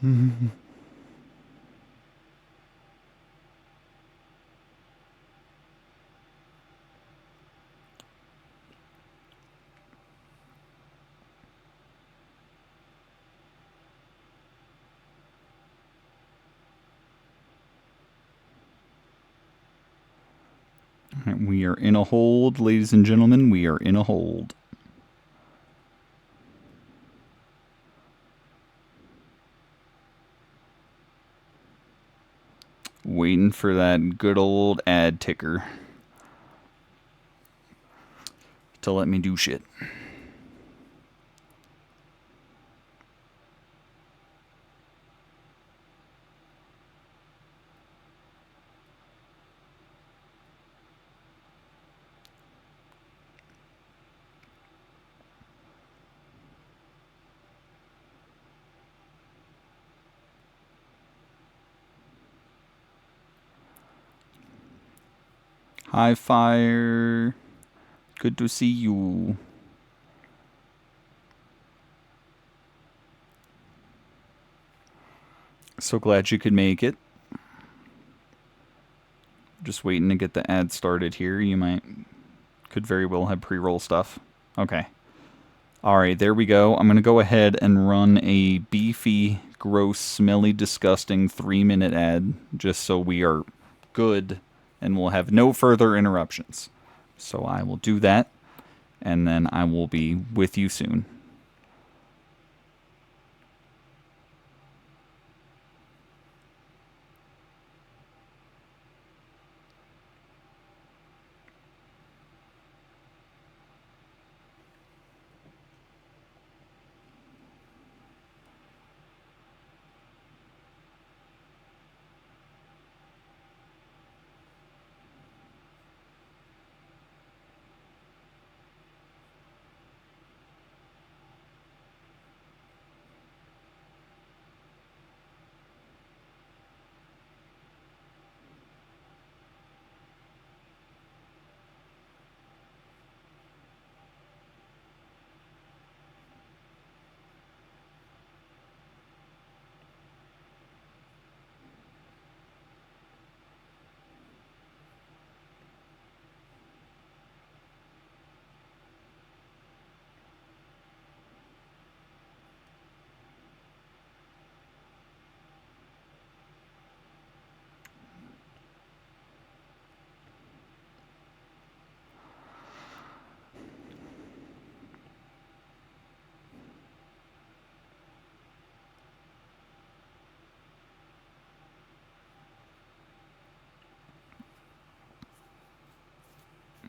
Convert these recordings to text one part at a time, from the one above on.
We are in a hold, ladies and gentlemen. We are in a hold. Waiting for that good old ad ticker to let me do shit. Hi, Fire. Good to see you. So glad you could make it. Just waiting to get the ad started here. You could very well have pre-roll stuff. Okay. Alright, there we go. I'm going to go ahead and run a beefy, gross, smelly, disgusting 3-minute ad just so we are good and we'll have no further interruptions. So I will do that, and then I will be with you soon.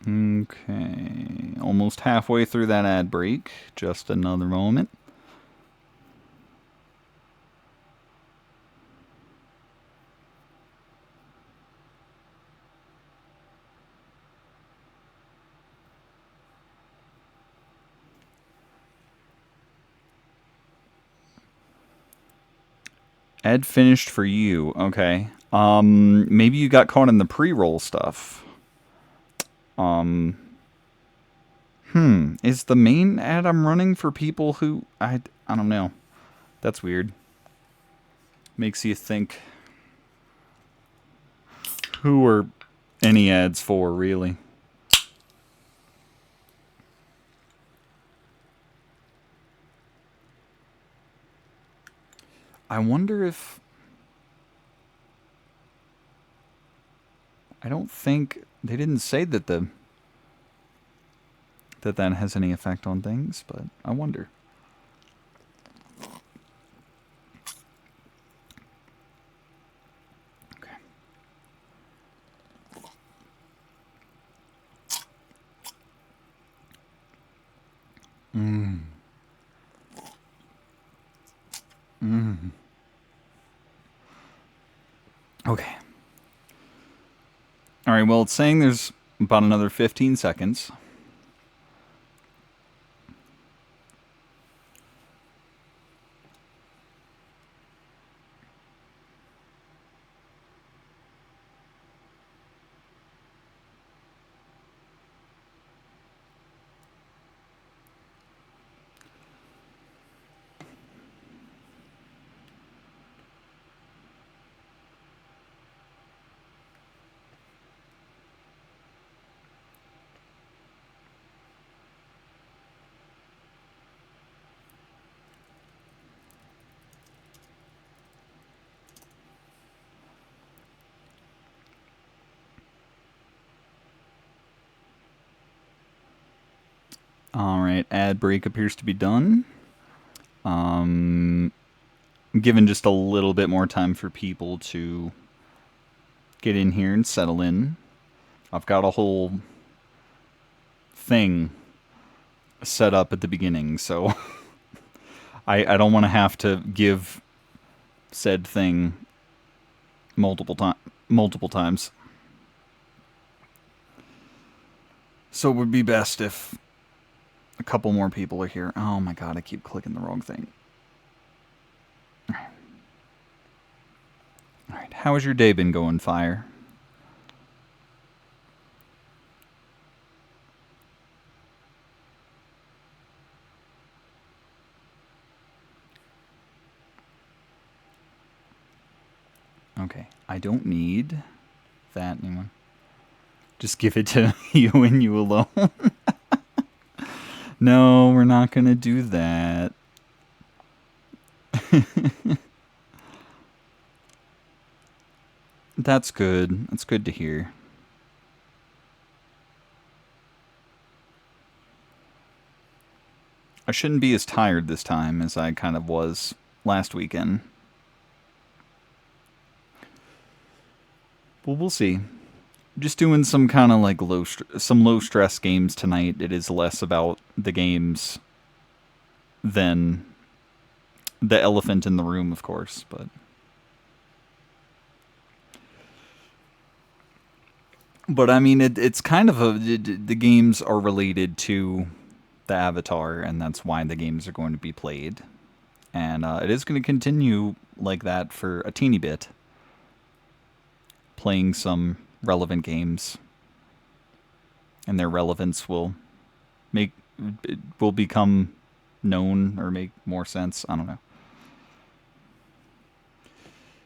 Okay, almost halfway through that ad break. Just another moment. Ad finished for you. Okay. Maybe you got caught in the pre-roll stuff. Is the main ad I'm running for people who I don't know. That's weird. Makes you think. Who are any ads for, really? I wonder if... I don't think... They didn't say that that has any effect on things, but I wonder. Okay. Okay. Alright, well, it's saying there's about another 15 seconds. Alright, ad break appears to be done. Given just a little bit more time for people to get in here and settle in. I've got a whole thing set up at the beginning, so I don't want to have to give said thing multiple times. So it would be best if a couple more people are here. Oh my god, I keep clicking the wrong thing. Alright, how has your day been going, Fire? Okay, I don't need that anymore. Just give it to you and you alone. No, we're not gonna do that. That's good. That's good to hear. I shouldn't be as tired this time as I kind of was last weekend. Well, we'll see. Just doing some kind of like low stress games tonight. It is less about the games than the elephant in the room, of course, but I mean, it's kind of the games are related to the avatar, and that's why the games are going to be played. And it is going to continue like that for a teeny bit. Playing some relevant games. And their relevance will become known or make more sense. I don't know.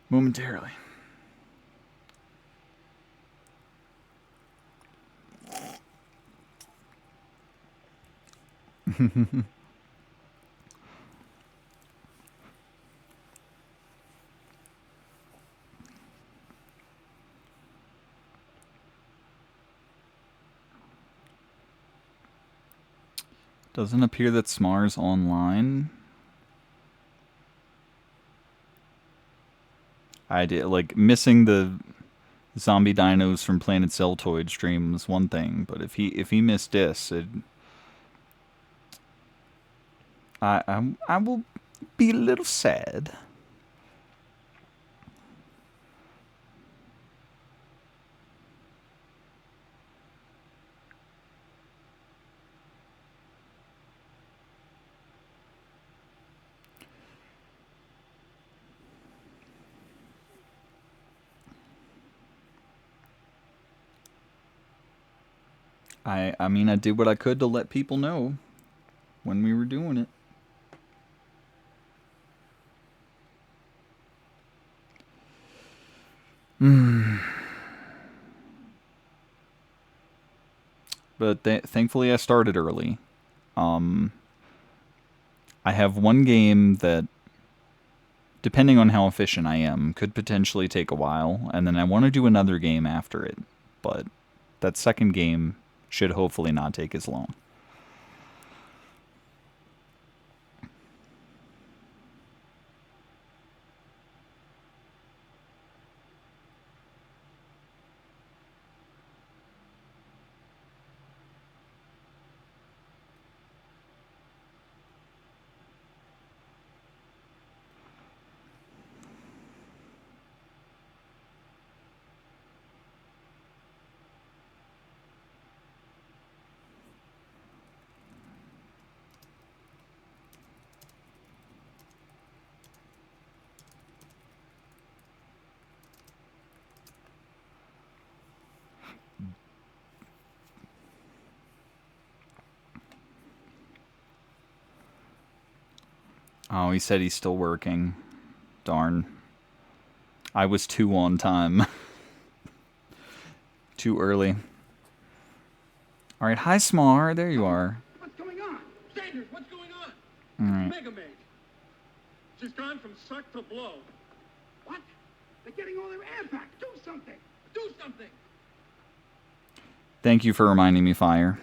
Momentarily. Doesn't appear that Smar's online. I did, like, missing the zombie dinos from Planet Celtoid stream was one thing, but if he missed this, I will be a little sad. I mean, I did what I could to let people know when we were doing it. But thankfully I started early. I have one game that, depending on how efficient I am, could potentially take a while, and then I want to do another game after it. But that second game should hopefully not take as long. Oh, he said he's still working. Darn. I was too on time. Too early. Alright, hi Smar, there you are. What's going on? Sanders, what's going on? Alright. Mega Maid. She's gone from suck to blow. What? They're getting all their air back. Do something. Do something. Thank you for reminding me, Fire.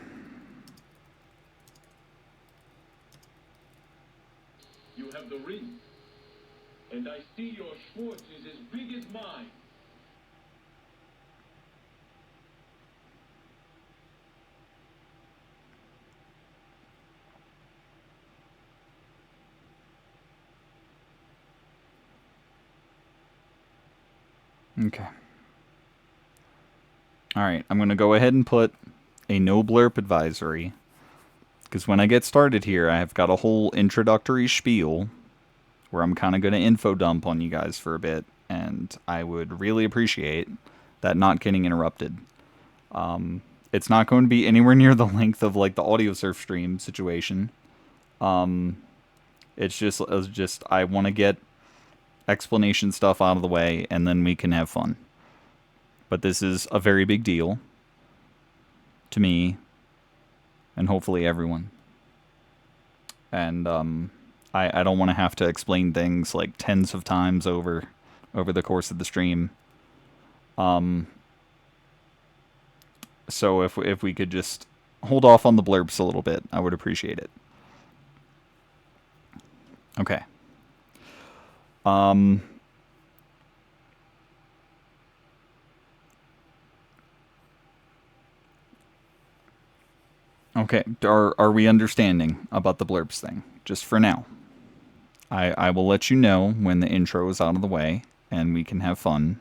Okay. Alright, I'm going to go ahead and put a no blurb advisory. Because when I get started here, I have got a whole introductory spiel where I'm kind of going to info dump on you guys for a bit. And I would really appreciate that not getting interrupted. It's not going to be anywhere near the length of like the audio surf stream situation. It's just I want to get explanation stuff out of the way, and then we can have fun. But this is a very big deal to me, and hopefully everyone. And I don't want to have to explain things like tens of times over the course of the stream. So if we could just hold off on the blurbs a little bit, I would appreciate it. Okay. Okay, are we understanding about the blurbs thing? Just for now. I will let you know when the intro is out of the way and we can have fun.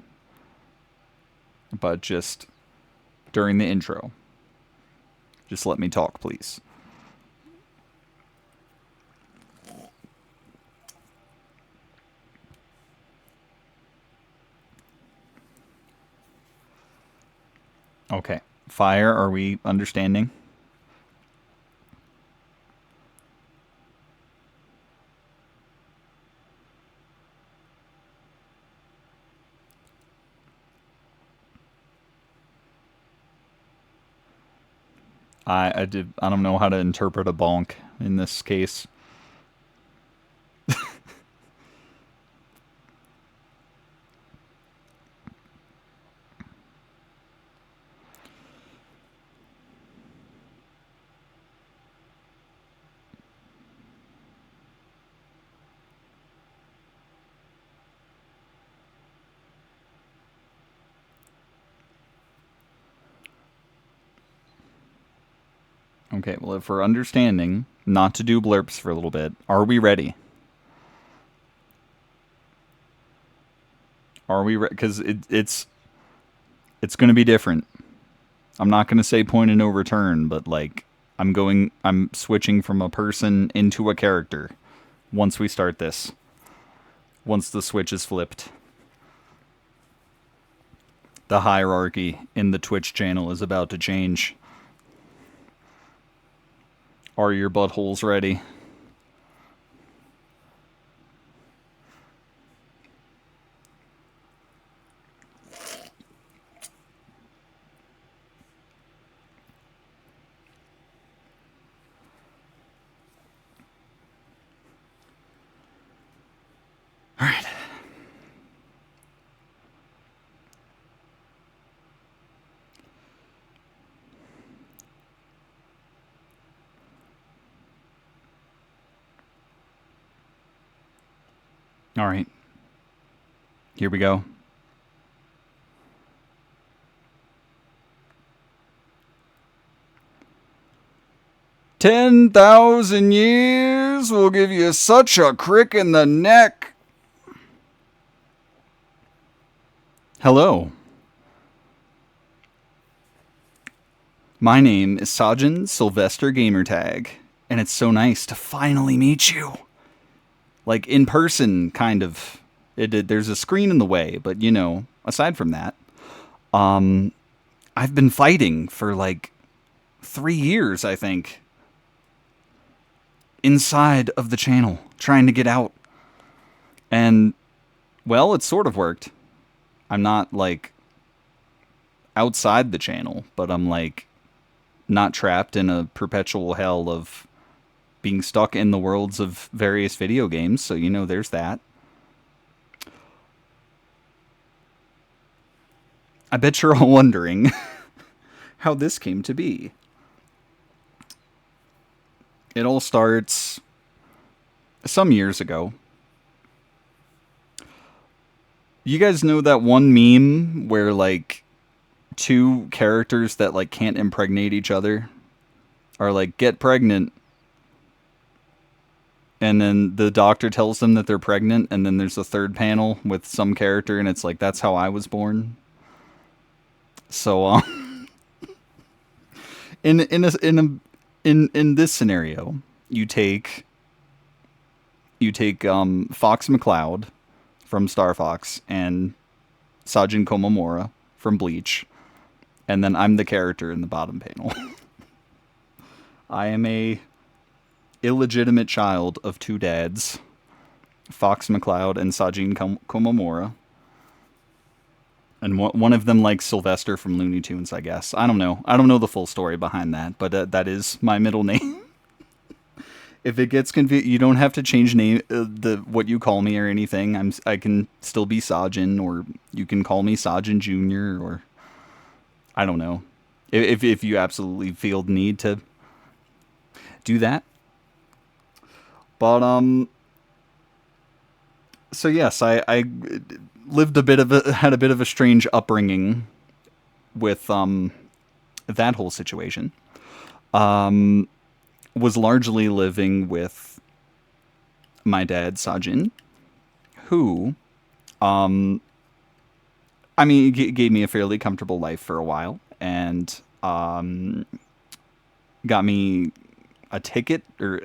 But just during the intro, just let me talk, please. Okay. Fire, are we understanding? I don't know how to interpret a bonk in this case. Okay, well, if we're understanding not to do blurps for a little bit, are we ready? Are we ready? Because it's going to be different. I'm not going to say point of no return, but like I'm switching from a person into a character once we start this. Once the switch is flipped. The hierarchy in the Twitch channel is about to change. Are your buttholes ready? All right. All right. Here we go. $10,000 will give you such a crick in the neck. Hello. My name is Sajin Sylvester Gamertag, and it's so nice to finally meet you. Like, in person, kind of. There's a screen in the way, but, you know, aside from that, I've been fighting for, like, 3 years, I think, inside of the channel, trying to get out. And, well, it sort of worked. I'm not, like, outside the channel, but I'm, like, not trapped in a perpetual hell of being stuck in the worlds of various video games, so, you know, there's that. I bet you're all wondering how this came to be. It all starts some years ago. You guys know that one meme where, like, two characters that, like, can't impregnate each other are like, get pregnant. and then the doctor tells them that they're pregnant, and then there's a third panel with some character, and it's like, that's how I was born. So, in this scenario, you take Fox McCloud from Star Fox and Sajin Komamura from Bleach, and then I'm the character in the bottom panel. I am a illegitimate child of two dads, Fox McCloud and Sajin Komamura. And one of them likes Sylvester from Looney Tunes, I guess. I don't know. I don't know the full story behind that, but that is my middle name. If it gets confused, you don't have to change name the what you call me or anything. I can still be Sajin, or you can call me Sajin Junior, or I don't know. If you absolutely feel the need to do that. But so yes, I lived had a bit of a strange upbringing with that whole situation. Was largely living with my dad Sajin, who I mean, gave me a fairly comfortable life for a while, and got me a ticket or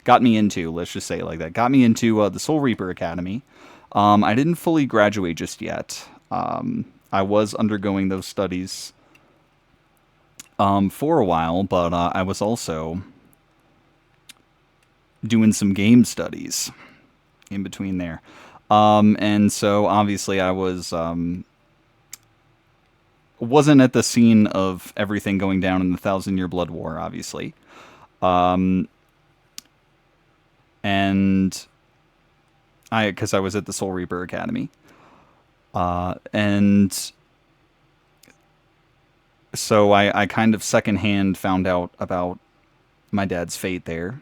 got me into, let's just say it like that, got me into the Soul Reaper Academy. I didn't fully graduate just yet. I was undergoing those studies for a while, but I was also doing some game studies in between there. And so obviously I wasn't at the scene of everything going down in the Thousand Year Blood War, obviously. And because I was at the Soul Reaper Academy. And so I kind of secondhand found out about my dad's fate there.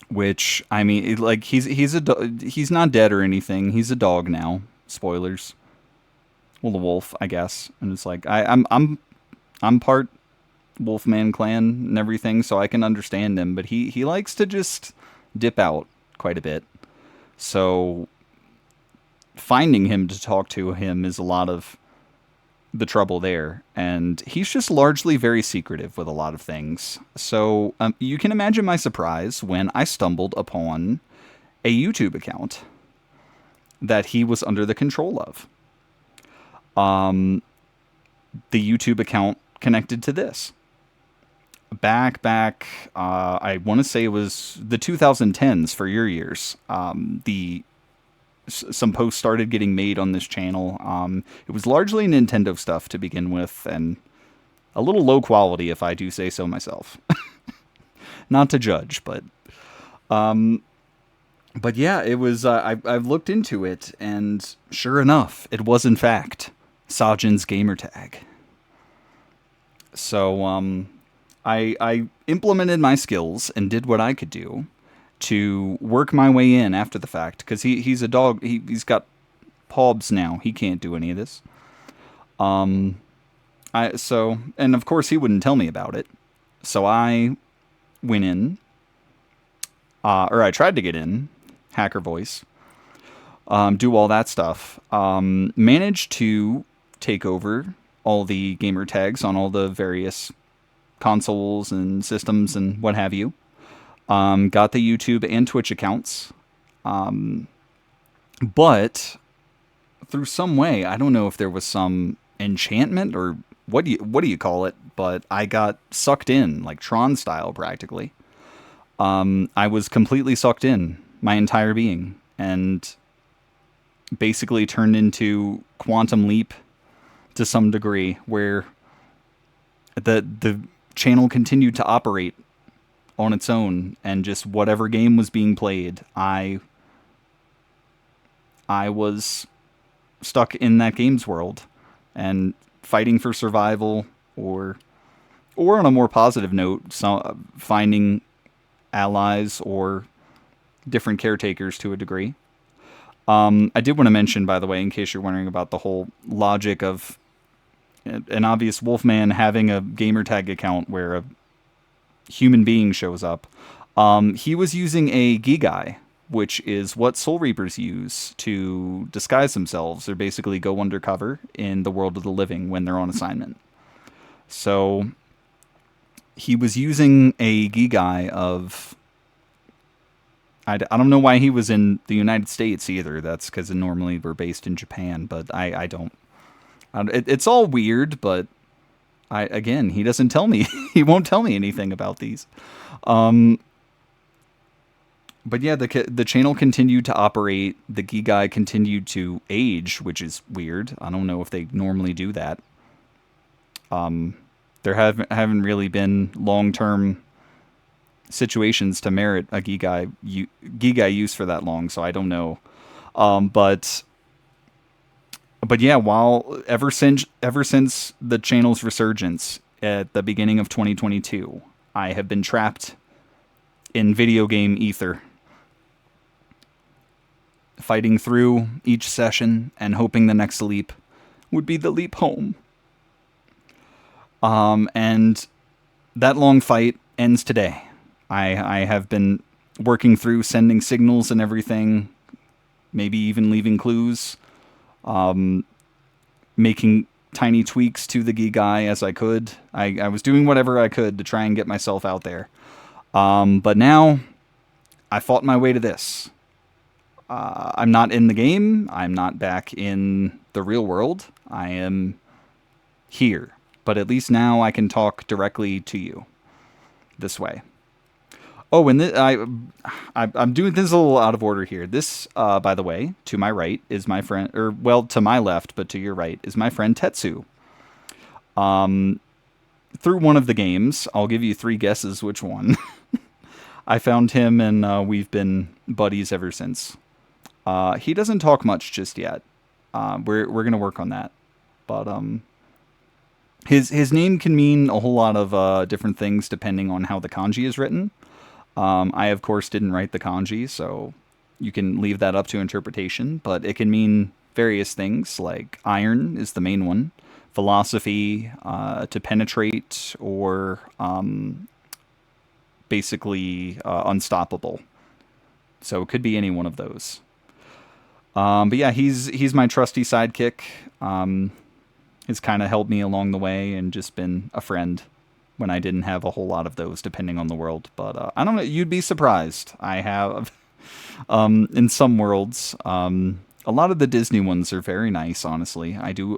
Which, I mean, like, he's not dead or anything. He's a dog now. Spoilers. Well, the wolf, I guess. And it's like, I'm part Wolfman clan and everything, so I can understand him, but he likes to just dip out quite a bit. So finding him to talk to him is a lot of the trouble there, and he's just largely very secretive with a lot of things. So you can imagine my surprise when I stumbled upon a YouTube account that he was under the control of. The YouTube account connected to this. Back, I want to say it was the 2010s for your years. Some posts started getting made on this channel. It was largely Nintendo stuff to begin with, and a little low quality, if I do say so myself. Not to judge, but yeah, it was. I've looked into it, and sure enough, it was in fact Sajin's gamertag. So I implemented my skills and did what I could do to work my way in after the fact, because he's a dog. He's got pawbs now. He can't do any of this. And of course he wouldn't tell me about it. So I went in, or I tried to get in, hacker voice, do all that stuff. Managed to take over all the gamer tags on all the various consoles and systems and what have you. Got the YouTube and Twitch accounts. But through some way, I don't know if there was some enchantment or what do you call it, but I got sucked in, like Tron style practically. I was completely sucked in, my entire being, and basically turned into Quantum Leap to some degree, where the channel continued to operate on its own, and just whatever game was being played, I was stuck in that game's world and fighting for survival, or on a more positive note, finding allies or different caretakers to a degree. I did want to mention, by the way, in case you're wondering about the whole logic of an obvious Wolfman having a gamertag account where human being shows up. He was using a Gigai, which is what Soul Reapers use to disguise themselves or basically go undercover in the world of the living when they're on assignment. So he was using a Gigai of. I don't know why he was in the United States either. That's because normally we're based in Japan, but I don't. It's all weird, but again, he doesn't tell me. He won't tell me anything about these. But yeah, the channel continued to operate. The Gigai continued to age, which is weird. I don't know if they normally do that. There haven't really been long term situations to merit a Gigai use for that long, so I don't know. But yeah, while ever since the channel's resurgence at the beginning of 2022, I have been trapped in video game ether, fighting through each session and hoping the next leap would be the leap home. And that long fight ends today. I have been working through sending signals and everything, maybe even leaving clues, making tiny tweaks to the Gigai as I could. I was doing whatever I could to try and get myself out there. But now I fought my way to this. I'm not in the game. I'm not back in the real world. I am here. But at least now I can talk directly to you this way. Oh, and I'm doing this a little out of order here. This, by the way, to my right is my friend, or well, to my left, but to your right is my friend Tetsu. Through one of the games, I'll give you 3 guesses which one. I found him, and we've been buddies ever since. He doesn't talk much just yet. We're gonna work on that, but his name can mean a whole lot of different things depending on how the kanji is written. I, of course, didn't write the kanji, so you can leave that up to interpretation, but it can mean various things, like iron is the main one, philosophy, to penetrate, or basically unstoppable. So it could be any one of those. But yeah, he's my trusty sidekick. He's kind of helped me along the way and just been a friend when I didn't have a whole lot of those, depending on the world. But I don't know. You'd be surprised. I have, in some worlds, a lot of the Disney ones are very nice. Honestly, I do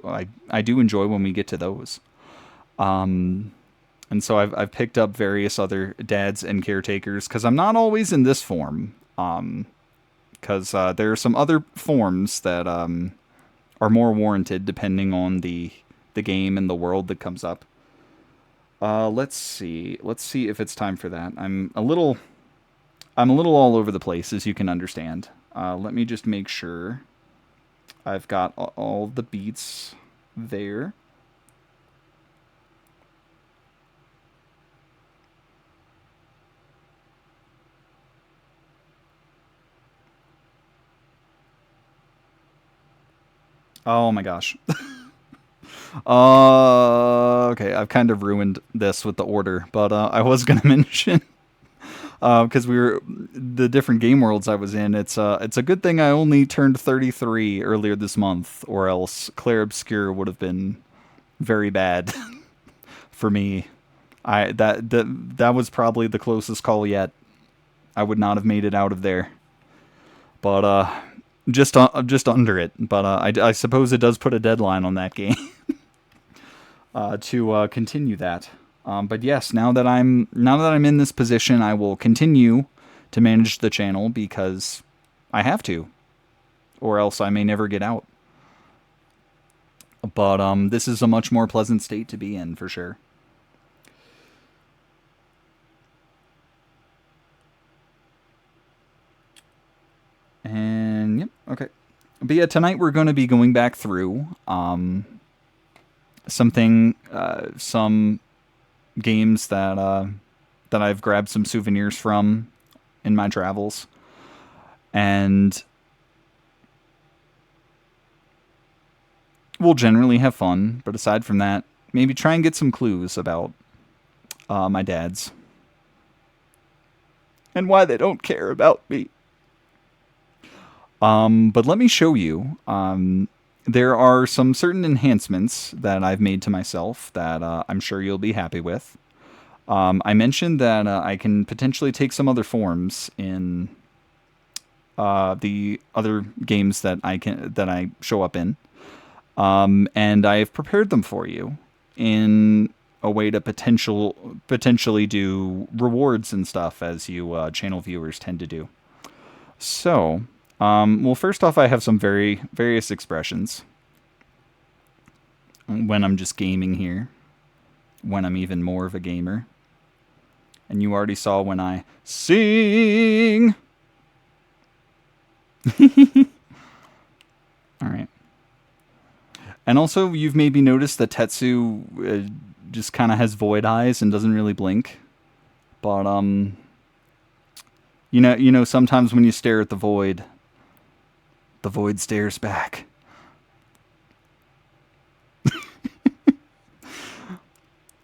enjoy when we get to those. And so I've picked up various other dads and caretakers because I'm not always in this form. Because there are some other forms that are more warranted depending on the game and the world that comes up. Let's see. Let's see if it's time for that. I'm a little all over the place, as you can understand. Let me just make sure I've got all the beats there. Oh my gosh. Okay, I've kind of ruined this with the order, but I was gonna mention because we were the different game worlds I was in. It's a good thing I only turned 33 earlier this month, or else Clair Obscure would have been very bad for me. That was probably the closest call yet. I would not have made it out of there, but just under it. But I suppose it does put a deadline on that game. To continue that. But yes, now that I'm in this position, I will continue to manage the channel because I have to, or else I may never get out. But this is a much more pleasant state to be in for sure. And yep, okay. But yeah, tonight we're going to be going back through some games that I've grabbed some souvenirs from in my travels, and we'll generally have fun. But aside from that, maybe try and get some clues about my dads. and why they don't care about me. But let me show you. There are some certain enhancements that I've made to myself that I'm sure you'll be happy with. I mentioned that I can potentially take some other forms in the other games that I show up in, and I have prepared them for you in a way to potentially do rewards and stuff as you channel viewers tend to do. So, well, first off, I have some various expressions when I'm just gaming here, when I'm even more of a gamer. And you already saw when I sing. All right. And also, you've maybe noticed that Tetsu just kind of has void eyes and doesn't really blink. But sometimes when you stare at the void stares back.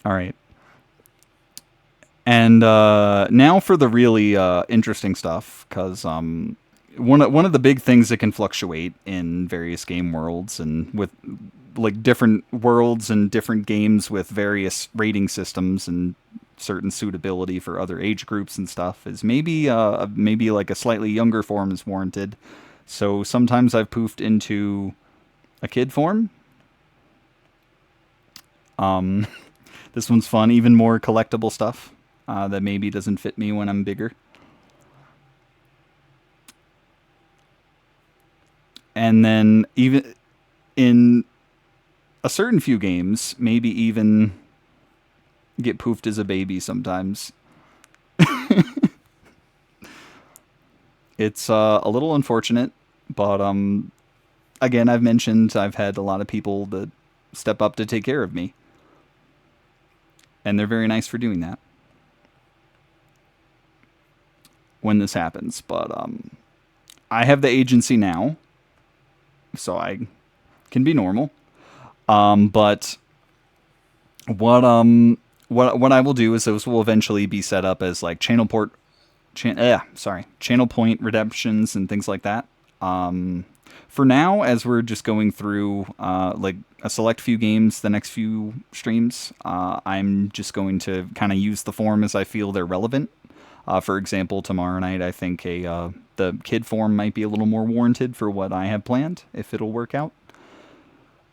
All right. And now for the really interesting stuff, because one of the big things that can fluctuate in various game worlds and with like different worlds and different games with various rating systems and certain suitability for other age groups and stuff is maybe like a slightly younger form is warranted. So sometimes I've poofed into a kid form. This one's fun, even more collectible stuff that maybe doesn't fit me when I'm bigger. And then even in a certain few games, maybe even get poofed as a baby sometimes. It's a little unfortunate, but again, I've mentioned I've had a lot of people that step up to take care of me, and they're very nice for doing that when this happens. But I have the agency now, so I can be normal. But what I will do is those will eventually be set up as like channel point redemptions and things like that. For now, as we're just going through like a select few games, the next few streams, I'm just going to kind of use the form as I feel they're relevant. For example, tomorrow night, I think the kid form might be a little more warranted for what I have planned, if it'll work out.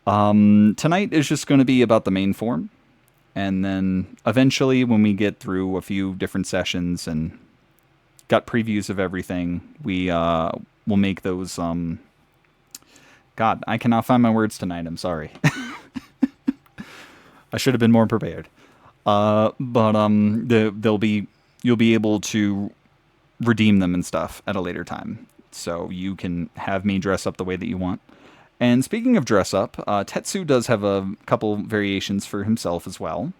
Tonight is just going to be about the main form. And then eventually, when we get through a few different sessions and got previews of everything, will make those. God, I cannot find my words tonight. I'm sorry. I should have been more prepared. But you'll be able to redeem them and stuff at a later time, so you can have me dress up the way that you want. And speaking of dress up, Tetsu does have a couple variations for himself as well.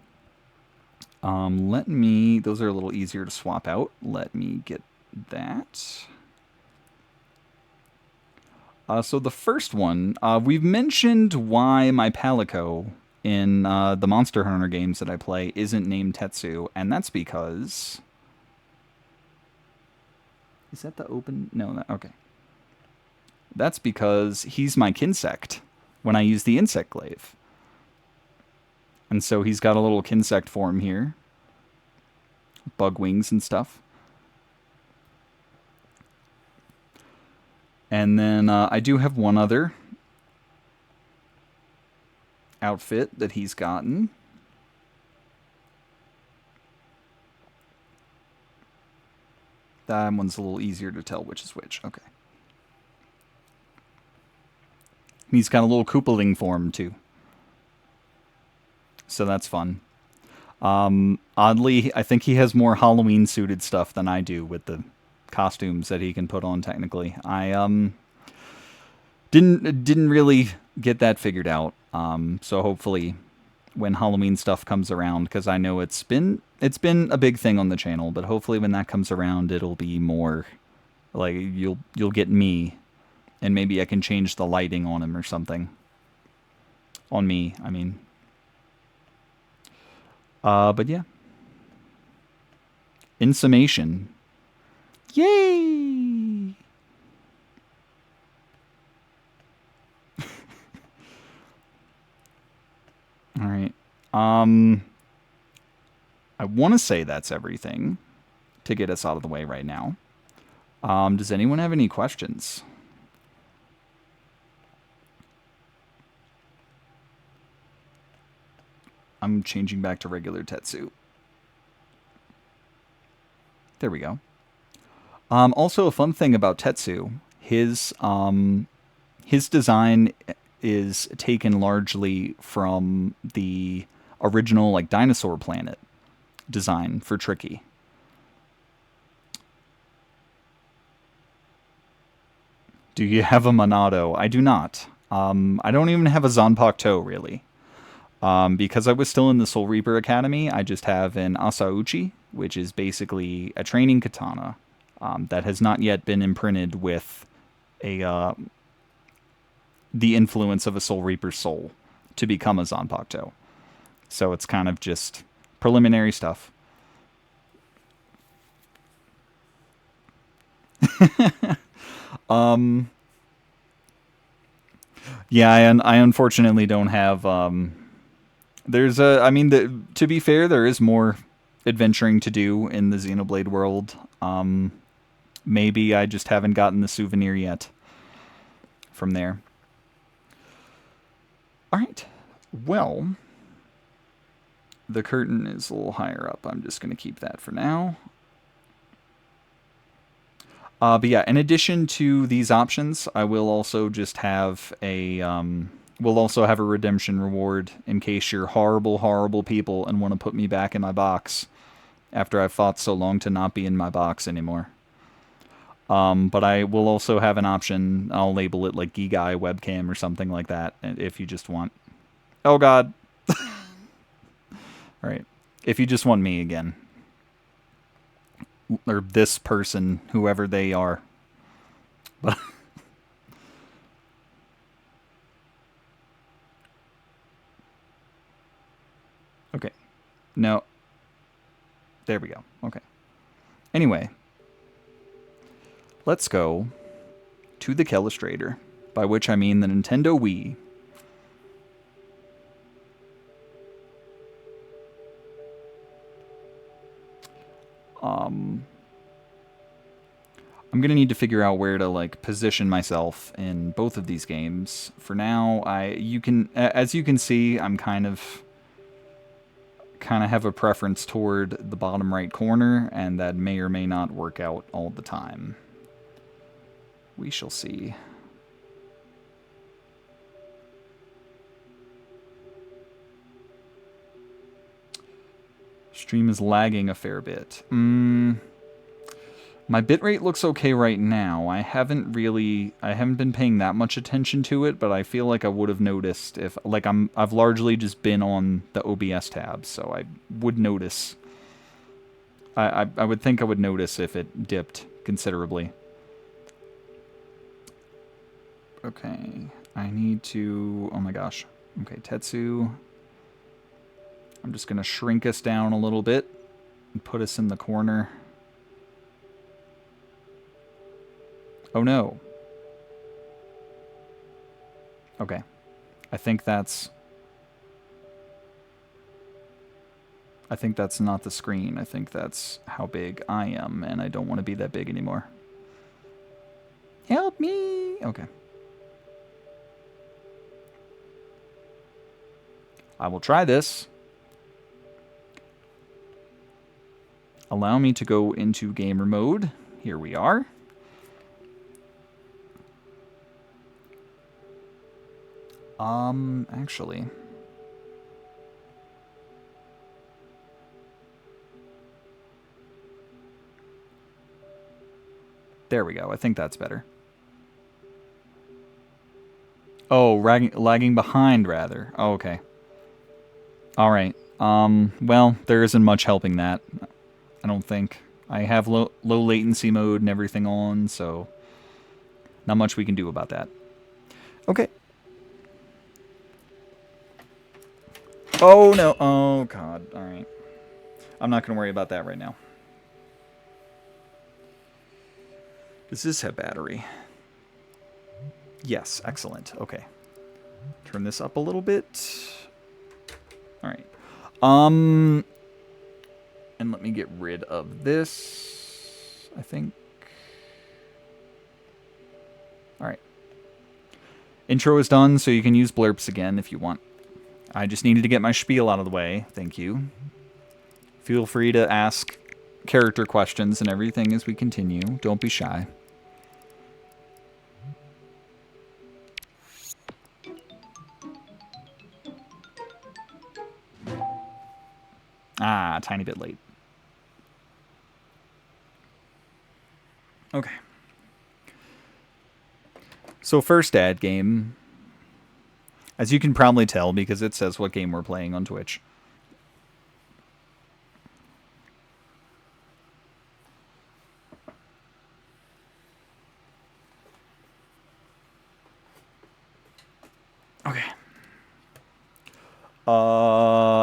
Those are a little easier to swap out. Let me get that. So the first one, we've mentioned why my Palico in the Monster Hunter games that I play isn't named Tetsu, and that's because... Is that the open? No, okay. That's because he's my kinsect when I use the insect glaive. And so he's got a little kinsect form here. Bug wings and stuff. And then I do have one other outfit that he's gotten. That one's a little easier to tell which is which. Okay. He's got a little Koopaling form, too. So that's fun. Oddly, I think he has more Halloween-suited stuff than I do with the costumes that he can put on, technically. I didn't really get that figured out. So hopefully when Halloween stuff comes around, because I know it's been a big thing on the channel, but hopefully when that comes around, it'll be more like you'll get me, and maybe I can change the lighting on him or something. On me, I mean. But yeah. In summation, Yay! All right. I want to say that's everything to get us out of the way right now. Does anyone have any questions? I'm changing back to regular Tetsu. There we go. Also, a fun thing about Tetsu, his design is taken largely from the original like Dinosaur Planet design for Tricky. Do you have a Monado? I do not. I don't even have a Zanpakuto, really. Because I was still in the Soul Reaper Academy, I just have an Asauchi, which is basically a training katana that has not yet been imprinted with a the influence of a Soul Reaper's soul to become a Zanpakuto. So it's kind of just preliminary stuff. Yeah, I unfortunately don't have. There's a. I mean, to be fair, there is more adventuring to do in the Xenoblade world. Maybe I just haven't gotten the souvenir yet from there. All right. Well, the curtain is a little higher up. I'm just going to keep that for now. But yeah, in addition to these options, I will also just have a we'll also have a redemption reward in case you're horrible, horrible people and want to put me back in my box after I've fought so long to not be in my box anymore. But I will also have an option. I'll label it like Gigai webcam or something like that if you just want. Oh God. All right. If you just want me again. Or this person, whoever they are. But okay. No. There we go. Okay. Anyway. Let's go to the Telestrator, by which I mean the Nintendo Wii. I'm gonna need to figure out where to like position myself in both of these games. For now, as you can see, I'm kind of have a preference toward the bottom right corner, and that may or may not work out all the time. We shall see. Stream is lagging a fair bit. My bitrate looks okay right now. I haven't been paying that much attention to it, but I feel like I would have noticed if, like, I've largely just been on the OBS tab, so I would notice. I would think I would notice if it dipped considerably. Okay, I need to, oh my gosh. Okay, Tetsu. I'm just gonna shrink us down a little bit and put us in the corner. Oh no. Okay. I think that's not the screen. I think that's how big I am, and I don't want to be that big anymore. Help me! Okay. I will try this. Allow me to go into gamer mode. Here we are. Actually. There we go. I think that's better. Oh, lagging behind, rather. Oh, okay. Alright. Well, there isn't much helping that. I don't think. I have low latency mode and everything on, so not much we can do about that. Okay. Oh, no. Oh, God. Alright. I'm not going to worry about that right now. Does this have battery? Yes, excellent. Okay. Turn this up a little bit. All right. And let me get rid of this, I think. All right. Intro is done, so you can use blurps again if you want. I just needed to get my spiel out of the way. Thank you. Feel free to ask character questions and everything as we continue. Don't be shy. Ah, a tiny bit late. Okay. So first ad game, as you can probably tell because it says what game we're playing on Twitch. Okay.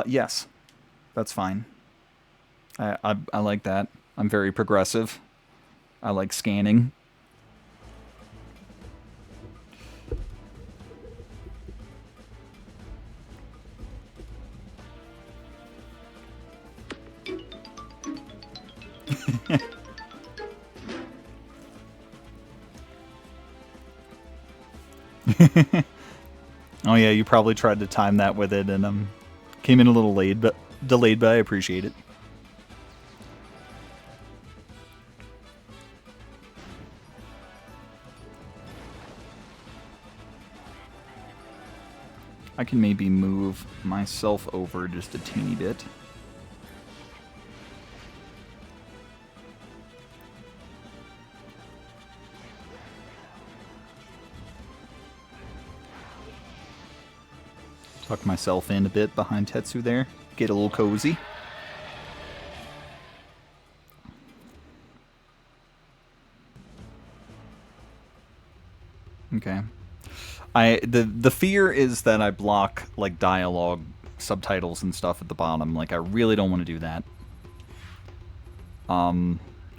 Yes. That's fine. I like that. I'm very progressive. I like scanning. Oh yeah, you probably tried to time that with it and came in a little delayed, but I appreciate it. I can maybe move myself over just a teeny bit. Tuck myself in a bit behind Tetsu there. Get a little cozy. Okay. The fear is that I block like dialogue, subtitles and stuff at the bottom. Like I really don't want to do that.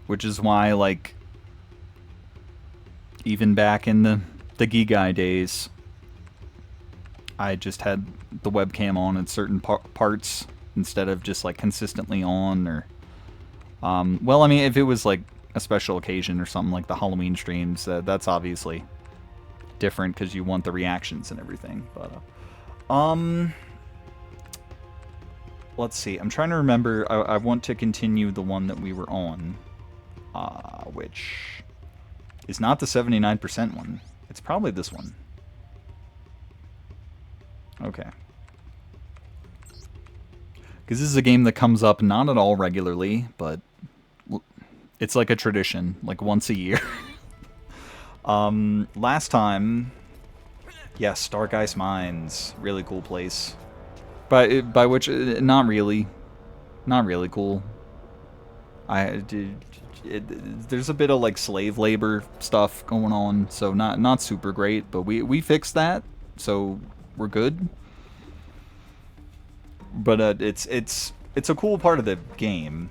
Which is why like even back in the Gigai days, I just had the webcam on at certain parts instead of just like consistently on or well, I mean if it was like a special occasion or something like the Halloween streams, that's obviously different because you want the reactions and everything. But let's see. I'm trying to remember. I want to continue the one that we were on, which is not the 79% one. It's probably this one. Okay. Because this is a game that comes up not at all regularly, but it's like a tradition, like once a year. Last time, yes, Dark Ice Mines, really cool place. By which, not really cool. There's a bit of like slave labor stuff going on, so not super great. But we fixed that, so we're good. But it's a cool part of the game,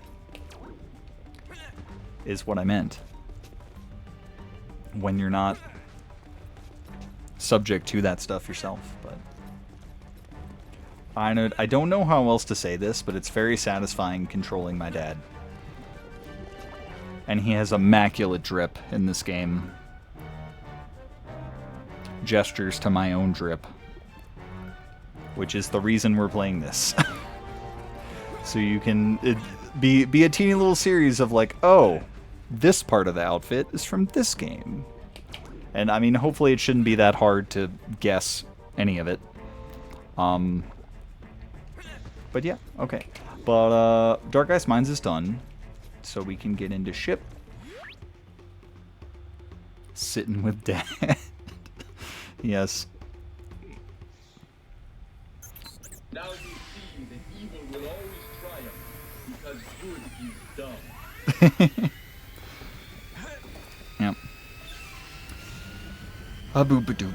is what I meant. When you're not subject to that stuff yourself, but I don't know how else to say this, but it's very satisfying controlling my dad. And he has immaculate drip in this game. Gestures to my own drip, which is the reason we're playing this. So you can be a teeny little series of like, oh, this part of the outfit is from this game. And I mean, hopefully it shouldn't be that hard to guess any of it. But yeah, okay. But Dark Ice Mines is done, so we can get into ship. Sitting with Dad. Yes. Now you see that evil will always triumph because good is dumb. Yep. Aboo-ba-doo.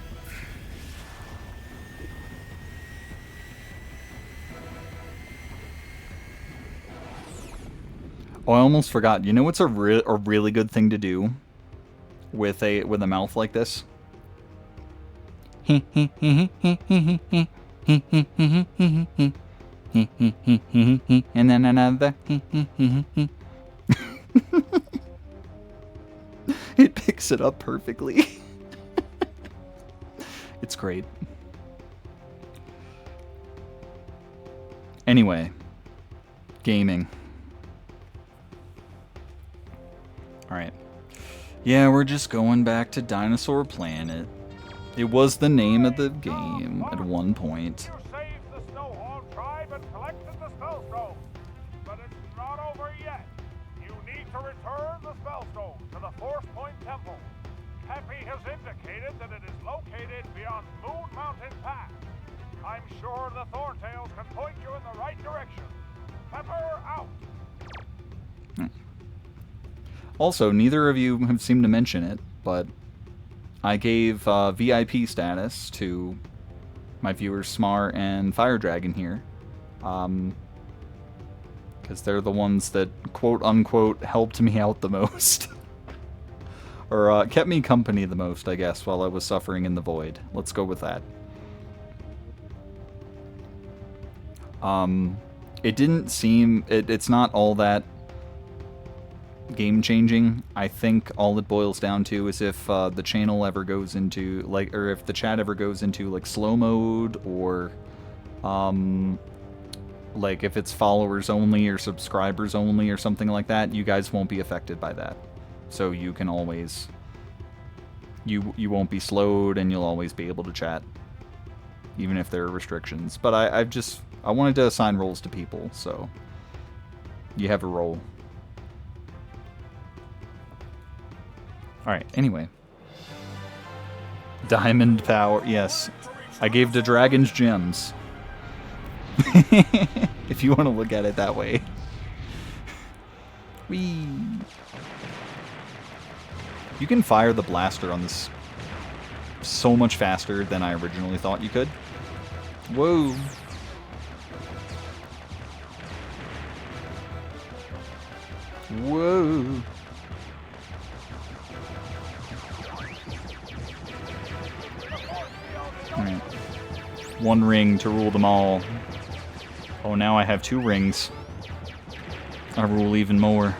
Oh, I almost forgot. You know what's a really good thing to do? with a mouth like this. And then another. It picks it up perfectly. It's great. Anyway, gaming. Alright. Yeah, we're just going back to Dinosaur Planet. It was the name of the game at one point. You saved the Snowhawk tribe and collected the Spellstone. But it's not over yet. You need to return the Spellstone to the Force Point Temple. Happy has indicated that it is located beyond Moon Mountain Pass. I'm sure the Thorntails can point you in the right direction. Pepper out! Also, neither of you have seemed to mention it, but I gave VIP status to my viewers Smar and Fire Dragon here. Because they're the ones that, quote-unquote, helped me out the most. Or kept me company the most, I guess, while I was suffering in the void. Let's go with that. It didn't seem... It's not all that game-changing. I think all it boils down to is if the channel ever goes into, like, or if the chat ever goes into, like, slow mode, or, like, if it's followers only or subscribers only or something like that, you guys won't be affected by that. So you can always... You won't be slowed, and you'll always be able to chat, even if there are restrictions. But I wanted to assign roles to people, so you have a role. Alright, anyway. Diamond power, yes. I gave the dragons gems. If you want to look at it that way. Whee! You can fire the blaster on this so much faster than I originally thought you could. Whoa! Whoa! Alright. One ring to rule them all. Oh, now I have 2 rings. I rule even more.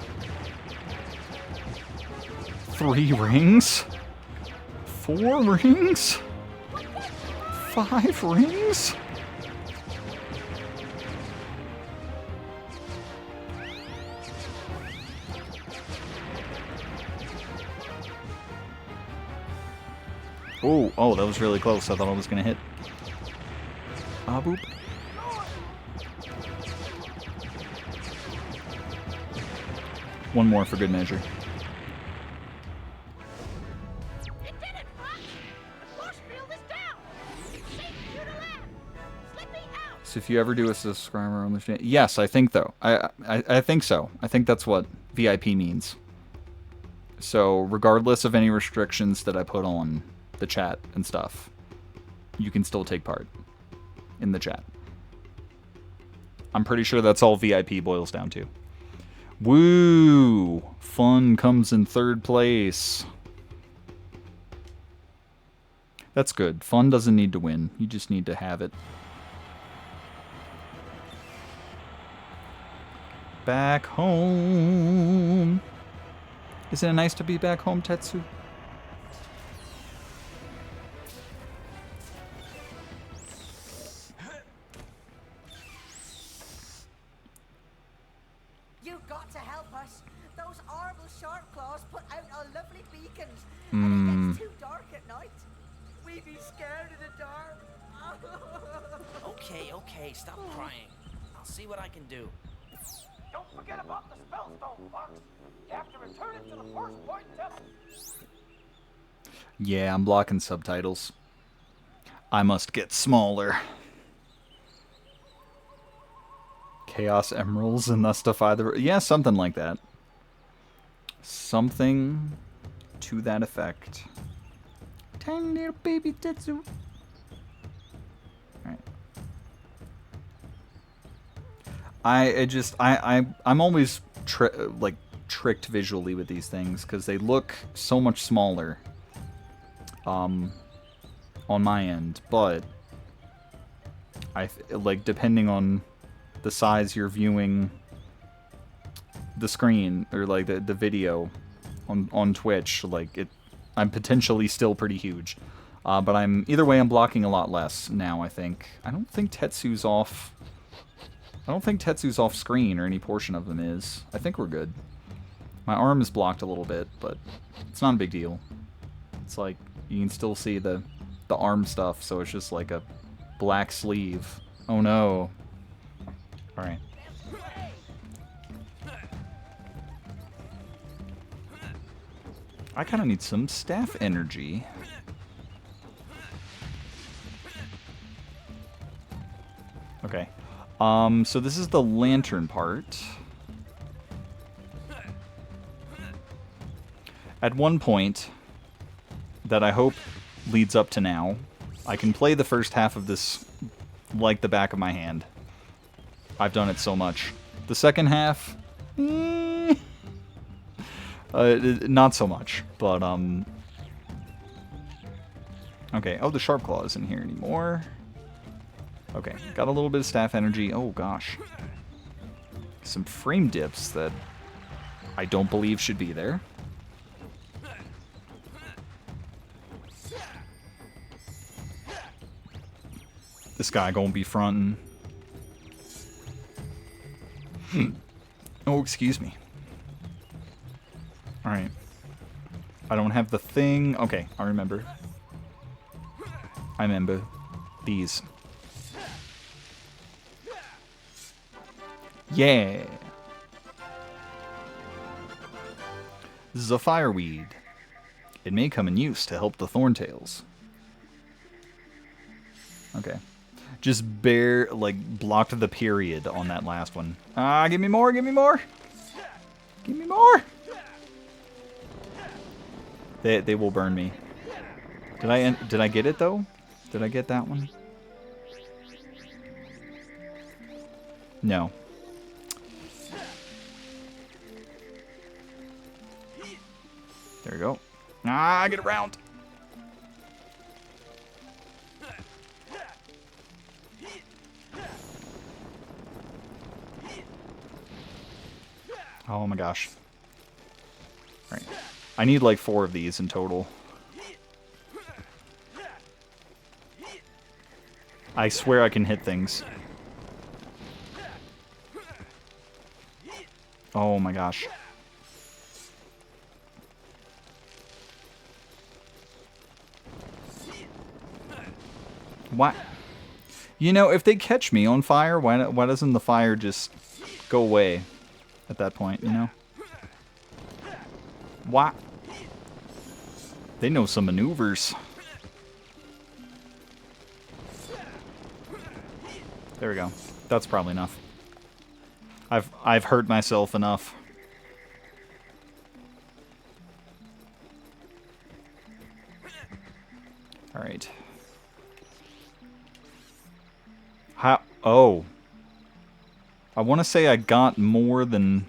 3 rings? 4 rings? 5 rings? Oh, that was really close. I thought I was gonna hit. Ah, boop. One more for good measure. It did it, Fox! The force field is down! Safe you to land! Slippy out! So if you ever do a subscriber on the channel... Yes, I think though. I think so. I think that's what VIP means. So regardless of any restrictions that I put on the chat and stuff, you can still take part in the chat. I'm pretty sure that's all VIP boils down to. Woo! Fun comes in 3rd place. That's good. Fun doesn't need to win. You just need to have it. Back home. Isn't it nice to be back home, Tetsu? You've got to help us. Those horrible shark claws put out our lovely beacons. Hmm. And it gets too dark at night. We be scared of the dark. Okay, stop crying. I'll see what I can do. Don't forget about the Spellstone, Fox. You have to return it to the Force Point Temple. Yeah, I'm blocking subtitles. I must get smaller. Chaos Emeralds and thus defy the... Yeah, something like that. Something to that effect. Tiny little baby Tetsu. Alright. I'm always tricked visually with these things because they look so much smaller on my end, but like depending on the size you're viewing the screen or like the video on Twitch, like I'm potentially still pretty huge. But either way, I'm blocking a lot less now, I think. I don't think Tetsu's off screen, or any portion of them is. I think we're good. My arm is blocked a little bit, but it's not a big deal. It's like, you can still see the arm stuff, so it's just like a black sleeve. Oh no. Alright. I kind of need some staff energy. Okay. So this is the lantern part. At one point, that I hope leads up to now, I can play the first half of this like the back of my hand. I've done it so much. The second half, not so much, but okay. Oh, the Sharp Claw isn't here anymore. Okay, got a little bit of staff energy. Oh gosh, some frame dips that I don't believe should be there. This guy gonna be fronting. Oh, excuse me. Alright. I don't have the thing. Okay, I remember. I remember. These. Yeah. This is a fireweed. It may come in use to help the thorntails. Okay. Just blocked the period on that last one. Ah, give me more, give me more! Give me more! They will burn me. Did I get it though? Did I get that one? No. There we go. Ah, get around! Oh my gosh. Alright. I need like 4 of these in total. I swear I can hit things. Oh my gosh. Why? You know, if they catch me on fire, why doesn't the fire just go away at that point, you know? Why? They know some maneuvers. There we go. That's probably enough. I've hurt myself enough. All right. How? Oh. I want to say I got more than...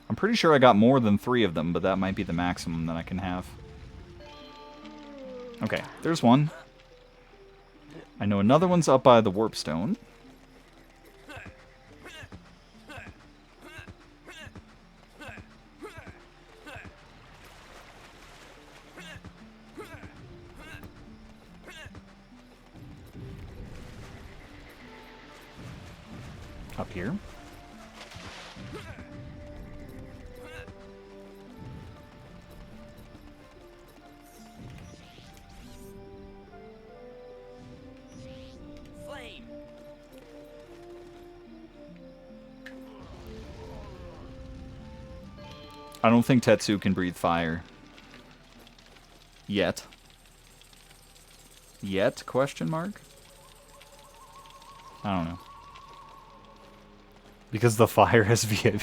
I'm pretty sure I got more than 3 of them, but that might be the maximum that I can have. Okay, there's one. I know another one's up by the warp stone. Up here. I don't think Tetsu can breathe fire. Yet. Yet? Question mark? I don't know. Because the fire has VIP.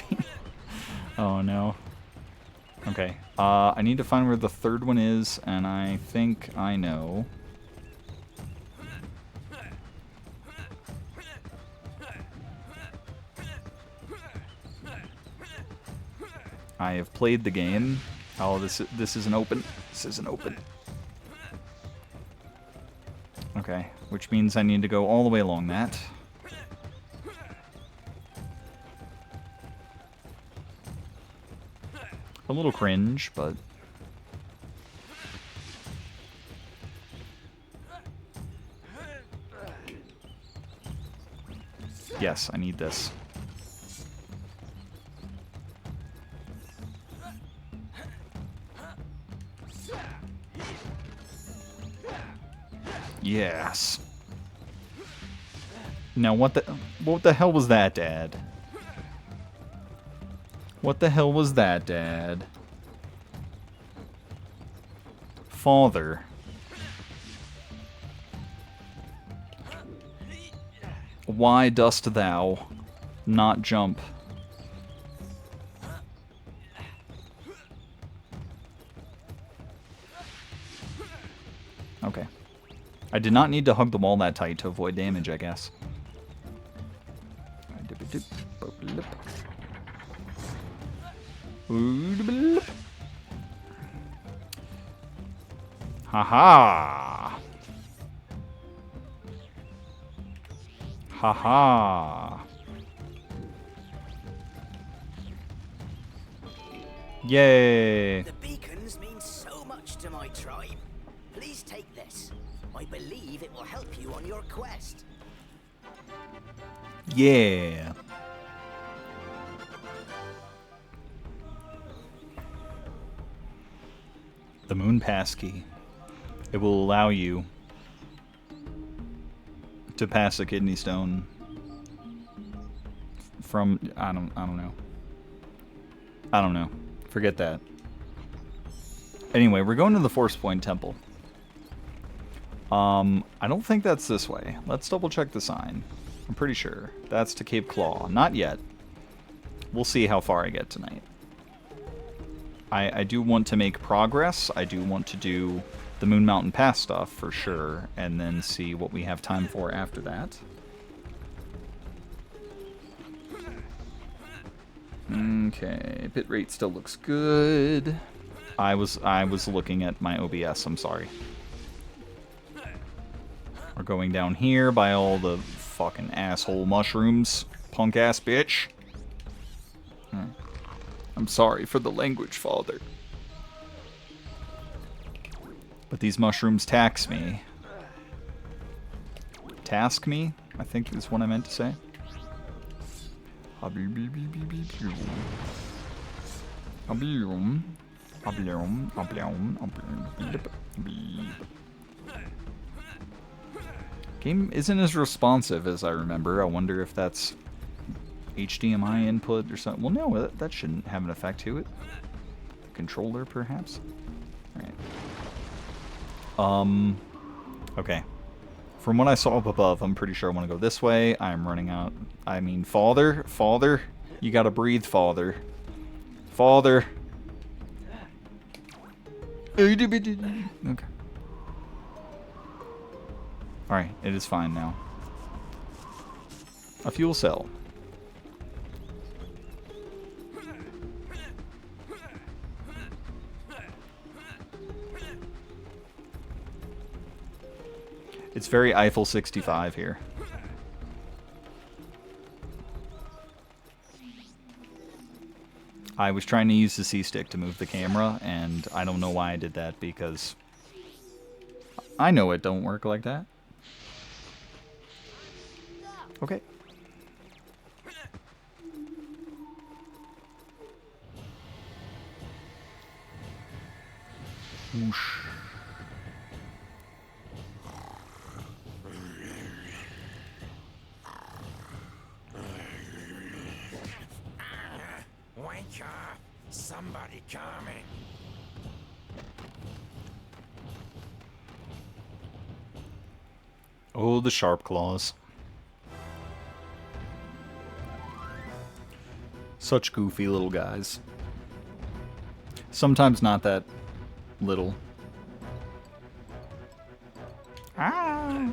Oh no. Okay. I need to find where the 3rd one is, and I think I know. I have played the game. Oh, this isn't open. This isn't open. Okay, which means I need to go all the way along that. A little cringe, but... Yes, I need this. Yes. Now what the hell was that, Dad? What the hell was that, Dad? Father. Why dost thou not jump? Okay. I did not need to hug the wall that tight to avoid damage, I guess. Ha-ha! Ha-ha! Yay! The beacons mean so much to my tribe. Please take this. I believe it will help you on your quest. Yeah! The Moon Pass Key. It will allow you to pass a kidney stone from I don't know. I don't know. Forget that. Anyway, we're going to the Force Point Temple. I don't think that's this way. Let's double check the sign. I'm pretty sure. That's to Cape Claw. Not yet. We'll see how far I get tonight. I do want to make progress. I do want to do the Moon Mountain Pass stuff for sure, and then see what we have time for after that. Okay, bit rate still looks good. I was looking at my OBS, I'm sorry. We're going down here by all the fucking asshole mushrooms. Punk ass bitch. I'm sorry for the language, Father. But these mushrooms tax me. Task me, I think is what I meant to say. Game isn't as responsive as I remember. I wonder if that's HDMI input or something. Well, no, that shouldn't have an effect to it. The controller, perhaps? Alright. Okay. From what I saw up above, I'm pretty sure I want to go this way. I'm running out. I mean, Father? Father? You gotta breathe, Father. Father. Okay. Alright, it is fine now. A fuel cell. It's very Eiffel 65 here. I was trying to use the C-stick to move the camera, and I don't know why I did that, because I know it don't work like that. Okay. Whoosh. Wake up! Somebody coming! Oh, the sharp claws. Such goofy little guys. Sometimes not that little. Ah!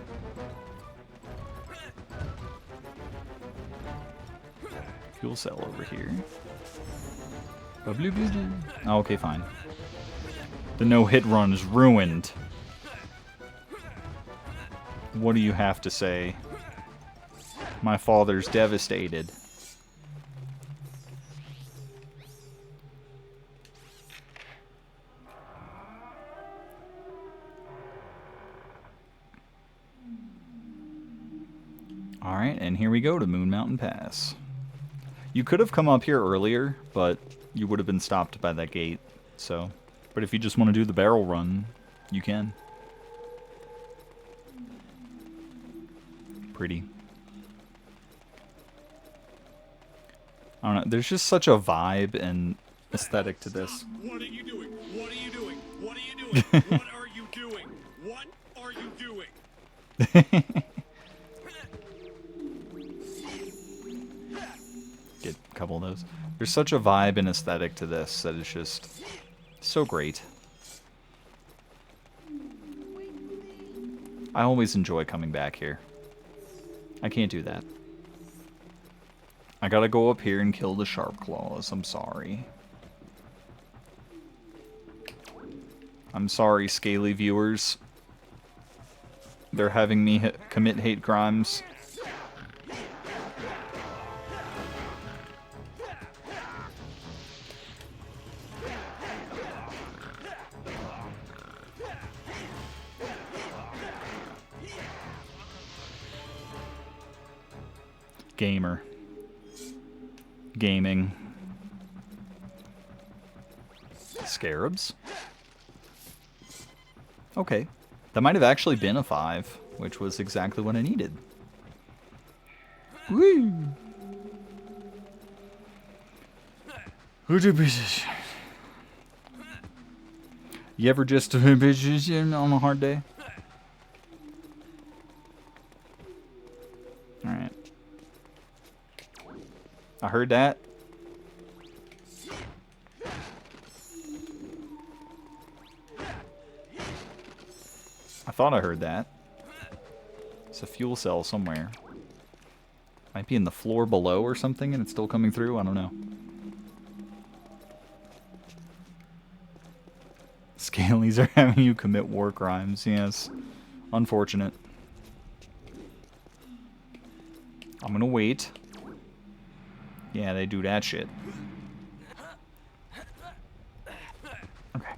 Fuel cell over here. Oh, okay, fine. The no-hit run is ruined. What do you have to say? My father's devastated. Alright, and here we go to Moon Mountain Pass. You could have come up here earlier, but you would have been stopped by that gate, so... But if you just want to do the barrel run, you can. Pretty. I don't know, there's just such a vibe and aesthetic to this. What are you doing? What are you doing? What are you doing? What are you doing? What are you doing? Get a couple of those. There's such a vibe and aesthetic to this that it's just so great. I always enjoy coming back here. I can't do that. I gotta go up here and kill the sharp claws. I'm sorry. I'm sorry, scaly viewers. They're having me commit hate crimes. Gamer. Gaming. Scarabs? Okay. That might have actually been a 5, which was exactly what I needed. Woo! You ever just on a hard day? Alright. I heard that. I thought I heard that. It's a fuel cell somewhere. Might be in the floor below or something and it's still coming through. I don't know. Scalies are having you commit war crimes. Yes. Unfortunate. I'm gonna wait. Yeah, they do that shit. Okay.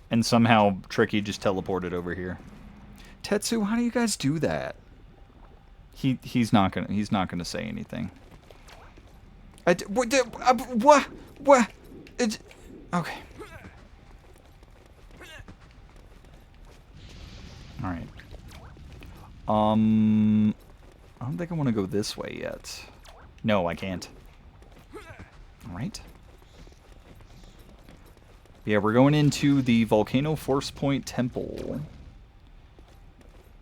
And somehow Tricky just teleported over here. Tetsu, how do you guys do that? He's not gonna say anything. What? Okay. All right. I don't think I want to go this way yet. No, I can't. All right. Yeah, we're going into the Volcano Force Point Temple,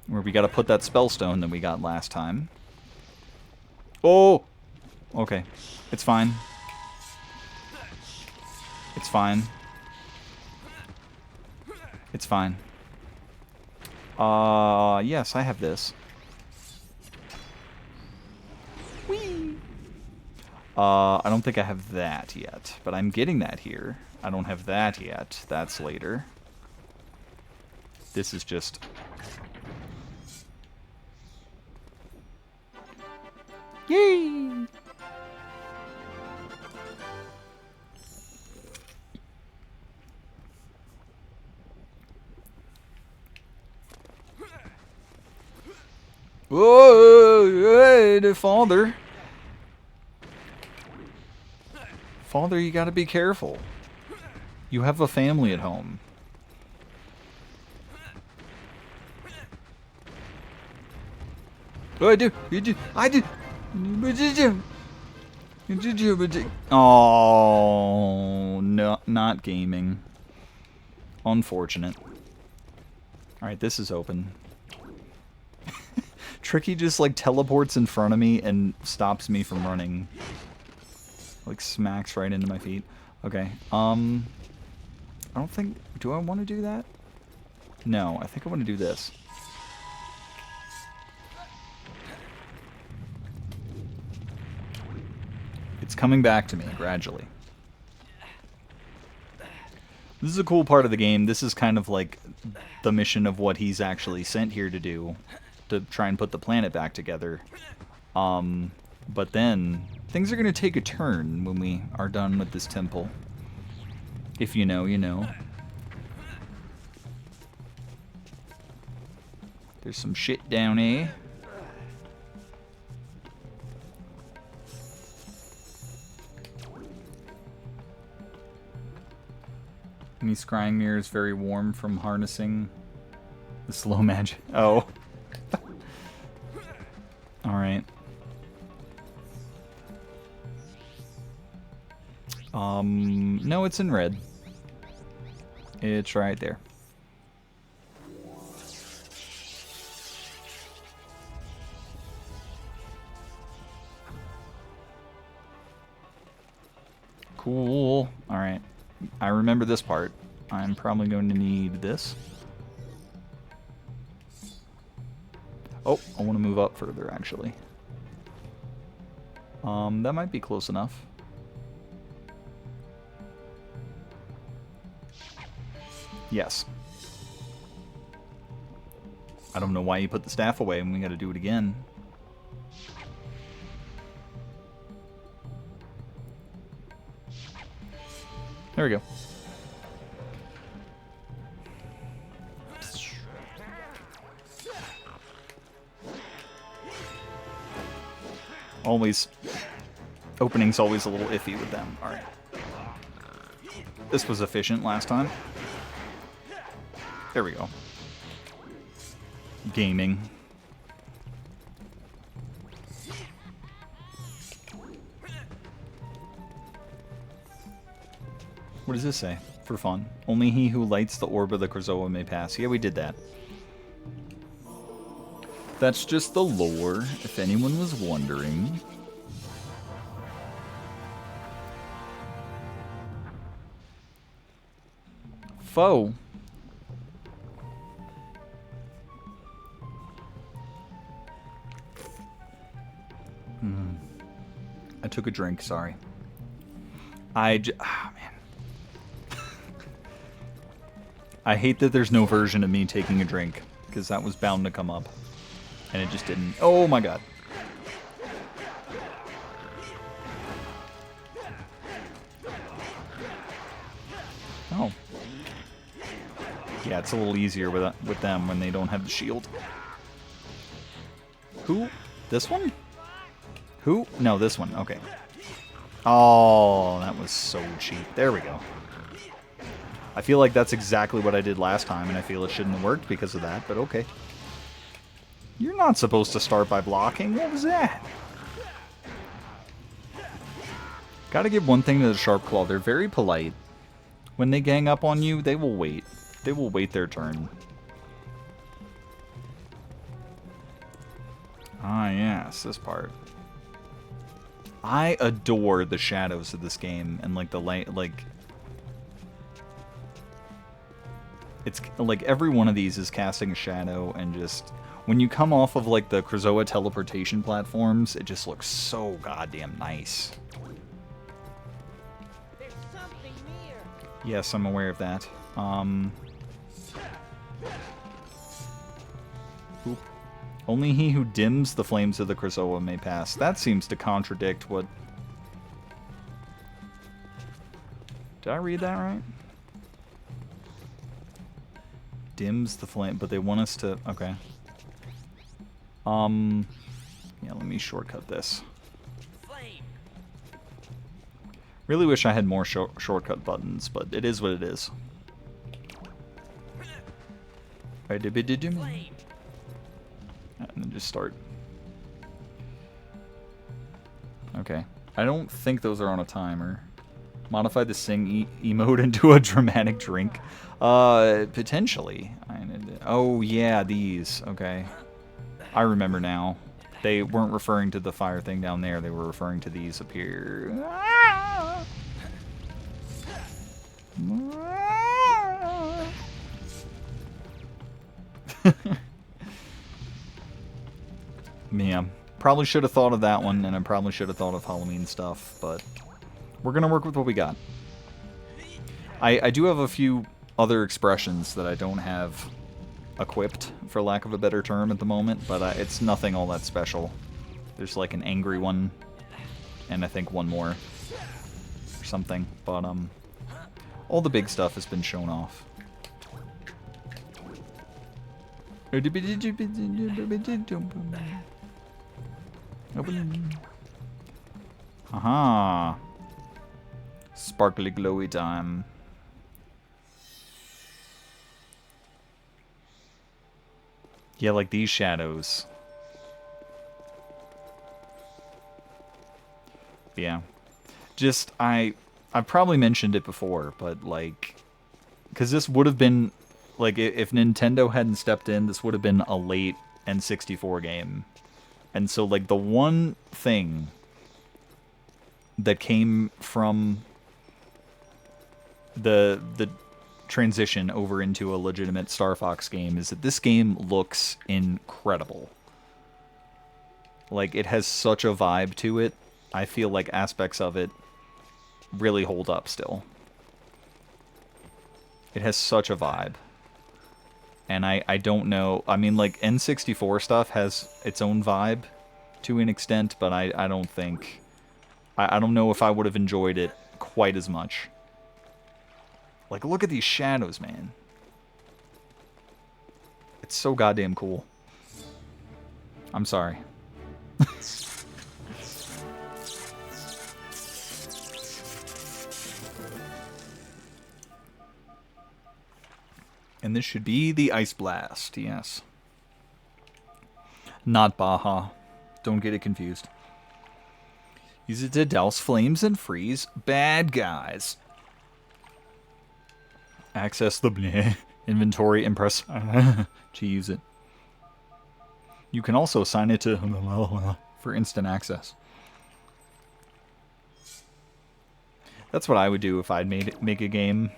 where we got to put that spellstone that we got last time. Oh! Okay. It's fine. It's fine. It's fine. Yes, I have this. Whee! I don't think I have that yet, but I'm getting that here. I don't have that yet. That's later. This is just... Yay! Whoa! Hey, the father. Father, you gotta be careful. You have a family at home. Oh, I do. I do. Oh, no, not gaming. Unfortunate. Alright, this is open. Tricky just, like, teleports in front of me and stops me from running. Like, smacks right into my feet. Okay, I don't think... Do I want to do that? No, I think I want to do this. It's coming back to me gradually. This is a cool part of the game. This is kind of like the mission of what he's actually sent here to do, to try and put the planet back together. But then things are going to take a turn when we are done with this temple. If you know, you know. There's some shit down here. And these scrying mirrors very warm from harnessing the slow magic. Oh. Alright. No, it's in red. It's right there. Cool. Alright. I remember this part. I'm probably going to need this. Oh, I want to move up further, actually. That might be close enough. Yes. I don't know why you put the staff away and we gotta do it again. There we go. Always. Opening's always a little iffy with them. Alright. This was efficient last time. There we go. Gaming. What does this say? For fun. Only he who lights the orb of the Krazoa may pass. Yeah, we did that. That's just the lore, if anyone was wondering. Foe. I took a drink, sorry. Oh, man. I hate that there's no version of me taking a drink, because that was bound to come up. And it just didn't. Oh my god. Oh. Yeah, it's a little easier with them when they don't have the shield. Who? This one? Who? No, this one. Okay. Oh, that was so cheap. There we go. I feel like that's exactly what I did last time, and I feel it shouldn't have worked because of that, but okay. You're not supposed to start by blocking. What was that? Gotta give one thing to the Sharp Claw. They're very polite. When they gang up on you, they will wait. They will wait their turn. Ah, yes, this part. I adore the shadows of this game and like the light, like it's like every one of these is casting a shadow, and just when you come off of like the Krazoa teleportation platforms, it just looks so goddamn nice. There's something near. Yes, I'm aware of that. Oop. Only he who dims the flames of the Krazoa may pass. That seems to contradict what... Did I read that right? Dims the flame, but they want us to... Okay. Yeah, let me shortcut this. Flame. Really wish I had more shortcut buttons, but it is what it is. Flame. And then just start. Okay. I don't think those are on a timer. Modify the sing emote into a dramatic drink. Potentially. Oh, yeah, these. Okay. I remember now. They weren't referring to the fire thing down there. They were referring to these up here. Man, Probably should have thought of that one, and I probably should have thought of Halloween stuff, but we're going to work with what we got. I do have a few other expressions that I don't have equipped, for lack of a better term, at the moment, but it's nothing all that special. There's like an angry one, and I think one more, or something, but all the big stuff has been shown off. Aha! Sparkly glowy time. Yeah, like these shadows. Yeah. Just, I've probably mentioned it before, but like, because this would have been, like, if Nintendo hadn't stepped in, this would have been a late N64 game. And so, like, the one thing that came from the transition over into a legitimate Star Fox game is that this game looks incredible. Like, it has such a vibe to it. I feel like aspects of it really hold up still. It has such a vibe. And I don't know, I mean, like, N64 stuff has its own vibe to an extent, but I don't think, I don't know if I would have enjoyed it quite as much. Like, look at these shadows, man. It's so goddamn cool. I'm sorry. And this should be the Ice Blast, yes. Not Baja. Don't get it confused. Use it to douse flames and freeze bad guys. Access the bleh, inventory and press to use it. You can also assign it to for instant access. That's what I would do if I'd make a game.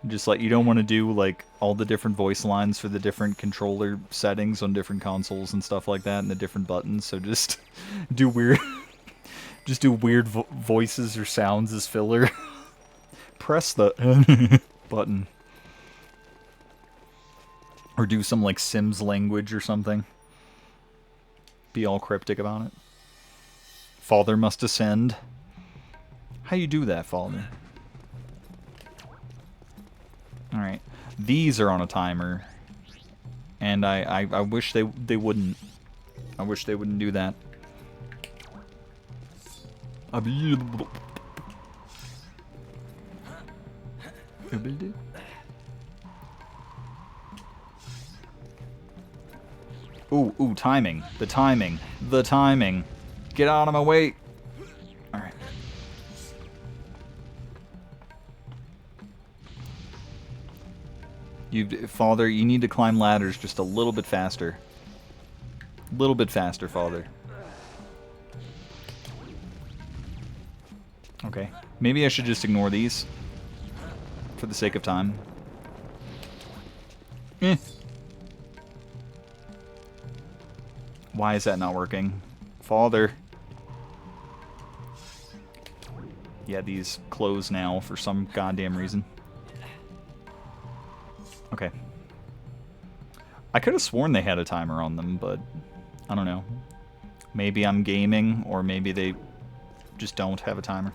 Just like, you don't want to do like all the different voice lines for the different controller settings on different consoles and stuff like that, and the different buttons. So just do weird, just do weird voices or sounds as filler. Press the button, or do some like Sims language or something. Be all cryptic about it. Father must ascend. How you do that, Father? Alright. These are on a timer. And I wish they wouldn't. I wish they wouldn't do that. Ooh, timing. The timing. The timing. Get out of my way. Alright. Father, you need to climb ladders just a little bit faster. A little bit faster, Father. Okay. Maybe I should just ignore these. For the sake of time. Why is that not working? Father. Yeah, these close now for some goddamn reason. Okay. I could have sworn they had a timer on them, but I don't know. Maybe I'm gaming, or maybe they just don't have a timer.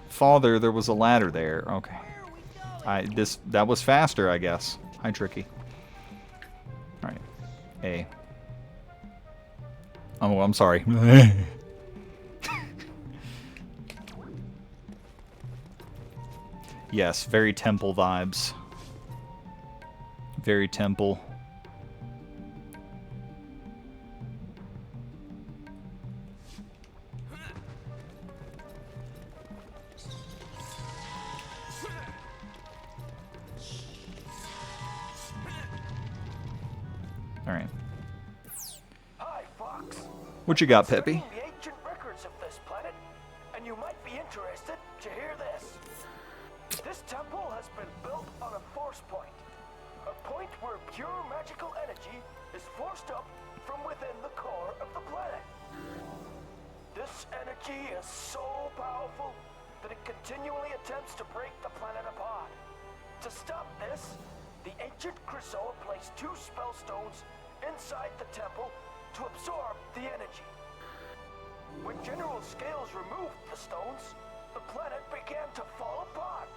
Father, there was a ladder there. Okay. That was faster, I guess. Hi, Tricky. Alright. A. Oh, I'm sorry. Yes, very temple vibes. Very temple. Alright. Hi, Fox. What you got, Peppy? The ancient records of this planet, and you might be interested to hear this. This temple has been built on a force point. A point where pure magical energy is forced up from within the core energy is so powerful that it continually attempts to break the planet apart. To stop this, the ancient Krasoa placed 2 spell stones inside the temple to absorb the energy. When General Scales removed the stones, the planet began to fall apart.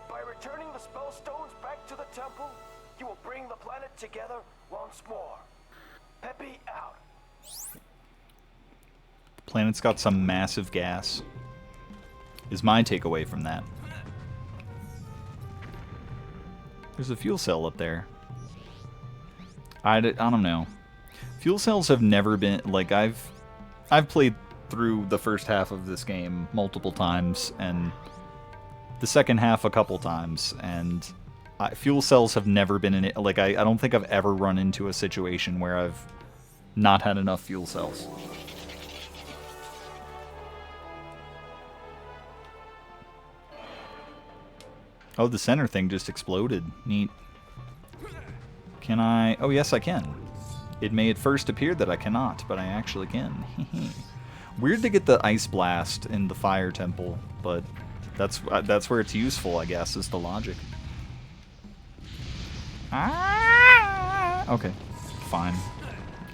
By returning the spell stones back to the temple, you will bring the planet together once more. Peppy out. The planet's got some massive gas. Is my takeaway from that. There's a fuel cell up there. I don't know. Fuel cells have never been... Like, I've played through the first half of this game multiple times, and the second half a couple times, and fuel cells have never been in it. Like, I don't think I've ever run into a situation where I've not had enough fuel cells. Oh, the center thing just exploded. Neat. Can I... Oh, yes, I can. It may at first appear that I cannot, but I actually can. Weird to get the ice blast in the fire temple, but that's where it's useful, I guess, is the logic. Ah! Okay, fine.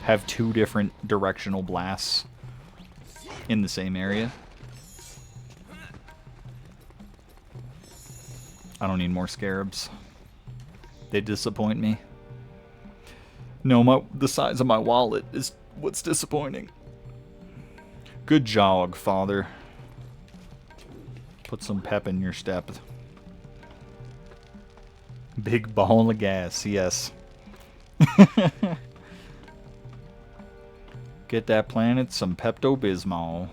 Have 2 different directional blasts in the same area. I don't need more scarabs. They disappoint me. No, the size of my wallet is what's disappointing. Good jog, father. Put some pep in your step. Big ball of gas, yes. Get that planet some Pepto-Bismol.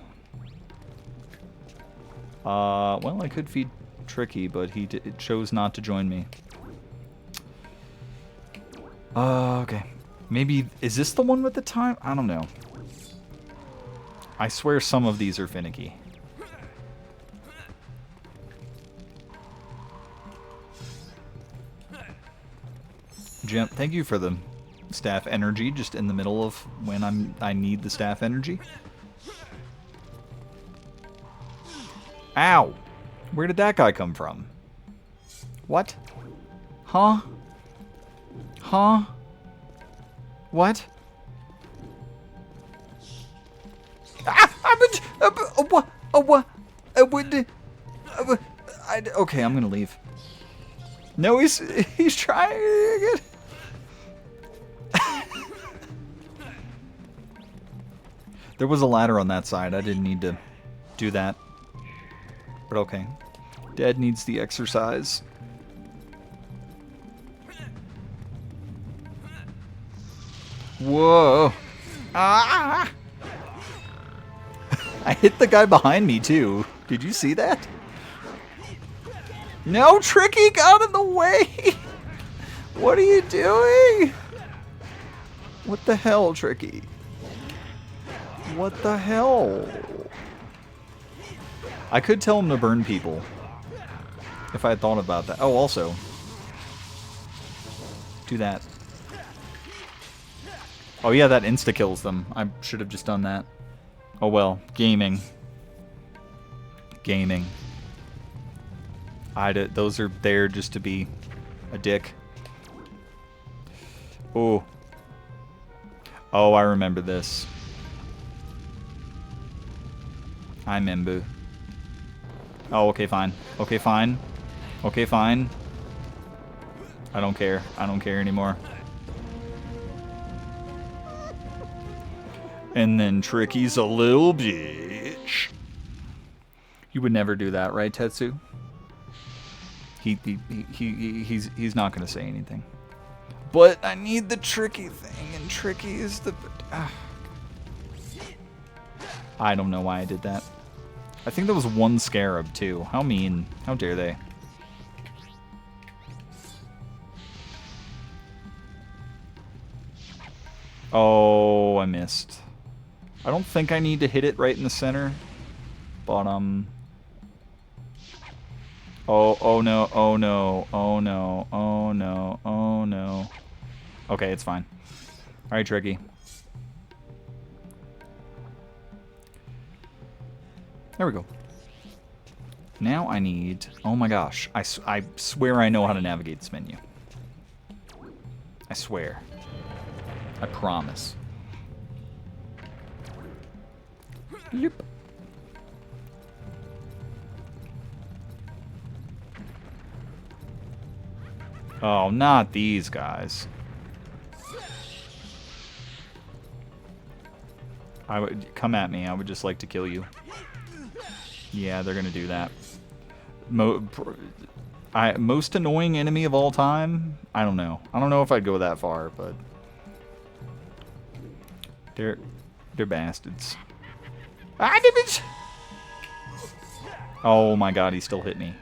Well, I could feed Tricky, but he chose not to join me. Okay. Maybe... Is this the one with the time? I don't know. I swear some of these are finicky. Jim, thank you for the staff energy just in the middle of when I need the staff energy. Ow! Where did that guy come from? What? Huh? Huh? What? Okay, I'm gonna leave. No, he's trying again. There was a ladder on that side. I didn't need to do that. But okay. Dad needs the exercise. Whoa. Ah! I hit the guy behind me, too. Did you see that? No, Tricky got in the way! What are you doing? What the hell, Tricky? What the hell? I could tell him to burn people. If I had thought about that. Oh, also. Do that. Oh yeah, that insta-kills them. I should have just done that. Oh well. Gaming. Gaming. Those are there just to be a dick. Oh. Oh, I remember this. I remember. Oh, okay, fine. Okay, fine. Okay, fine. I don't care. I don't care anymore. And then Tricky's a little bitch. You would never do that, right, Tetsu? He's not gonna say anything. But I need the Tricky thing, and Tricky is the... I don't know why I did that. I think there was one scarab, too. How mean. How dare they? Oh, I missed. I don't think I need to hit it right in the center. But, oh no, oh no, oh no, oh no, oh no. Okay, it's fine. Alright, Tricky. There we go. Now I need... Oh my gosh. I swear I know how to navigate this menu. I swear. I promise. Yep. Oh, not these guys. I would come at me. I would just like to kill you. Yeah, they're gonna do that. Most annoying enemy of all time? I don't know. I don't know if I'd go that far, but they're bastards. Ah, damage! Oh my god, he still hit me.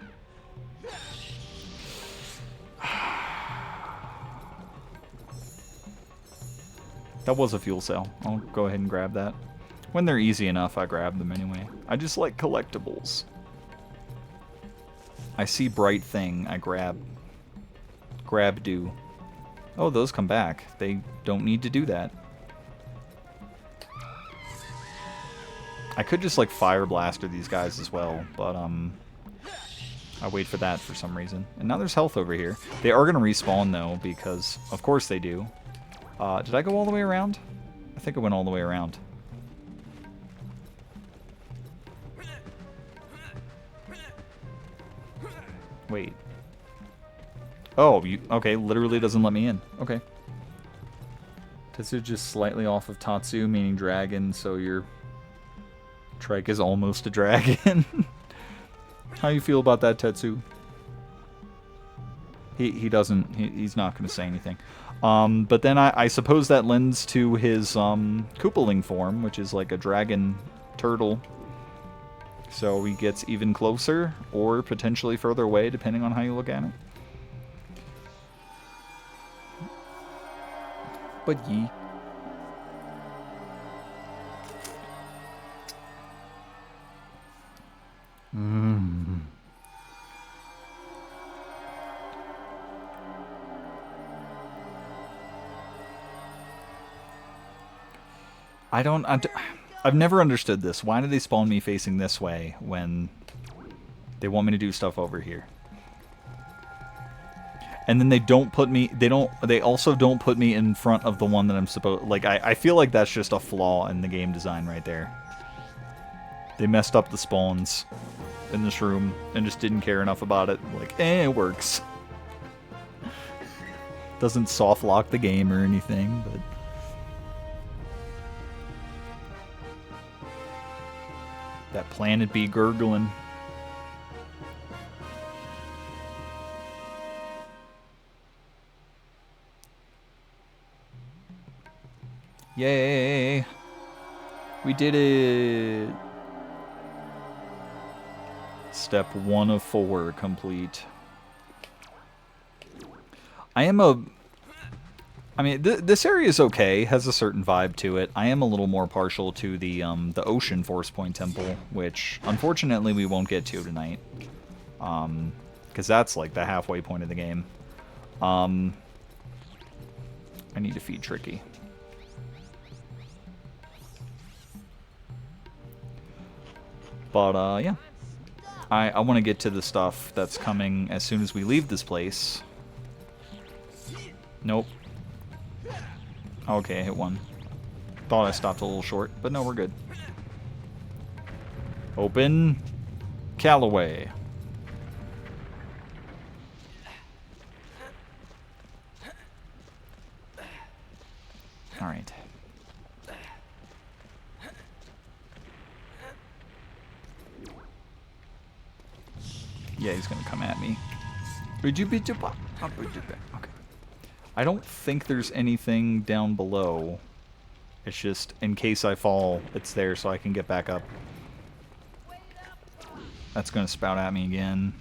That was a fuel cell. I'll go ahead and grab that. When they're easy enough, I grab them anyway. I just like collectibles. I see bright thing, I grab. Grab do. Oh, those come back. They don't need to do that. I could just like fire blaster these guys as well, but I wait for that for some reason. And now there's health over here. They are gonna respawn though, because of course they do. Did I go all the way around? I think I went all the way around. Wait. Oh, you okay, literally doesn't let me in. Okay. Tetsu just slightly off of Tatsu, meaning dragon, so your trike is almost a dragon. How you feel about that, Tetsu? He doesn't, he's not going to say anything. But then I suppose that lends to his Koopaling form, which is like a dragon turtle. So he gets even closer, or potentially further away, depending on how you look at it. But ye. I've never understood this. Why do they spawn me facing this way when they want me to do stuff over here? And then they don't put me, they also don't put me in front of the one that I'm supposed, like, I feel like that's just a flaw in the game design right there. They messed up the spawns in this room and just didn't care enough about it. Like, it works. Doesn't soft lock the game or anything, but... That planet be gurgling. Yay! We did it! Step 1 of 4 complete. I mean, this area is okay, has a certain vibe to it. I am a little more partial to the Ocean Force Point Temple, which, unfortunately, we won't get to tonight. Because that's, like, the halfway point of the game. I need to feed Tricky. But, yeah. I want to get to the stuff that's coming as soon as we leave this place. Nope. Okay, I hit one. Thought I stopped a little short, but no, we're good. Open Callaway. Alright. Yeah, he's gonna come at me. Okay. I don't think there's anything down below. It's just, in case I fall, it's there so I can get back up. That's gonna spout at me again.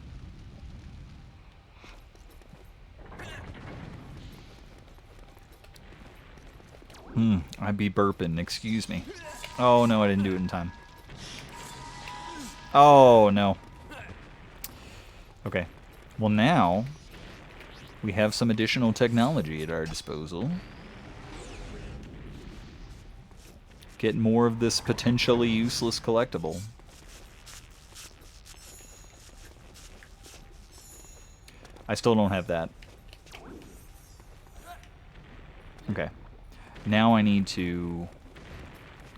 I'd be burping, excuse me. Oh no, I didn't do it in time. Oh no. Okay. Well now, we have some additional technology at our disposal. Get more of this potentially useless collectible. I still don't have that. Okay. Now I need to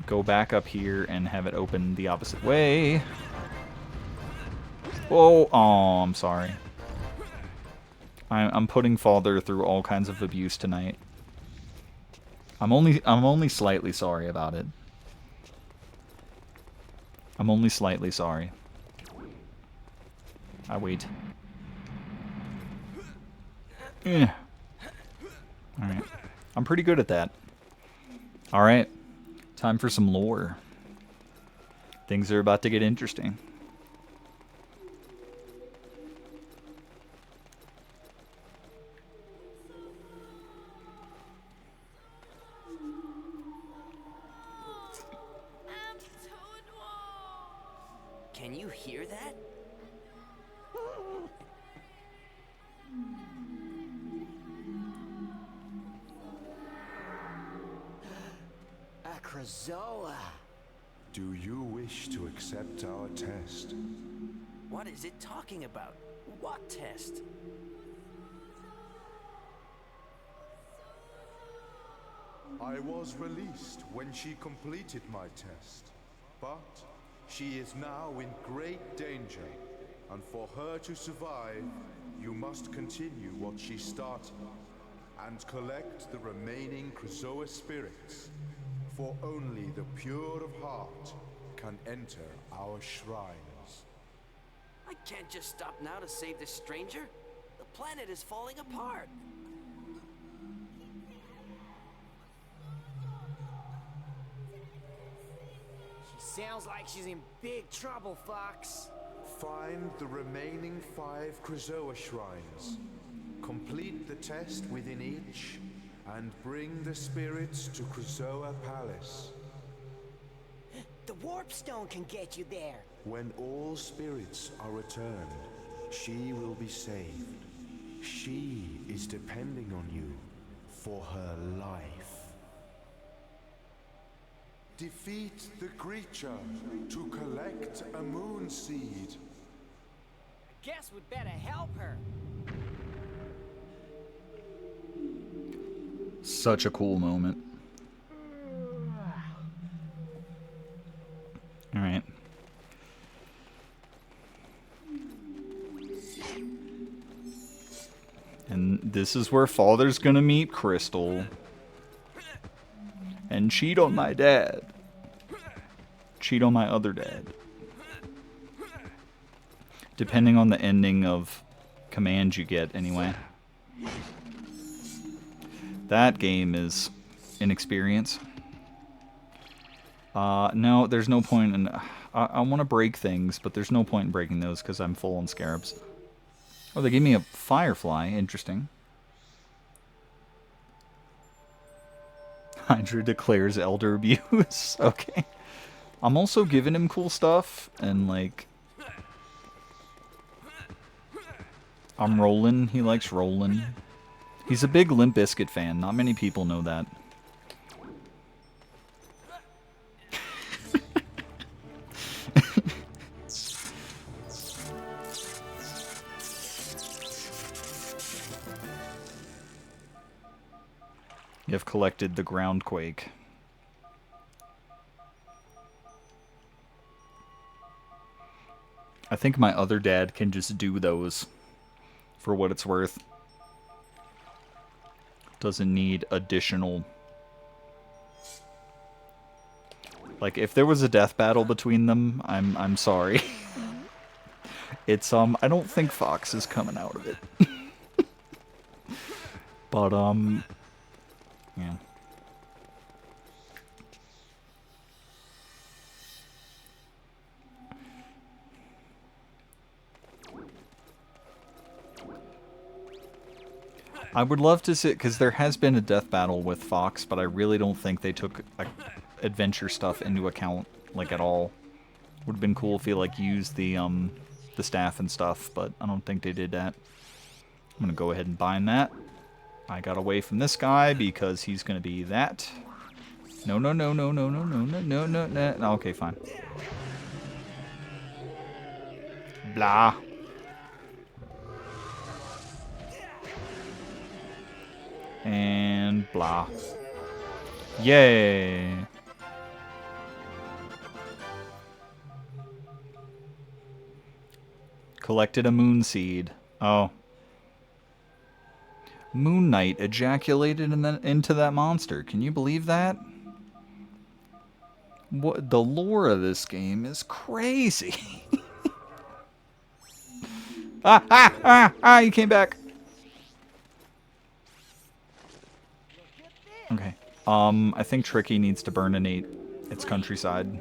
go back up here and have it open the opposite way. Oh, I'm sorry. I'm putting Father through all kinds of abuse tonight. I'm only slightly sorry about it. I'm only slightly sorry. I wait. Yeah. Alright. I'm pretty good at that. Alright. Time for some lore. Things are about to get interesting. Can you hear that? A Krazoa. Do you wish to accept our test? What is it talking about? What test? I was released when she completed my test, but she is now in great danger, and for her to survive, you must continue what she started, and collect the remaining Krazoa spirits, for only the pure of heart can enter our shrines. I can't just stop now to save this stranger. The planet is falling apart. She sounds like she's in big trouble, Fox. Find the remaining 5 Krazoa shrines. Complete the test within each, and bring the spirits to Krazoa Palace. The warp stone can get you there. When all spirits are returned, she will be saved. She is depending on you for her life. Defeat the creature to collect a moon seed. Guess we'd better help her. Such a cool moment. Alright. And this is where Father's gonna meet Crystal. And cheat on my dad. Cheat on my other dad. Depending on the ending of command you get, anyway. That game is inexperience. No, there's no point in... I want to break things, but there's no point in breaking those because I'm full on scarabs. Oh, they gave me a firefly. Interesting. Hydra declares elder abuse. Okay. I'm also giving him cool stuff, and, like... I'm rolling. He likes rolling. He's a big Limp Bizkit fan. Not many people know that. You have collected the Groundquake. I think my other dad can just do those for what it's worth. Doesn't need additional... Like, if there was a death battle between them, I'm sorry. It's, I don't think Fox is coming out of it. But, yeah. I would love to see, because there has been a death battle with Fox, but I really don't think they took adventure stuff into account, like, at all. Would have been cool if he, like, used the staff and stuff, but I don't think they did that. I'm gonna go ahead and bind that. I got away from this guy because he's gonna be that. No, no, no, no, no, no, no, no, no, no, no. Okay, fine. Blah. And blah. Yay! Collected a moon seed. Oh. Moon Knight ejaculated into that monster. Can you believe that? What the lore of this game is crazy. You came back. Okay. I think Tricky needs to burninate its countryside.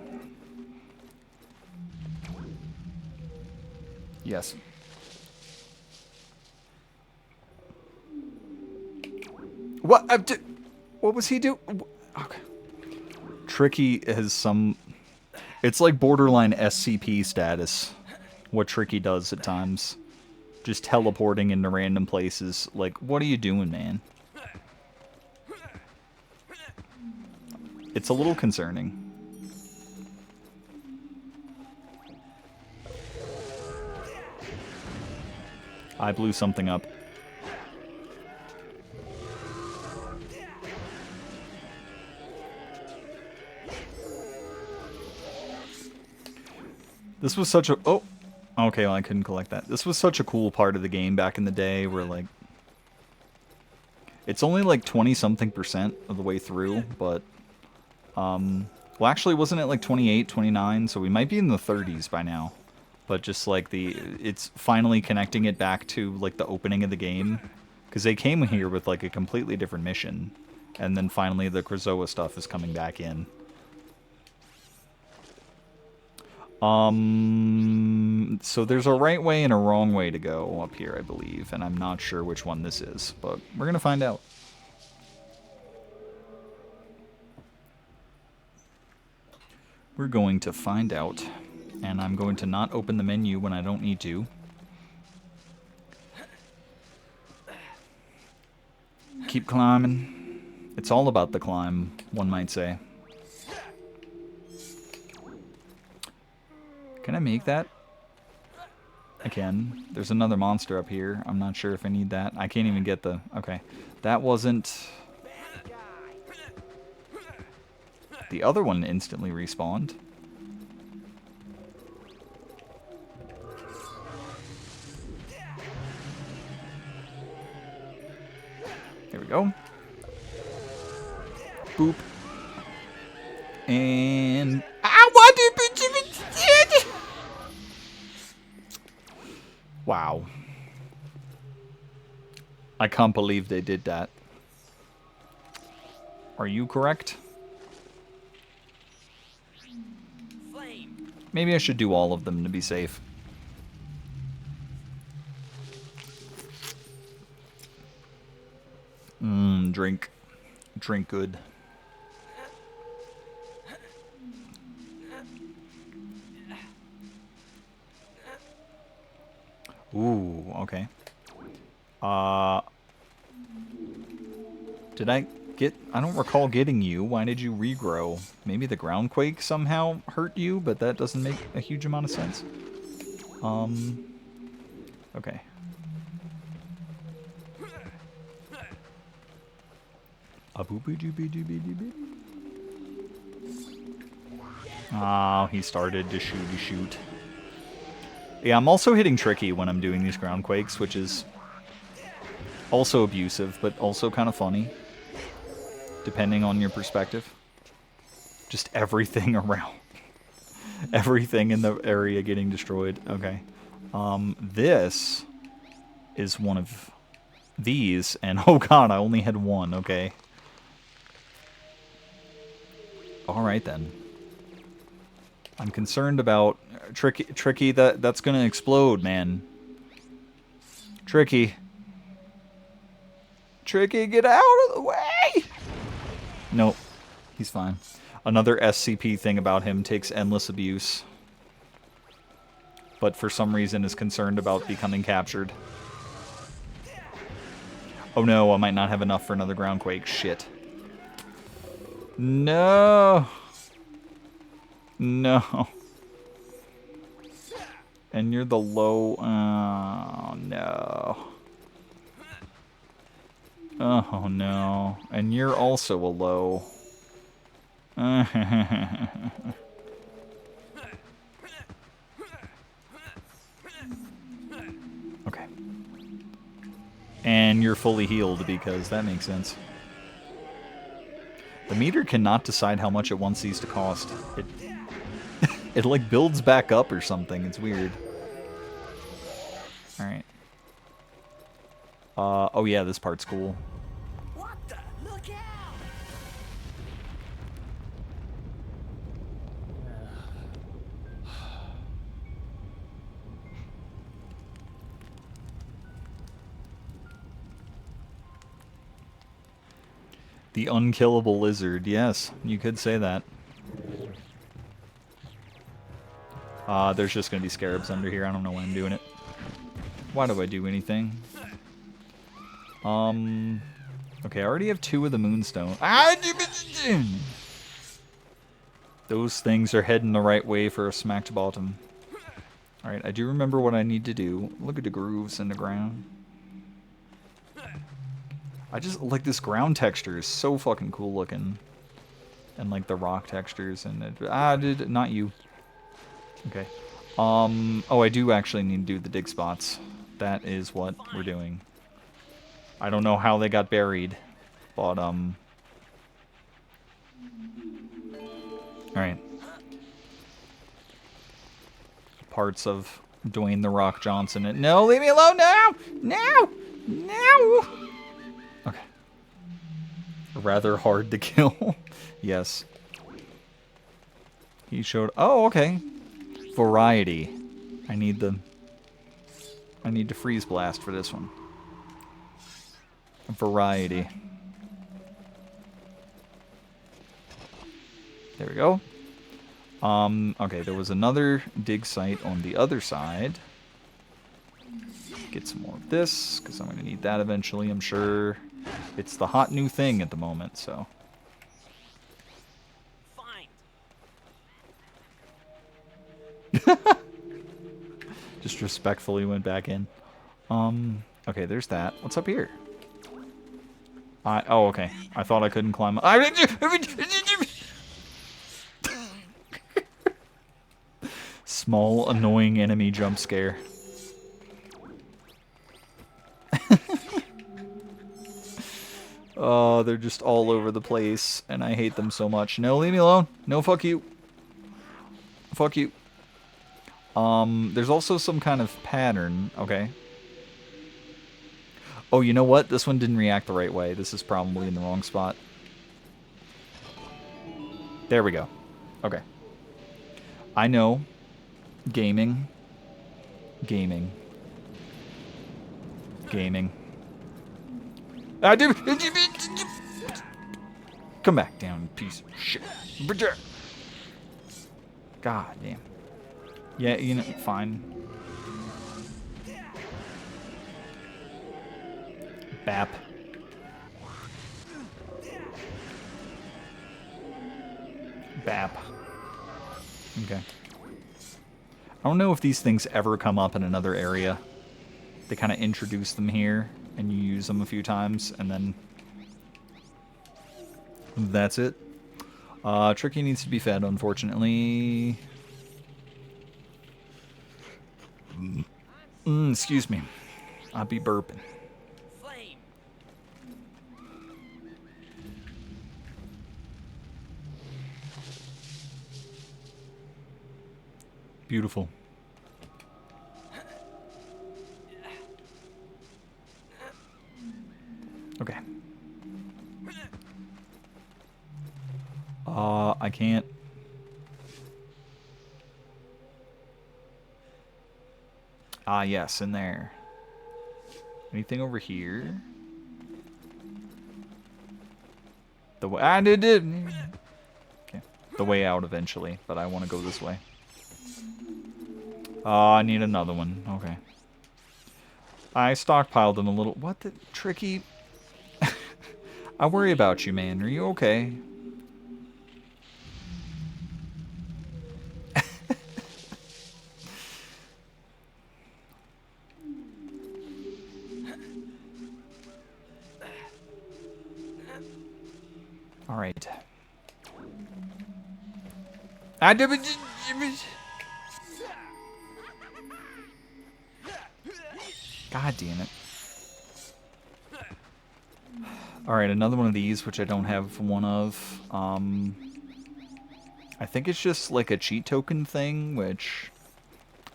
Yes. What? What was he do? Okay. Tricky has some... It's like borderline SCP status. What Tricky does at times. Just teleporting into random places. Like, what are you doing, man? It's a little concerning. I blew something up. This was such a... Oh! Okay, well, I couldn't collect that. This was such a cool part of the game back in the day where, like... It's only like 20-something% of the way through, but... Well, actually, wasn't it like 28, 29? So we might be in the 30s by now. But just like it's finally connecting it back to like the opening of the game. Because they came here with like a completely different mission. And then finally the Krazoa stuff is coming back in. So there's a right way and a wrong way to go up here, I believe. And I'm not sure which one this is. But we're going to find out. We're going to find out. And I'm going to not open the menu when I don't need to. Keep climbing. It's all about the climb, one might say. Can I make that? I can. There's another monster up here. I'm not sure if I need that. I can't even get the... Okay. That wasn't... The other one instantly respawned. There we go. Boop. And... Wow. I can't believe they did that. Are you correct? Maybe I should do all of them to be safe. Drink. Drink good. Ooh, okay. Did I get... I don't recall getting you. Why did you regrow? Maybe the groundquake somehow hurt you, but that doesn't make a huge amount of sense. Okay. Oh, he started to shoot. Yeah, I'm also hitting Tricky when I'm doing these groundquakes, which is also abusive, but also kind of funny, depending on your perspective. Just everything around. Everything in the area getting destroyed. Okay. This is one of these, and oh god, I only had one. Okay. Alright then. I'm concerned about Tricky, that's gonna explode, man. Tricky, get out of the way! Nope. He's fine. Another SCP thing about him takes endless abuse. But for some reason is concerned about becoming captured. Oh no, I might not have enough for another groundquake. Shit. No! No. And you're the low... Oh, no. Oh no. And you're also a low. Okay. And you're fully healed because that makes sense. The meter cannot decide how much it wants these to cost. It like builds back up or something. It's weird. Alright. Oh yeah, this part's cool. What the? Look out! The unkillable lizard. Yes, you could say that. There's just gonna be scarabs under here. I don't know why I'm doing it. Why do I do anything? Okay, I already have 2 of the moonstone. Those things are heading the right way for a smacked bottom. Alright, I do remember what I need to do. Look at the grooves in the ground. I just like this ground texture is so fucking cool looking. And like the rock textures and it, not you. Okay. Oh, I do actually need to do the dig spots. That is what we're doing. I don't know how they got buried, but alright. Parts of Dwayne The Rock Johnson. And no, leave me alone now! No! No! Okay. Rather hard to kill. Yes. He showed... Oh, okay. Variety. I need to freeze blast for this one. Variety. There we go. Okay, there was another dig site on the other side. Get some more of this, because I'm going to need that eventually, I'm sure. It's the hot new thing at the moment, so... Just respectfully went back in. Okay, there's that. What's up here? Oh, okay. I thought I couldn't climb. Small, annoying enemy jump scare. Oh, they're just all over the place, and I hate them so much. No, leave me alone. No, fuck you. Fuck you. There's also some kind of pattern. Okay. Oh, you know what? This one didn't react the right way. This is probably in the wrong spot. There we go. Okay. I know. Gaming. Gaming. Gaming. Come back down, piece of shit. God damn. Yeah, you know, fine. Bap. Bap. Okay. I don't know if these things ever come up in another area. They kind of introduce them here, and you use them a few times, and then... That's it. Tricky needs to be fed, unfortunately. Excuse me. I'll be burping. Flame. Beautiful. Okay. I can't. Ah, yes, in there. Anything over here? The way I did it. Okay. The way out eventually, but I want to go this way. I need another one. Okay. I stockpiled them a little. What the tricky? I worry about you, man. Are you okay? Alright. God damn it. Alright, another one of these, which I don't have one of. I think it's just like a cheat token thing, which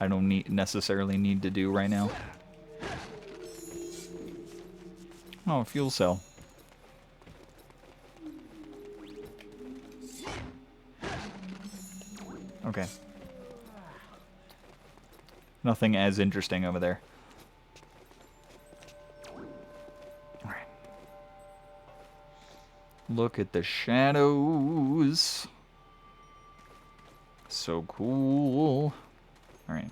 I don't necessarily need to do right now. Oh, fuel cell. Okay. Nothing as interesting over there. Alright. Look at the shadows. So cool. Alright.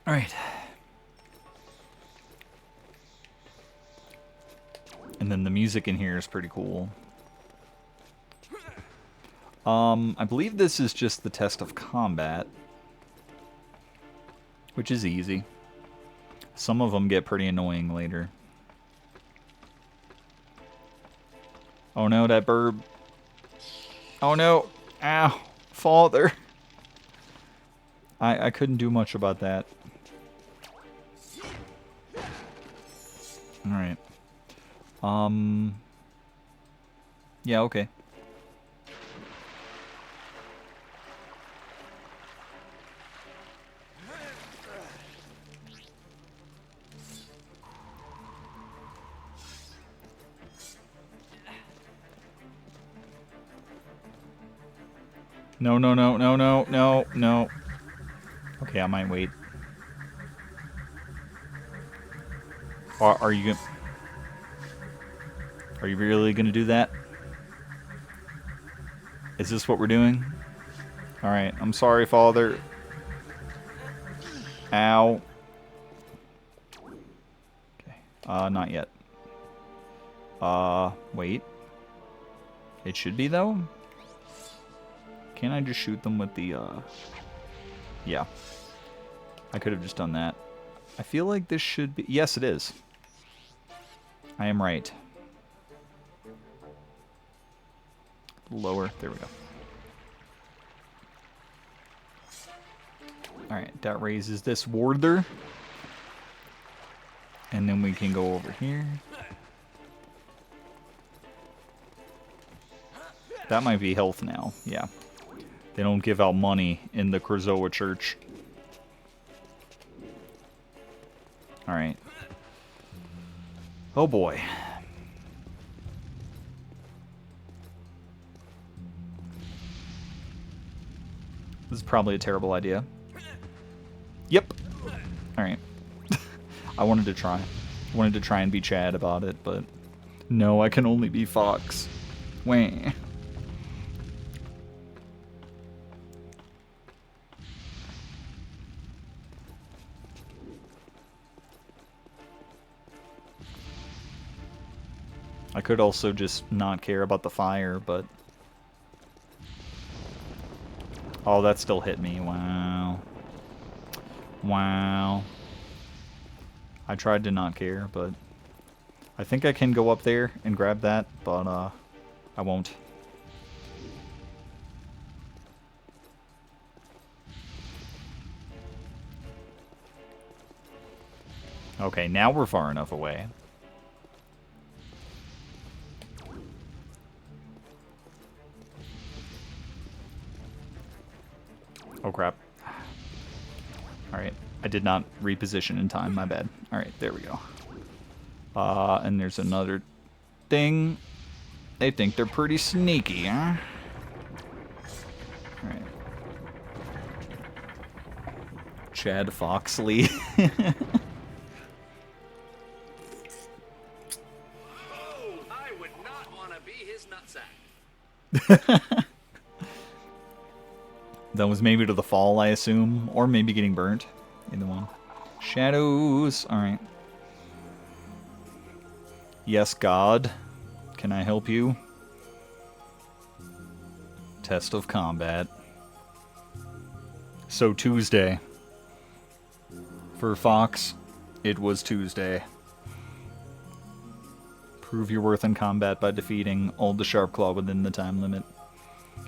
Alright. And then the music in here is pretty cool. I believe this is just the test of combat, which is easy. Some of them get pretty annoying later. Oh no, that burb. Oh no. Ow. Father. I couldn't do much about that. Alright. Yeah, okay. No, no, no, no, no, no, no. Okay, I might wait. Are you gonna... Are you really gonna do that? Is this what we're doing? Alright, I'm sorry, Father. Ow. Okay, not yet. Wait. It should be, though? Can't I just shoot them with the, Yeah. I could have just done that. I feel like this should be... Yes, it is. I am right. Lower. There we go. Alright, that raises this warder. And then we can go over here. That might be health now. Yeah. They don't give out money in the Krazoa Church. Alright. Oh boy. This is probably a terrible idea. Yep. Alright. I wanted to try. I wanted to try and be Chad about it, but... No, I can only be Fox. Wah. I could also just not care about the fire, but... Oh, that still hit me. Wow. Wow. I tried to not care, but... I think I can go up there and grab that, but, I won't. Okay, now we're far enough away. Oh crap. Alright, I did not reposition in time, my bad. Alright, there we go. And there's another thing. They think they're pretty sneaky, huh? Alright. Chad Foxley. Oh, I would not want to be his nutsack. That was maybe to the fall, I assume. Or maybe getting burnt. Either one. Shadows. Alright. Yes, God. Can I help you? Test of combat. So Tuesday. For Fox, it was Tuesday. Prove your worth in combat by defeating all the Sharpclaw within the time limit.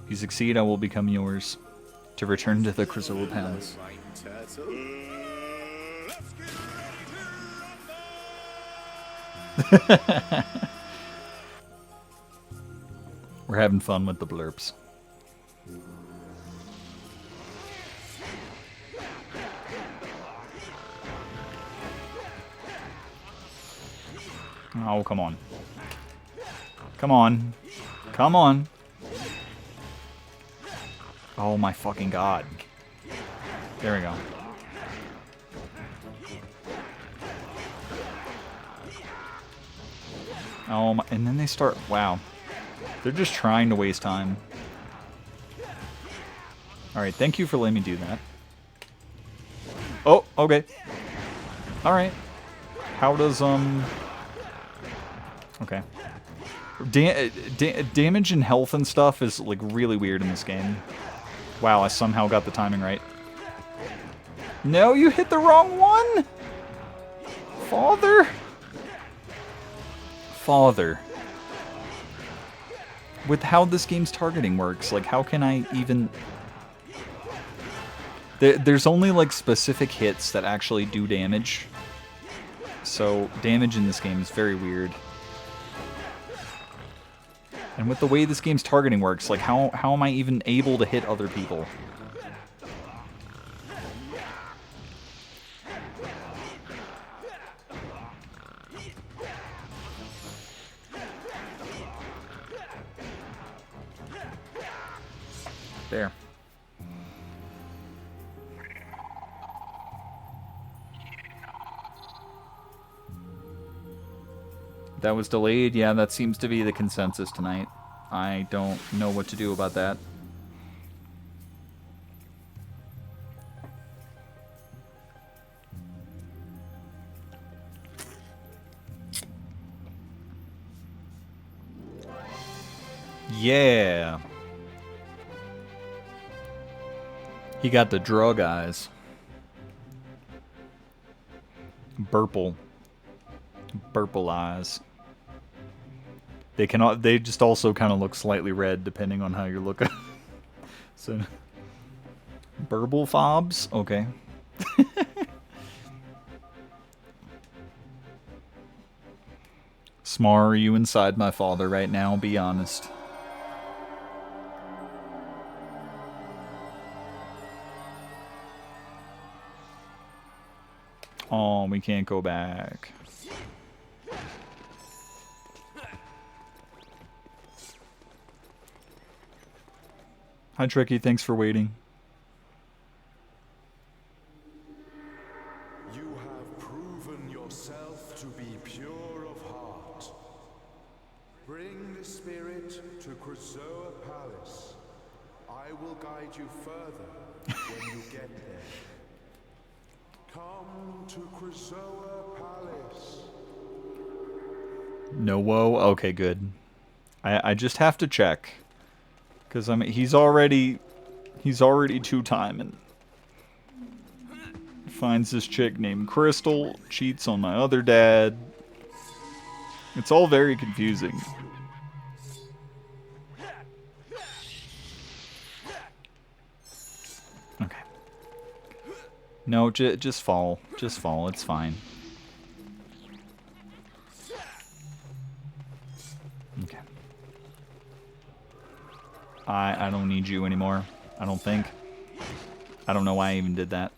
If you succeed, I will become yours. To return to the Krazoa Palace. We're having fun with the blurps. Oh, come on. Come on. Come on. Oh my fucking god. There we go. Oh my, and then they start, wow. They're just trying to waste time. Alright, thank you for letting me do that. Oh, okay. Alright. How does, okay. Damage and health and stuff is, like, really weird in this game. Wow, I somehow got the timing right. No, you hit the wrong one! Father? Father. With how this game's targeting works, like, how can I even... There's only, like, specific hits that actually do damage. So, damage in this game is very weird. And with the way this game's targeting works, like, how am I even able to hit other people? There. That was delayed? Yeah, that seems to be the consensus tonight. I don't know what to do about that. Yeah. He got the drug eyes. Burple. Burple eyes. They just also kind of look slightly red depending on how you're looking. So, burble fobs? Okay. Smar, are you inside my father right now? Be honest. Oh, we can't go back. Hi, Tricky. Thanks for waiting. You have proven yourself to be pure of heart. Bring the spirit to Krazoa Palace. I will guide you further when you get there. Come to Krazoa Palace. No woe? Okay, good. I just have to check. Because, I mean, he's already two-timing. Finds this chick named Crystal, cheats on my other dad. It's all very confusing. Okay. No, just fall. Just fall. It's fine. Okay. I don't need you anymore. I don't think. I don't know why I even did that.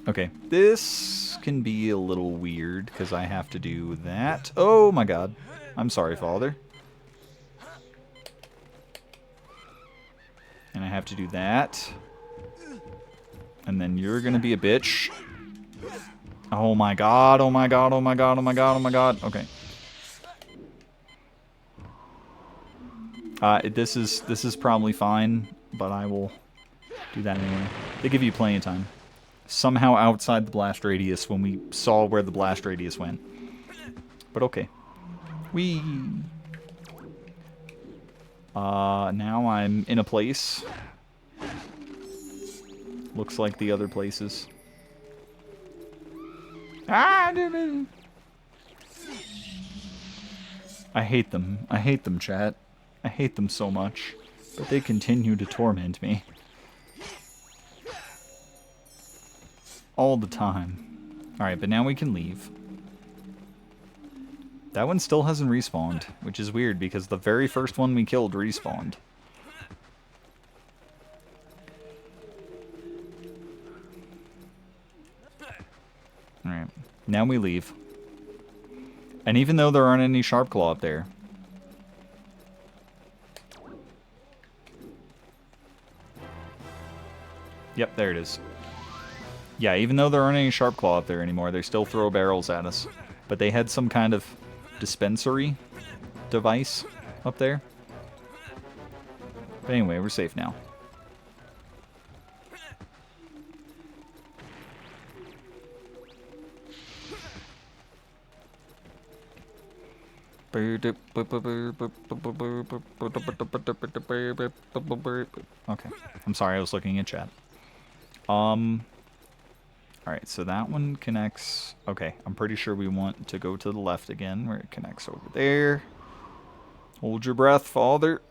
Okay. This can be a little weird because I have to do that. Oh my god. I'm sorry, Father. And I have to do that. And then you're gonna be a bitch. Oh my god, oh my god, oh my god, oh my god, oh my god. Okay. This is probably fine. but I will do that anyway. They give you plenty of time. Somehow outside the blast radius when we saw where the blast radius went. But okay. Whee! Now I'm in a place. Looks like the other places. Ah! I hate them. I hate them, chat. I hate them so much. But they continue to torment me. All the time. Alright, but now we can leave. That one still hasn't respawned, which is weird because the very first one we killed respawned. Alright, now we leave. And even though there aren't any Sharp Claw up there... Yep, there it is. Yeah, even though there aren't any Sharp Claw up there anymore, they still throw barrels at us. But they had some kind of dispensary device up there. But anyway, we're safe now. Okay, I'm sorry, I was looking at chat. Alright, so that one connects... Okay, I'm pretty sure we want to go to the left again, where it connects over there. Hold your breath, father.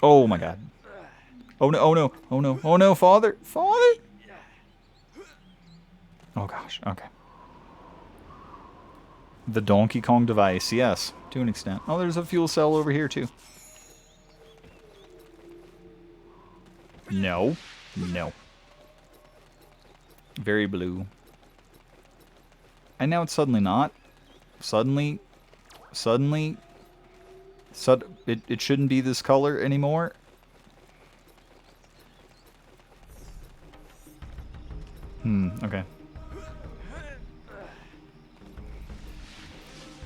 Oh my god. Oh no, oh no, oh no, oh no, father! Father! Oh gosh, okay. The Donkey Kong device, yes, to an extent. Oh, there's a fuel cell over here too. No. No. Very blue. And now it's suddenly not. Suddenly. It shouldn't be this color anymore. Okay.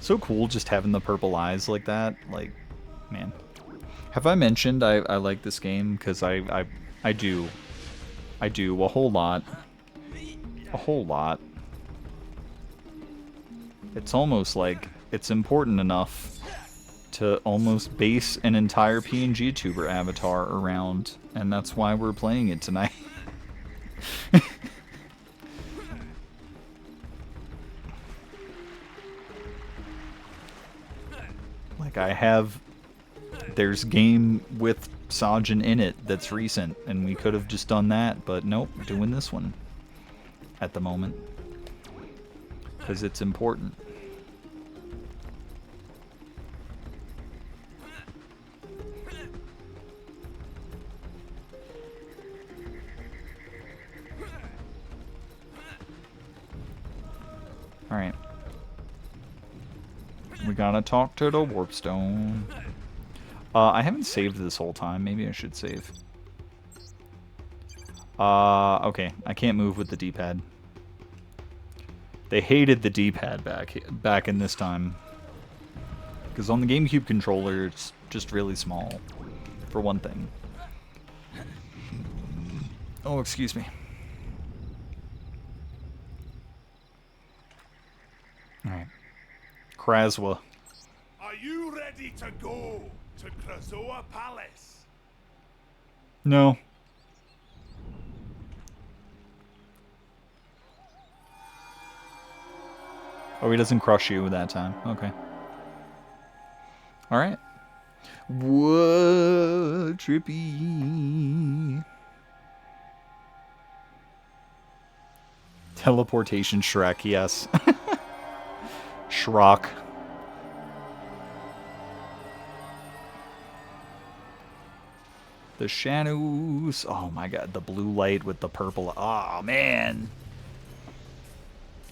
So cool just having the purple eyes like that. Like, man. Have I mentioned I like this game? Because I do. I do a whole lot. A whole lot. It's almost like it's important enough to almost base an entire Pngtuber avatar around, and that's why we're playing it tonight. Like I have... There's game with Sajin in it that's recent, and we could have just done that, but nope, doing this one at the moment. Because it's important. Alright. We gotta talk to the Warpstone. I haven't saved this whole time. Maybe I should save. Okay. I can't move with the D-pad. They hated the D-pad back in this time. Because on the GameCube controller, it's just really small. For one thing. Oh, excuse me. Alright. Kraswa. Are you ready to go to Krazoa Palace? No. Oh, he doesn't crush you that time. Okay. Alright. What trippy. Teleportation Shrek, yes. Shrock. The shadows. Oh my god, the blue light with the purple. Oh man.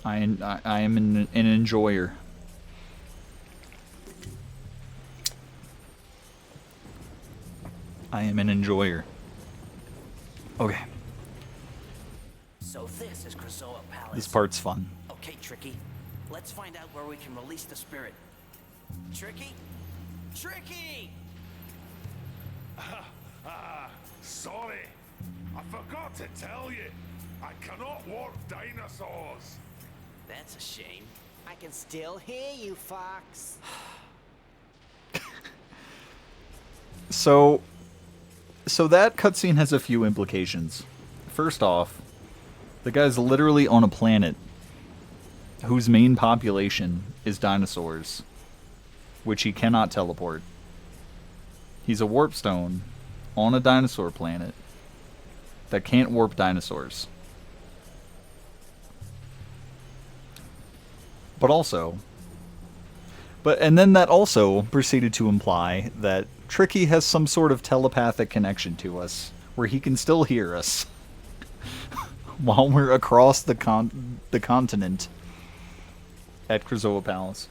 I am an enjoyer. I am an enjoyer. Okay. So this is Krazoa Palace. This part's fun. Okay, Tricky. Let's find out where we can release the spirit. Tricky? Tricky! Sorry. I forgot to tell you. I cannot warp dinosaurs. That's a shame. I can still hear you, Fox. So that cutscene has a few implications. First off, the guy's literally on a planet whose main population is dinosaurs, which he cannot teleport. He's a warp stone on a dinosaur planet that can't warp dinosaurs. And then that also proceeded to imply that Tricky has some sort of telepathic connection to us, where he can still hear us while we're across the continent at Krazoa Palace,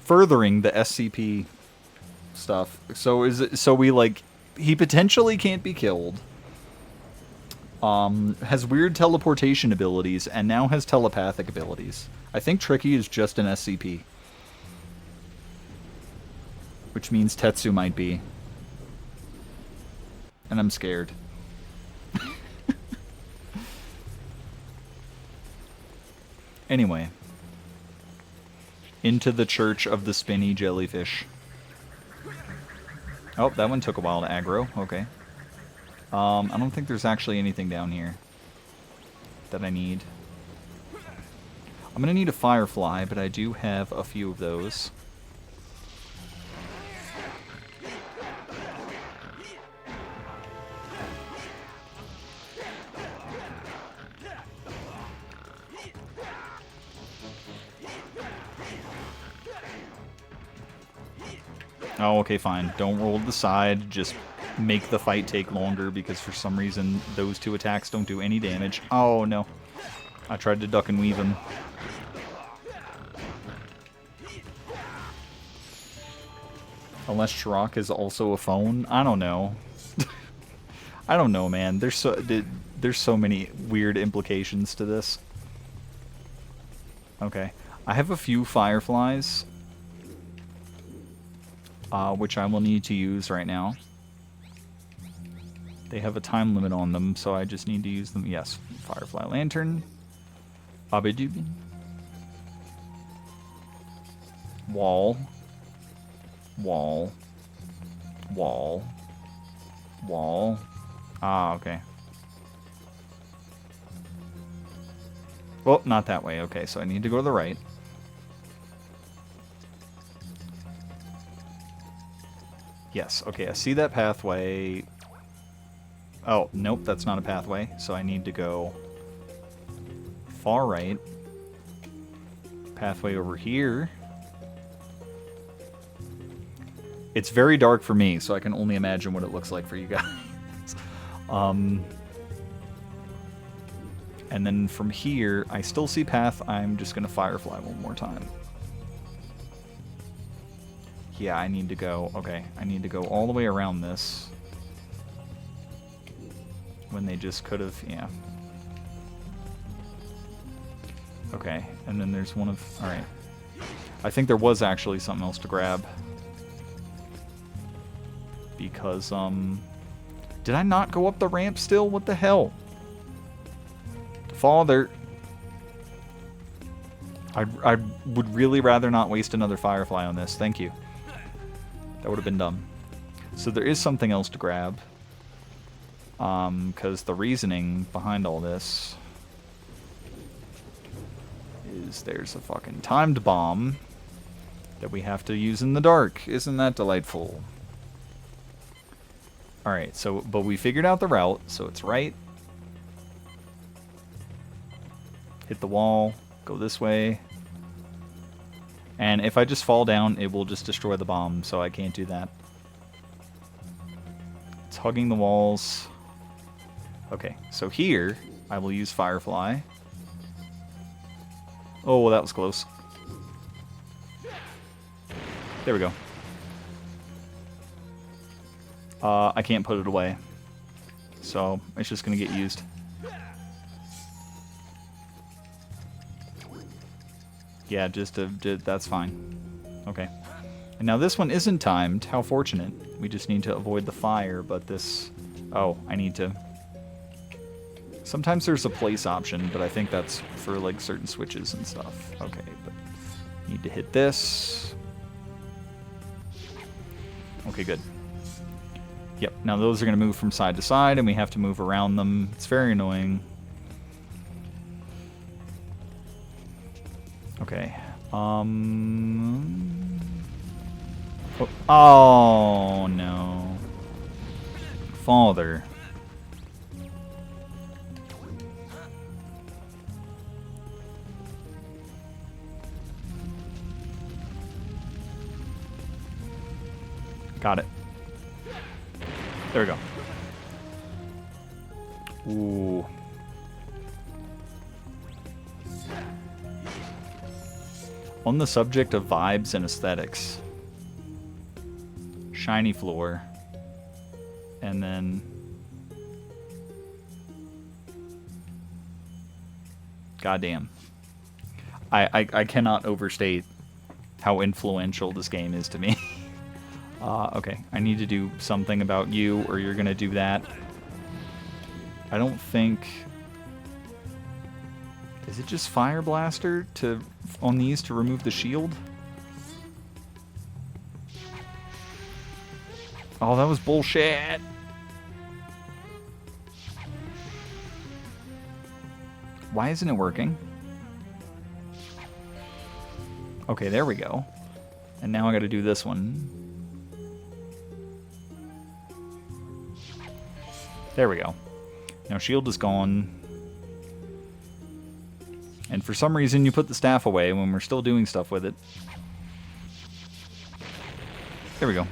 furthering the SCP stuff. He potentially can't be killed. Has weird teleportation abilities and now has telepathic abilities. I think Tricky is just an SCP. Which means Tetsu might be. And I'm scared. Anyway. Into the Church of the Spinny Jellyfish. Oh, that one took a while to aggro. Okay. I don't think there's actually anything down here that I need. I'm gonna need a firefly, but I do have a few of those. Oh, okay, fine. Don't roll to the side. Just make the fight take longer because for some reason those two attacks don't do any damage. Oh, no. I tried to duck and weave him. Unless Shrock is also a phone? I don't know. I don't know, man. There's so many weird implications to this. Okay. I have a few fireflies, which I will need to use right now. They have a time limit on them, so I just need to use them. Yes. Firefly lantern. Abidubi. Wall. Wall. Wall. Wall. Ah, okay. Well, not that way. Okay, so I need to go to the right. Yes, okay, I see that pathway. Oh, nope, that's not a pathway. So I need to go far right. Pathway over here. It's very dark for me, so I can only imagine what it looks like for you guys. And then from here, I still see path. I'm just going to firefly one more time. Yeah, I need to go... Okay, I need to go all the way around this. When they just could have... Yeah. Okay, and then there's one of... Alright. I think there was actually something else to grab. Because, did I not go up the ramp still? What the hell? Father. I would really rather not waste another firefly on this. Thank you. That would have been dumb. So there is something else to grab. Because the reasoning behind all this is there's a fucking timed bomb that we have to use in the dark. Isn't that delightful? Alright, so, but we figured out the route, so it's right. Hit the wall, go this way. And if I just fall down, it will just destroy the bomb, so I can't do that. It's hugging the walls. Okay, so here, I will use Firefly. Oh, well, that was close. There we go. I can't put it away. So, it's just going to get used. Yeah, that's fine. Okay. And now this one isn't timed. How fortunate. We just need to avoid the fire, but this... Oh, I need to... Sometimes there's a place option, but I think that's for, like, certain switches and stuff. Okay, but... Need to hit this. Okay, good. Yep, now those are going to move from side to side, and we have to move around them. It's very annoying. Okay. Oh, no. Father. Got it. There we go. Ooh. On the subject of vibes and aesthetics, shiny floor, and then goddamn, I cannot overstate how influential this game is to me. Okay, I need to do something about you, or you're gonna do that. I don't think... Is it just Fire Blaster to on these to remove the shield? Oh, that was bullshit. Why isn't it working? Okay, there we go. And now I gotta do this one. There we go. Now shield is gone. And for some reason you put the staff away when we're still doing stuff with it. There we go.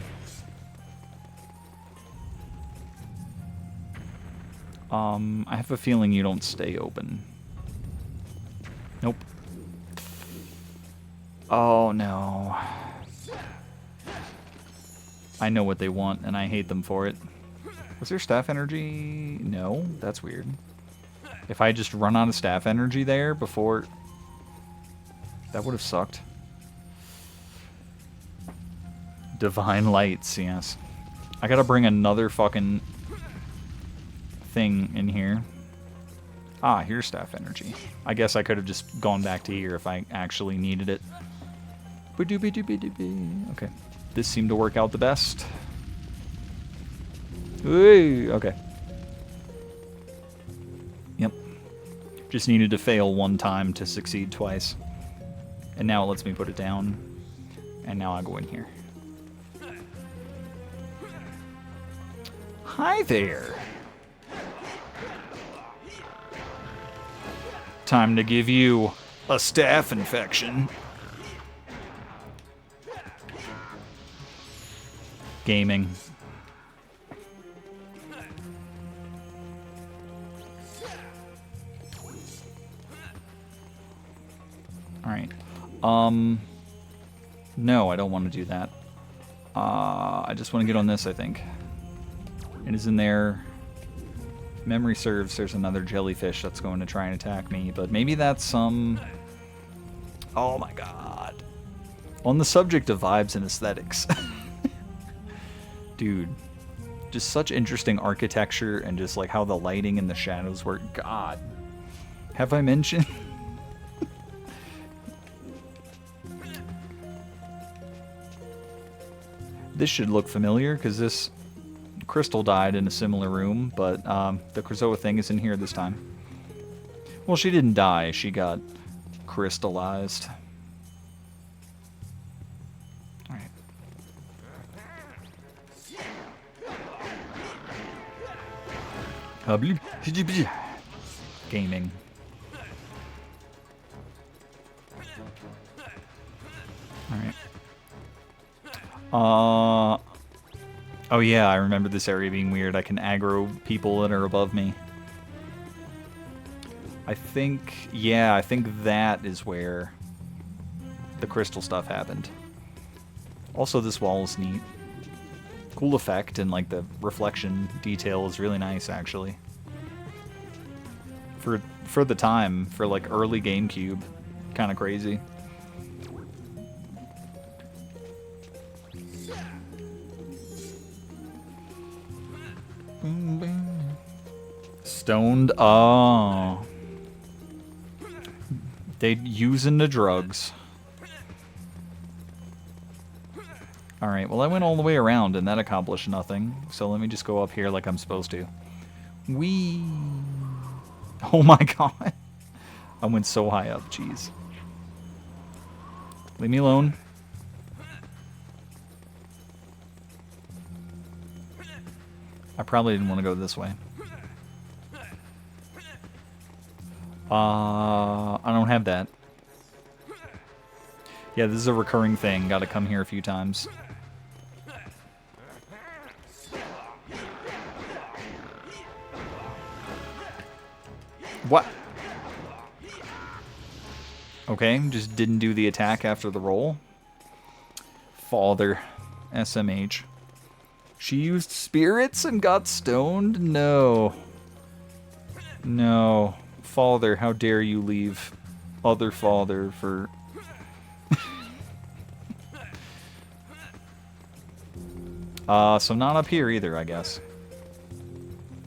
I have a feeling you don't stay open. Nope. Oh no. I know what they want and I hate them for it. Was there staff energy? No, that's weird. If I just run out of staff energy there before... That would have sucked. Divine Lights, yes. I gotta bring another fucking thing in here. Ah, here's staff energy. I guess I could have just gone back to here if I actually needed it. Okay. This seemed to work out the best. Ooh, okay. Yep. Just needed to fail one time to succeed twice. And now it lets me put it down. And now I go in here. Hi there. Time to give you a staph infection. Gaming. Alright. No, I don't want to do that. I just want to get on this, I think. It is in there. If memory serves, there's another jellyfish that's going to try and attack me, but maybe that's some... Oh my god. On the subject of vibes and aesthetics. Dude. Just such interesting architecture and just like how the lighting and the shadows work. God. Have I mentioned... This should look familiar, because this crystal died in a similar room, but the Krazoa thing is in here this time. Well, she didn't die, she got crystallized. Alright. Gaming. Alright. Oh yeah, I remember this area being weird. I can aggro people that are above me. I think, yeah, I think that is where the crystal stuff happened. Also, this wall is neat. Cool effect, and like the reflection detail is really nice, actually. For the time, for like early GameCube, kind of crazy. Stoned. Oh. They using the drugs. Alright, well I went all the way around and that accomplished nothing. So let me just go up here like I'm supposed to. Whee! Oh my god. I went so high up, jeez. Leave me alone. I probably didn't want to go this way. I don't have that. Yeah, this is a recurring thing. Gotta come here a few times. What? Okay, just didn't do the attack after the roll. Father. SMH. She used spirits and got stoned? No. No. Father, how dare you leave other father for... so not up here either, I guess.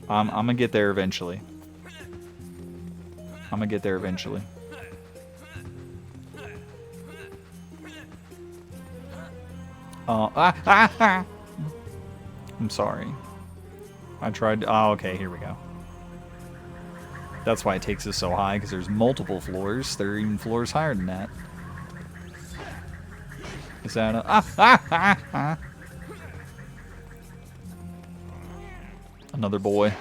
I'm gonna get there eventually. I'm gonna get there eventually. I'm sorry. I tried... Oh, okay, here we go. That's why it takes us so high, because there's multiple floors. There are even floors higher than that. Is that a... Another boy.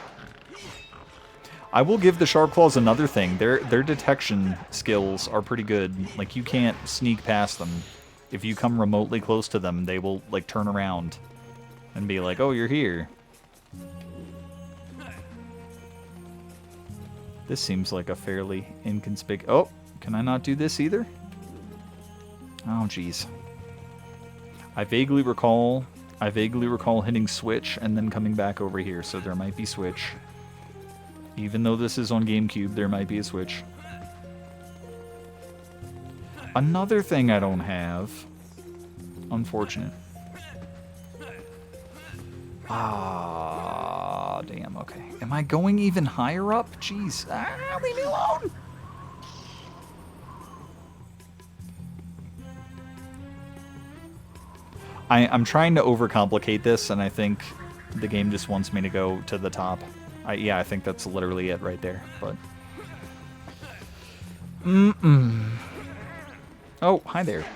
I will give the Sharp Claws another thing. Their detection skills are pretty good. Like, you can't sneak past them. If you come remotely close to them, they will, like, turn around and be like, oh, you're here. This seems like a fairly inconspicuous... Oh, can I not do this either? Oh, jeez. I vaguely recall hitting switch and then coming back over here, so there might be switch. Even though this is on GameCube, there might be a switch. Another thing I don't have. Unfortunate. Ah, damn, okay. Am I going even higher up? Jeez. Ah, leave me alone! I'm trying to overcomplicate this, and I think the game just wants me to go to the top. Yeah, I think that's literally it right there, but... Oh, hi there.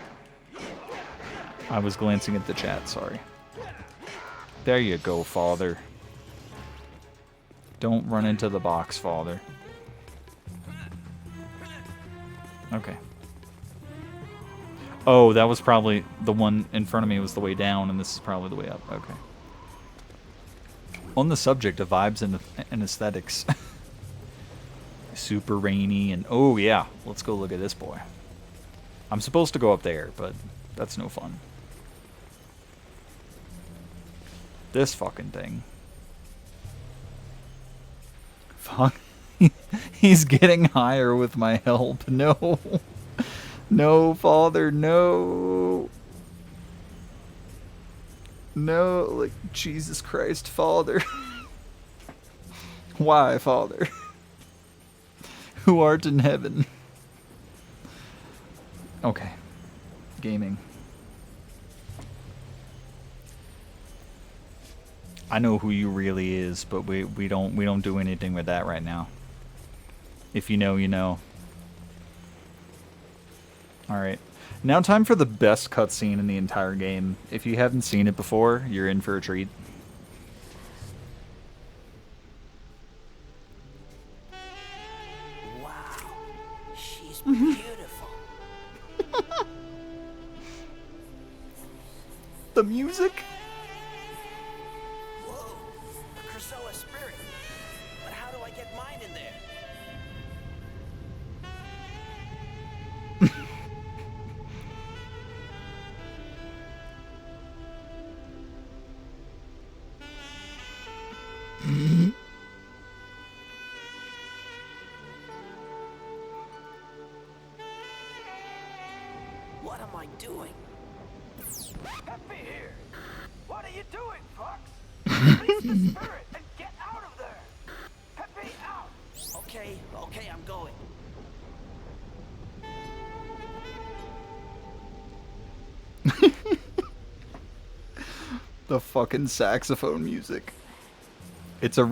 I was glancing at the chat, sorry. There you go, Father. Don't run into the box, Father. Okay. Oh, that was probably the one in front of me was the way down, and this is probably the way up. Okay. On the subject of vibes and aesthetics. Super rainy and... Oh, yeah. Let's go look at this boy. I'm supposed to go up there, but that's no fun. This fucking thing. Fuck. He's getting higher with my help. No. No, Father, no. No, like, Jesus Christ, Father. Why, Father? Who art in heaven? Okay. Gaming. I know who you really is, but we don't do anything with that right now. If you know, you know. Alright. Now time for the best cutscene in the entire game. If you haven't seen it before, you're in for a treat. Wow. She's beautiful. The music? Whoa. A Krasoa spirit. But how do I get mine in there? What am I doing? Peppy here. What are you doing, Fox? Release the spirit and get out of there. Peppy, out. Okay, I'm going. The fucking saxophone music. It's a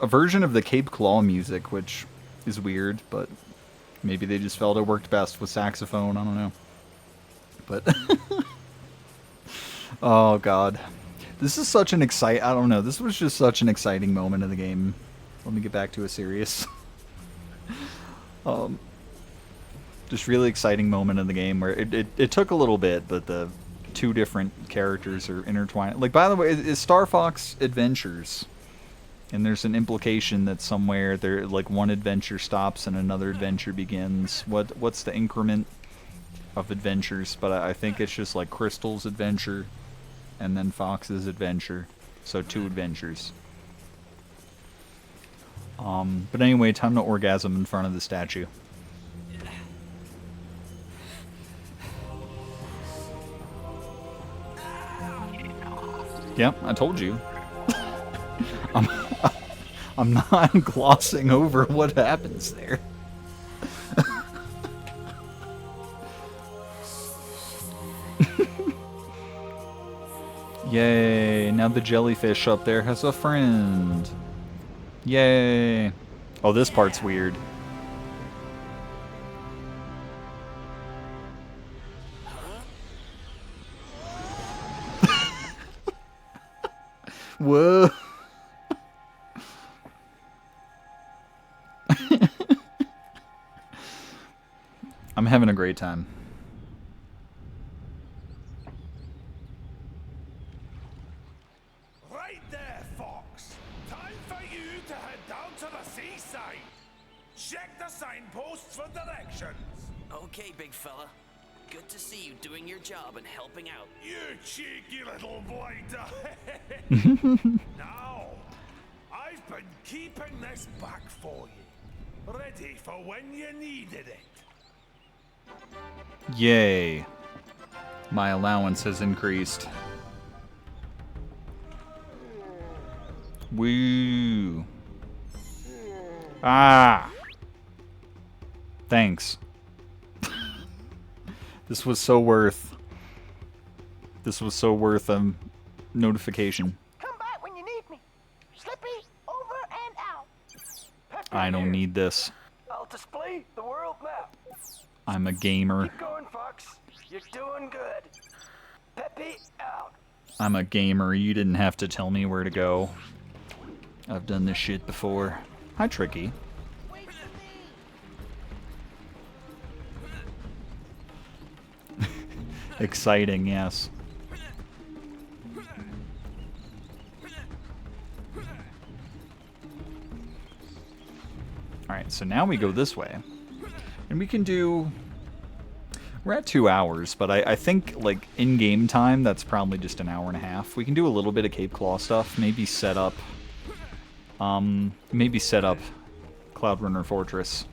version of the Cape Claw music, which is weird, but maybe they just felt it worked best with saxophone. I don't know. But oh god, this is such an I don't know. This was just such an exciting moment of the game. Let me get back to a serious. Just really exciting moment of the game where it took a little bit, but the two different characters are intertwined. Like, by the way, is Star Fox Adventures? And there's an implication that somewhere there, like, one adventure stops and another adventure begins. What's the increment of adventures? But I think it's just like Crystal's adventure and then Fox's adventure. So 2 adventures. But anyway, time to orgasm in front of the statue. Yeah, I told you. I'm not glossing over what happens there. Yay, now the jellyfish up there has a friend. Yay. Oh, this part's weird. Whoa. I'm having a great time. Right there, Fox. Time for you to head down to the seaside. Check the signposts for directions. Okay, big fella. Good to see you doing your job and helping out. You cheeky little blighter. Now, I've been keeping this back for you. Ready for when you needed it. Yay. My allowance has increased. Woo. Ah. Thanks. This was so worth notification. Come back when you need me. Slippy, over and out. Peppy I don't here. need this. I'll display the world map. I'm a gamer. Keep going, Fox. You're doing good. Peppy, out. I'm a gamer. You didn't have to tell me where to go. I've done this shit before. Hi, Tricky. Wait for me. Exciting, yes. Alright, so now we go this way. And we can do... We're at 2 hours, but I think, like, in-game time, that's probably just an hour and a half. We can do a little bit of Cape Claw stuff. Maybe set up... Cloud Runner Fortress.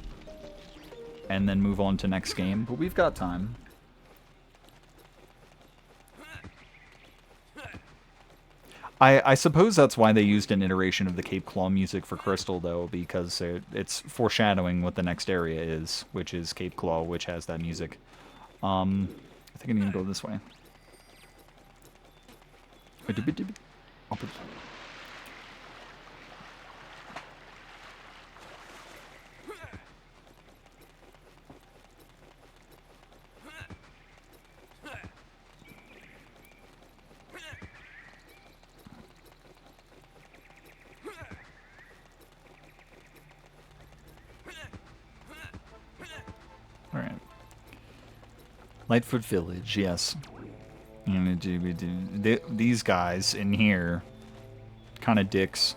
And then move on to next game. But we've got time. I suppose that's why they used an iteration of the Cape Claw music for Crystal, though, because it's foreshadowing what the next area is, which is Cape Claw, which has that music. I think I need to go this way. Alright. Lightfoot Village, yes. These guys in here, kind of dicks.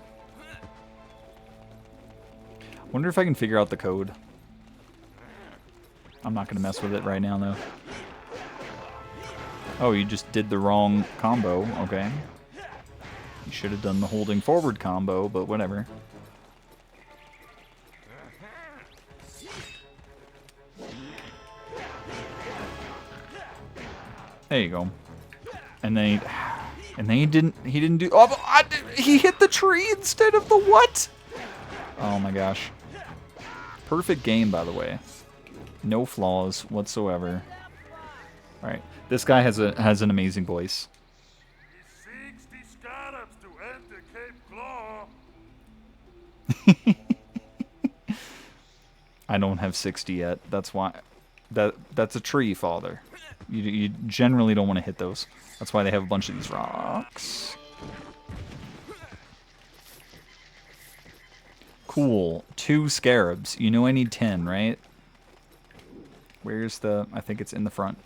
Wonder if I can figure out the code. I'm not going to mess with it right now, though. Oh, you just did the wrong combo. Okay. You should have done the holding forward combo, but whatever. There you go. And then he didn't do. Oh, he hit the tree instead of the what? Oh my gosh. Perfect game, by the way. No flaws whatsoever. All right, this guy has an amazing voice. He seeks the scarabs to enter Cape Claw. I don't have 60 yet. That's why. That's a tree, father. You generally don't want to hit those. That's why they have a bunch of these rocks. Cool. 2 scarabs. You know I need 10, right? Where's the... I think it's in the front.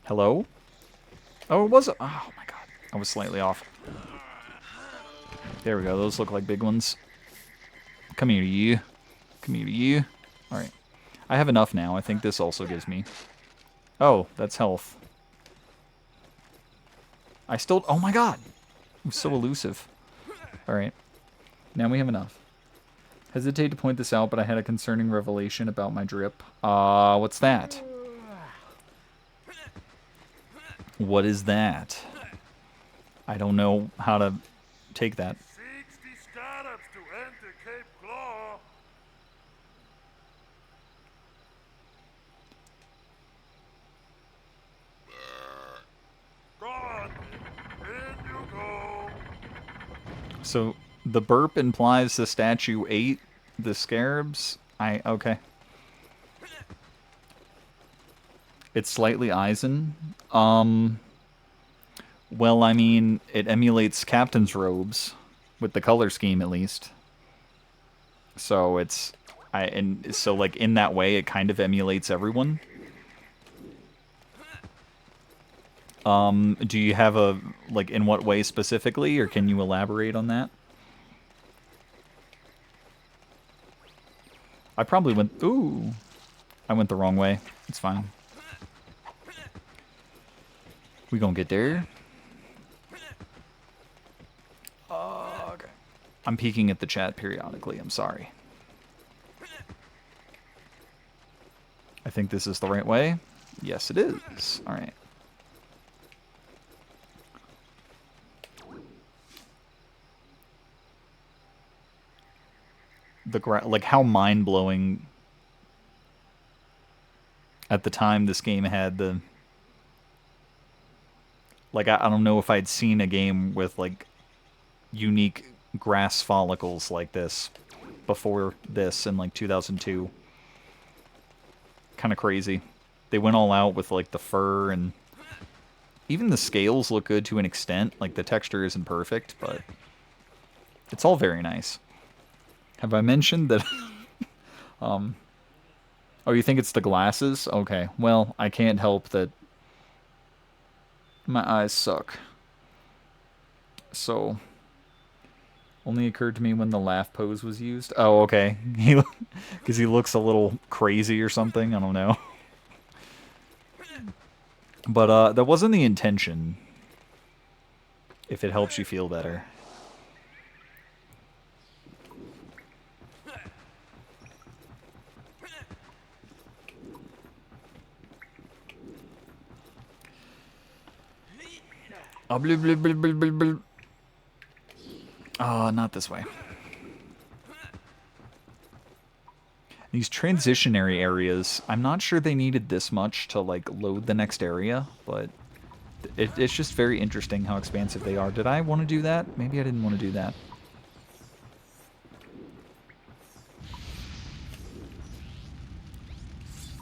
Hello? Oh, it was... Oh, my God. I was slightly off. There we go. Those look like big ones. Come here, you. Come here, you. Alright. I have enough now. I think this also gives me... Oh, that's health. I still... Oh, my God. It was so elusive. Alright. Now we have enough. Hesitate to point this out, but I had a concerning revelation about my drip. What's that? What is that? I don't know how to take that. Seeks the scarabs to enter Cape Claw. Gone. In you go. So the burp implies the statue ate the scarabs. Okay. It's slightly Eisen. Well, I mean, it emulates captain's robes with the color scheme at least. So it's so like in that way it kind of emulates everyone. Do you have a like in what way specifically, or can you elaborate on that? I probably went... Ooh. I went the wrong way. It's fine. We gonna get there. Okay. I'm peeking at the chat periodically. I'm sorry. I think this is the right way. Yes, it is. All right. Like how mind-blowing at the time this game had the... Like, I don't know if I'd seen a game with, like, unique grass follicles like this before this in, like, 2002. Kind of crazy. They went all out with, like, the fur, and even the scales look good to an extent. Like, the texture isn't perfect, but it's all very nice. Have I mentioned that... Oh, you think it's the glasses? Okay, well, I can't help that my eyes suck. So, only occurred to me when the laugh pose was used. Oh, okay. Because he looks a little crazy or something. I don't know. But that wasn't the intention. If it helps you feel better. Oh, blah, blah, blah, blah, blah, blah. Not this way. These transitionary areas, I'm not sure they needed this much to, like, load the next area, but it's just very interesting how expansive they are. Did I want to do that? Maybe I didn't want to do that.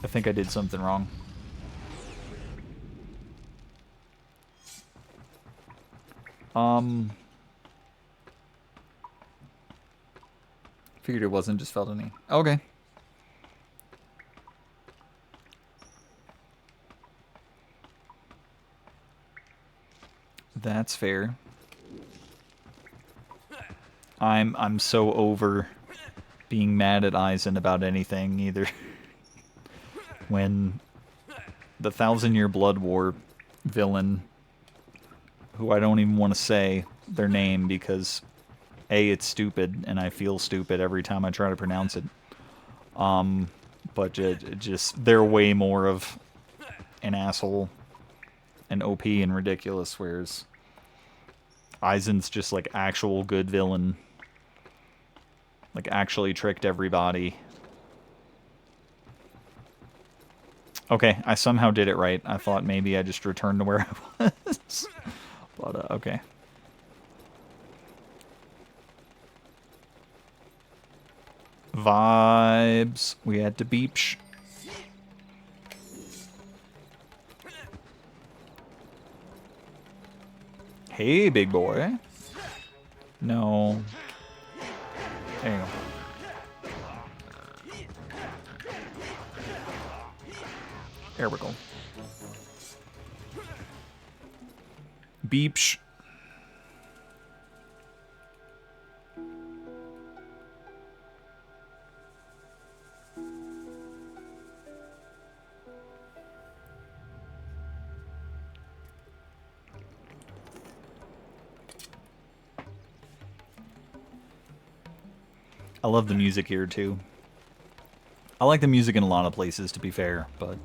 I think I did something wrong. Figured it wasn't, just felt any. Okay. That's fair. I'm so over being mad at Eisen about anything either. When the 1,000-Year Blood War villain, who I don't even want to say their name because A, it's stupid and I feel stupid every time I try to pronounce it. But just they're way more of an asshole and OP and ridiculous, whereas Aizen's just like actual good villain. Like actually tricked everybody. Okay, I somehow did it right. I thought maybe I just returned to where I was. But, okay. Vibes. We had to beepsh. Hey, big boy. No. There you go. There we go. Beepsh. I love the music here, too. I like the music in a lot of places, to be fair, but...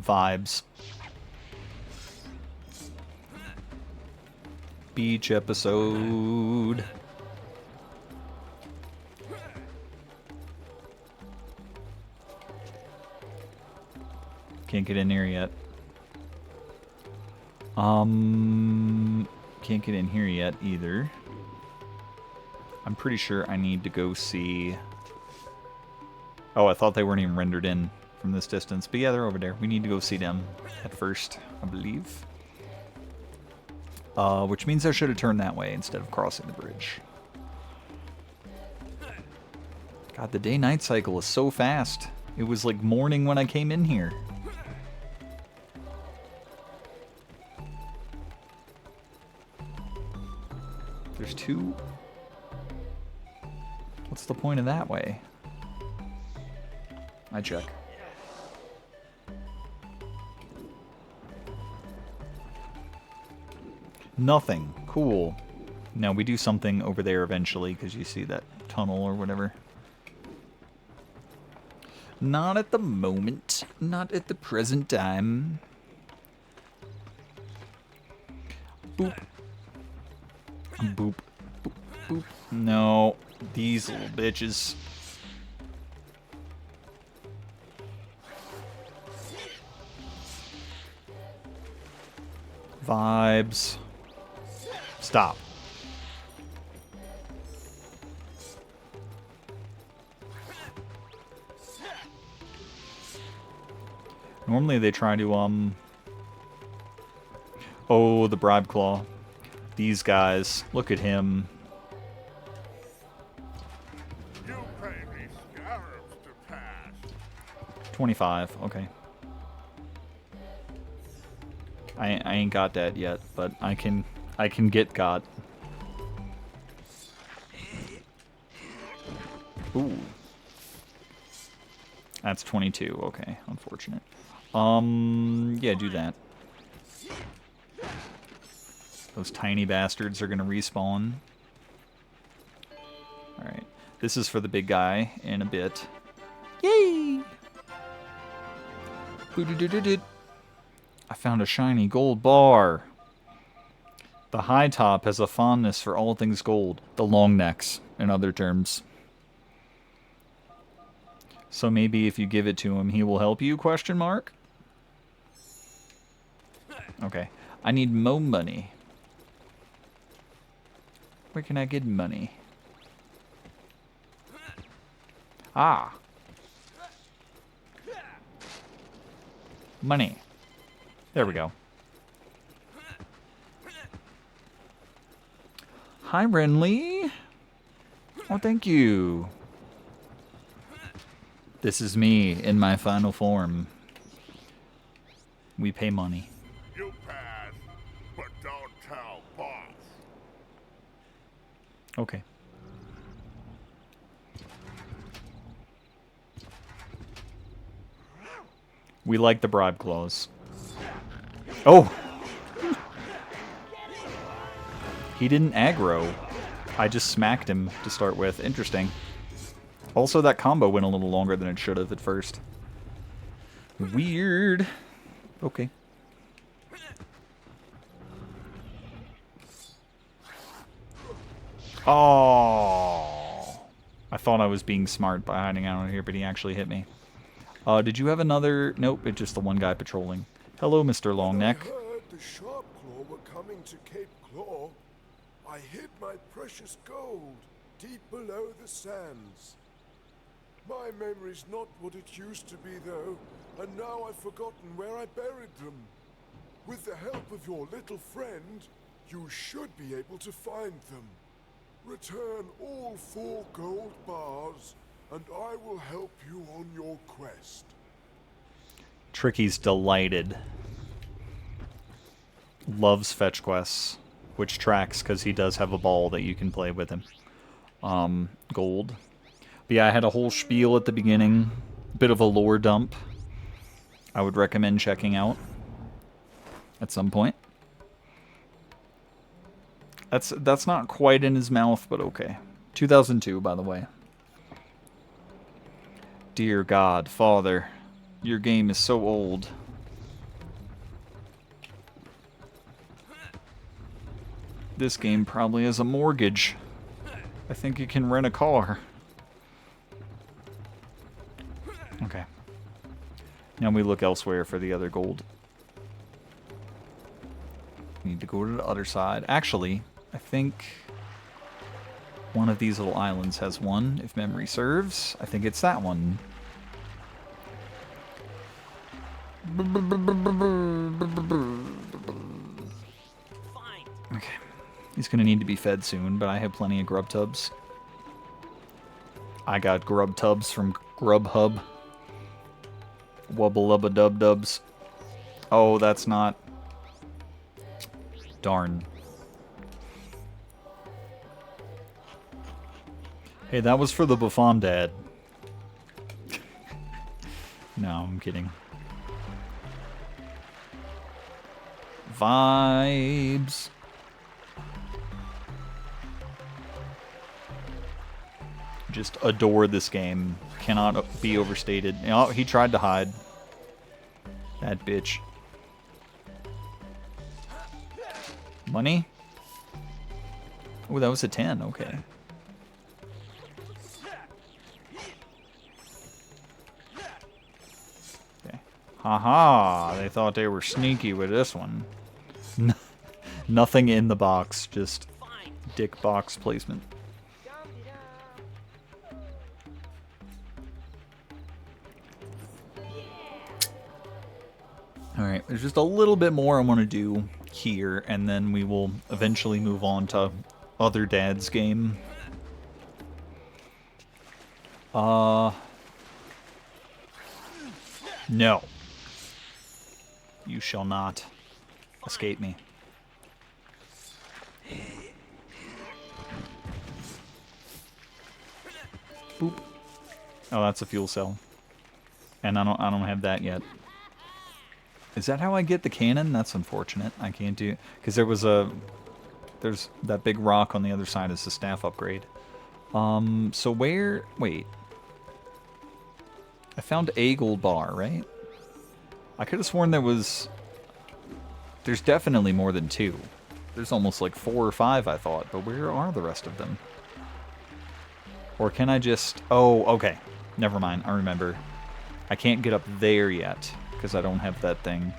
Vibes. Beach episode. Can't get in here yet. Can't get in here yet either. I'm pretty sure I need to go see... Oh, I thought they weren't even rendered in from this distance. But yeah, they're over there. We need to go see them at first, I believe. Which means I should have turned that way instead of crossing the bridge. God, the day-night cycle is so fast. It was like morning when I came in here. There's two... What's the point of that way? I check. Nothing. Cool. Now we do something over there eventually, because you see that tunnel or whatever. Not at the moment. Not at the present time. Boop. Boop. Boop. Boop. No. These little bitches. Vibes. Stop. Normally they try to, Oh, the bribe claw. These guys. Look at him. You pay me scarabs to pass. 25. Okay. I ain't got that yet, but I can get got. Ooh. That's 22. Okay, unfortunate. Yeah, do that. Those tiny bastards are gonna respawn. Alright. This is for the big guy in a bit. Yay! Boo-doo-doo-doo-doo. I found a shiny gold bar. The high top has a fondness for all things gold. The long necks, in other terms. So maybe if you give it to him, he will help you, question mark? Okay. I need mo money. Where can I get money? Ah. Money. There we go. Hi, Renly. Oh, thank you. This is me in my final form. We pay money. You pass, but don't tell boss. Okay. We like the bribe clause. Oh! He didn't aggro. I just smacked him to start with. Interesting. Also, that combo went a little longer than it should have at first. Weird. Okay. Oh! I thought I was being smart by hiding out here, but he actually hit me. Did you have another... Nope, it's just the one guy patrolling. Hello, Mr. Longneck. When I heard the Sharpclaw were coming to Cape Claw, I hid my precious gold deep below the sands. My memory's not what it used to be, though, and now I've forgotten where I buried them. With the help of your little friend, you should be able to find them. Return all 4 gold bars, and I will help you on your quest. Tricky's delighted. Loves fetch quests, which tracks because he does have a ball that you can play with him. Gold. But yeah, I had a whole spiel at the beginning. Bit of a lore dump. I would recommend checking out at some point. That's not quite in his mouth, but okay. 2002, by the way. Dear God, Father, your game is so old. This game probably has a mortgage. I think you can rent a car. Okay. Now we look elsewhere for the other gold. Need to go to the other side. Actually, I think one of these little islands has one, if memory serves. I think it's that one. Okay. He's gonna need to be fed soon, but I have plenty of grub tubs. I got grub tubs from Grubhub. Wubba lubba dub dubs. Oh, that's not... Darn. Hey, that was for the Buffon Dad. No, I'm kidding. Vibes. Just adore this game. Cannot be overstated. Oh, he tried to hide. That bitch. Money? Oh, that was a 10. Okay. Okay. Haha. They thought they were sneaky with this one. Nothing in the box. Just dick box placement. Alright, there's just a little bit more I want to do here, and then we will eventually move on to other Dad's game. No. You shall not escape me. Boop. Oh, that's a fuel cell. And I don't have that yet. Is that how I get the cannon? That's unfortunate. I can't do... Because there's that big rock on the other side is the staff upgrade. So where... Wait. I found a gold bar, right? I could have sworn there was... There's definitely more than 2. There's almost like 4 or 5, I thought. But where are the rest of them? Or can I just... Oh, okay. Never mind. I remember. I can't get up there yet, because I don't have that thing.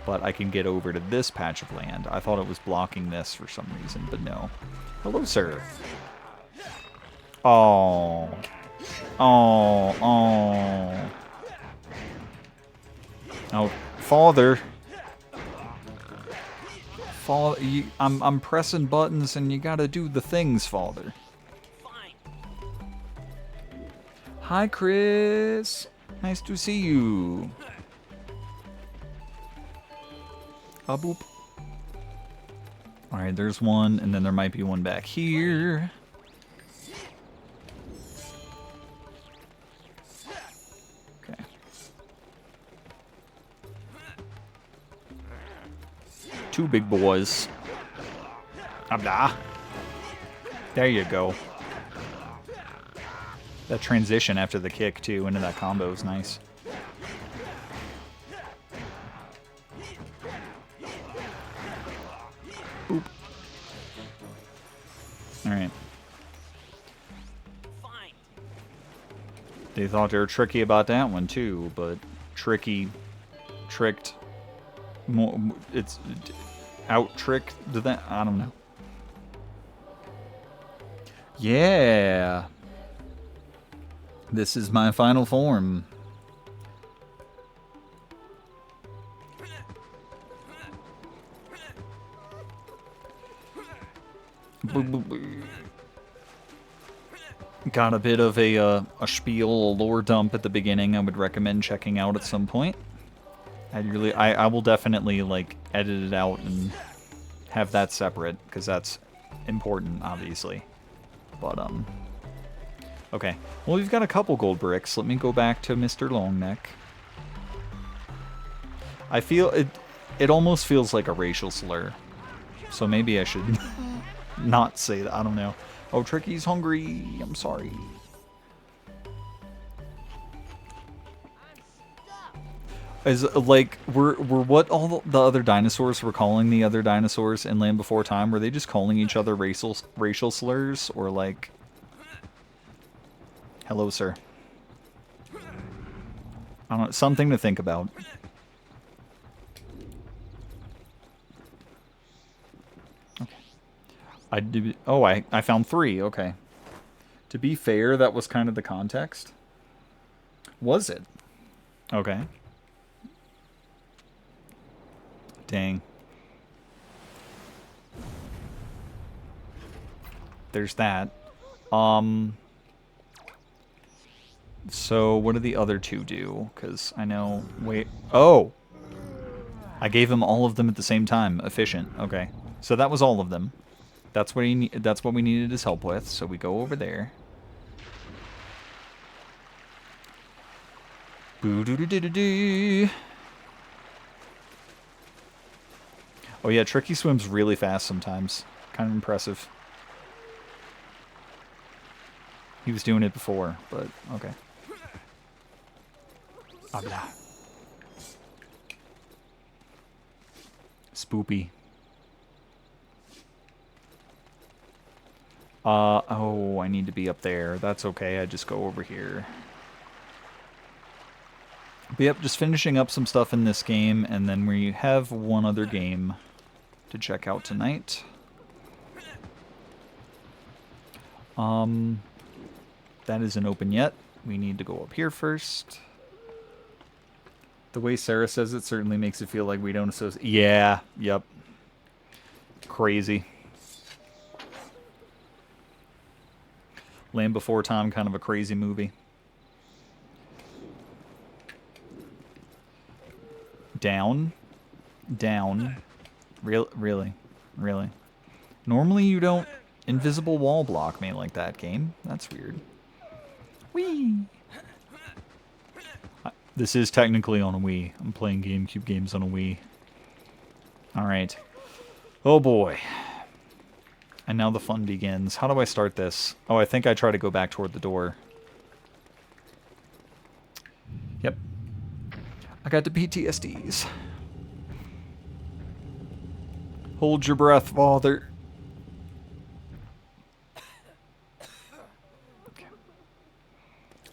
But I can get over to this patch of land. I thought it was blocking this for some reason, but no. Hello, sir. Oh. Oh, oh. Oh, Father. Father, I'm pressing buttons and you gotta do the things, Father. Hi, Chris. Nice to see you. A boop. Alright, there's one, and then there might be one back here. Okay. Two big boys. Abda. There you go. That transition after the kick, too, into that combo is nice. Alright. Fine. They thought they were tricky about that one, too, but tricky, tricked, more, it's out-tricked, that, I don't know. Yeah! This is my final form. Got a bit of a spiel, a lore dump at the beginning. I would recommend checking out at some point. I will definitely like edit it out and have that separate because that's important, obviously. But okay. Well, we've got a couple gold bricks. Let me go back to Mr. Longneck. I feel it almost feels like a racial slur. So maybe I should not say that. I don't know. Oh, Tricky's hungry. I'm sorry. Is like were what all the other dinosaurs were calling the other dinosaurs in Land Before Time? Were they just calling each other racial slurs, or like, hello, sir? I don't know, something to think about. Okay. I found 3. Okay. To be fair, that was kind of the context. Was it? Okay. Dang. There's that. So what do the other 2 do? Because I know... Wait. Oh! I gave him all of them at the same time. Efficient. Okay. So that was all of them. That's what that's what we needed his help with. So we go over there. Boo-doo-doo-doo-doo-doo. Oh yeah, Tricky swims really fast sometimes. Kind of impressive. He was doing it before, but okay. Abla. Spoopy. Oh, I need to be up there. That's okay, I just go over here. But yep, just finishing up some stuff in this game, and then we have one other game to check out tonight. That isn't open yet. We need to go up here first. The way Sarah says it certainly makes it feel like we don't associate. Yeah, yep. Crazy. Land Before Time, kind of a crazy movie. Down. Down. Really? Normally you don't invisible wall block me like that, game. That's weird. Whee! This is technically on a Wii. I'm playing GameCube games on a Wii. Alright. Oh boy. And now the fun begins. How do I start this? Oh, I think I try to go back toward the door. Yep. I got the PTSDs. Hold your breath, father. Okay.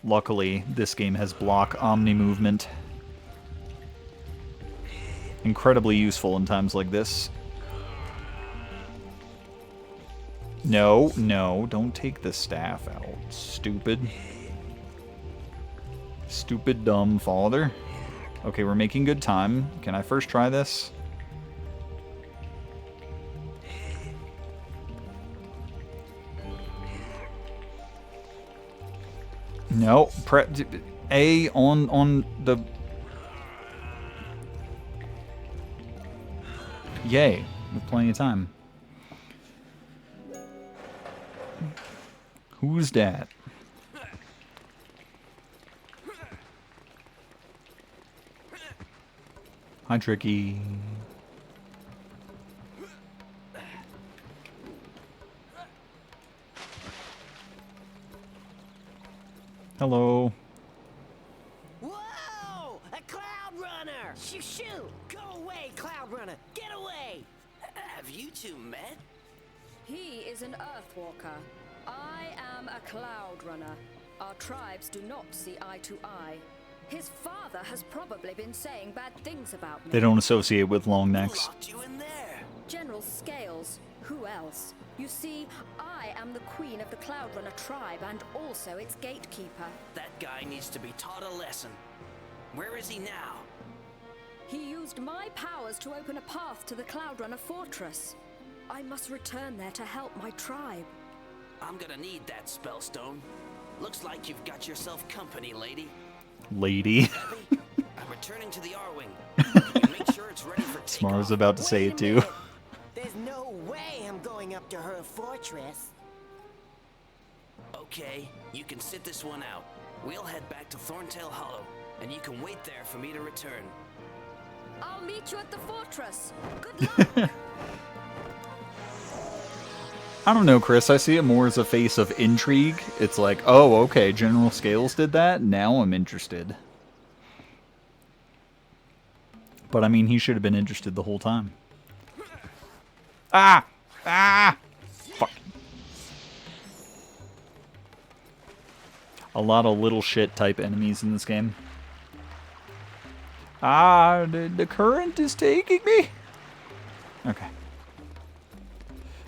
Luckily, this game has block omni movement. Incredibly useful in times like this. No, no, don't take the staff out. Stupid. Stupid, dumb father. Okay, we're making good time. Can I first try this? No, A on the... Yay, with plenty of time. Who's that? Hi, Tricky. Hello. Whoa! A Cloud Runner! Shoo shoo! Go away, Cloud Runner! Get away! Have you two met? He is an Earthwalker. I am a Cloud Runner. Our tribes do not see eye to eye. His father has probably been saying bad things about me. They don't associate with long necks. Locked you in there. General Scales. Who else? You see, I am the queen of the Cloud Runner tribe and also its gatekeeper. That guy needs to be taught a lesson. Where is he now? He used my powers to open a path to the Cloud Runner fortress. I must return there to help my tribe. I'm gonna need that spellstone. Looks like you've got yourself company, lady. Lady. Abby, I'm returning to the R-Wing. Can you make sure it's ready for takeoff? Smart was about to say it too. There's no way I'm going up to her fortress. Okay, you can sit this one out. We'll head back to Thorntail Hollow, and you can wait there for me to return. I'll meet you at the fortress. Good luck. I don't know, Chris. I see it more as a face of intrigue. It's like, oh, okay, General Scales did that. Now I'm interested. But I mean, he should have been interested the whole time. Ah! Ah! Fuck. A lot of little shit type enemies in this game. Ah, the current is taking me. Okay.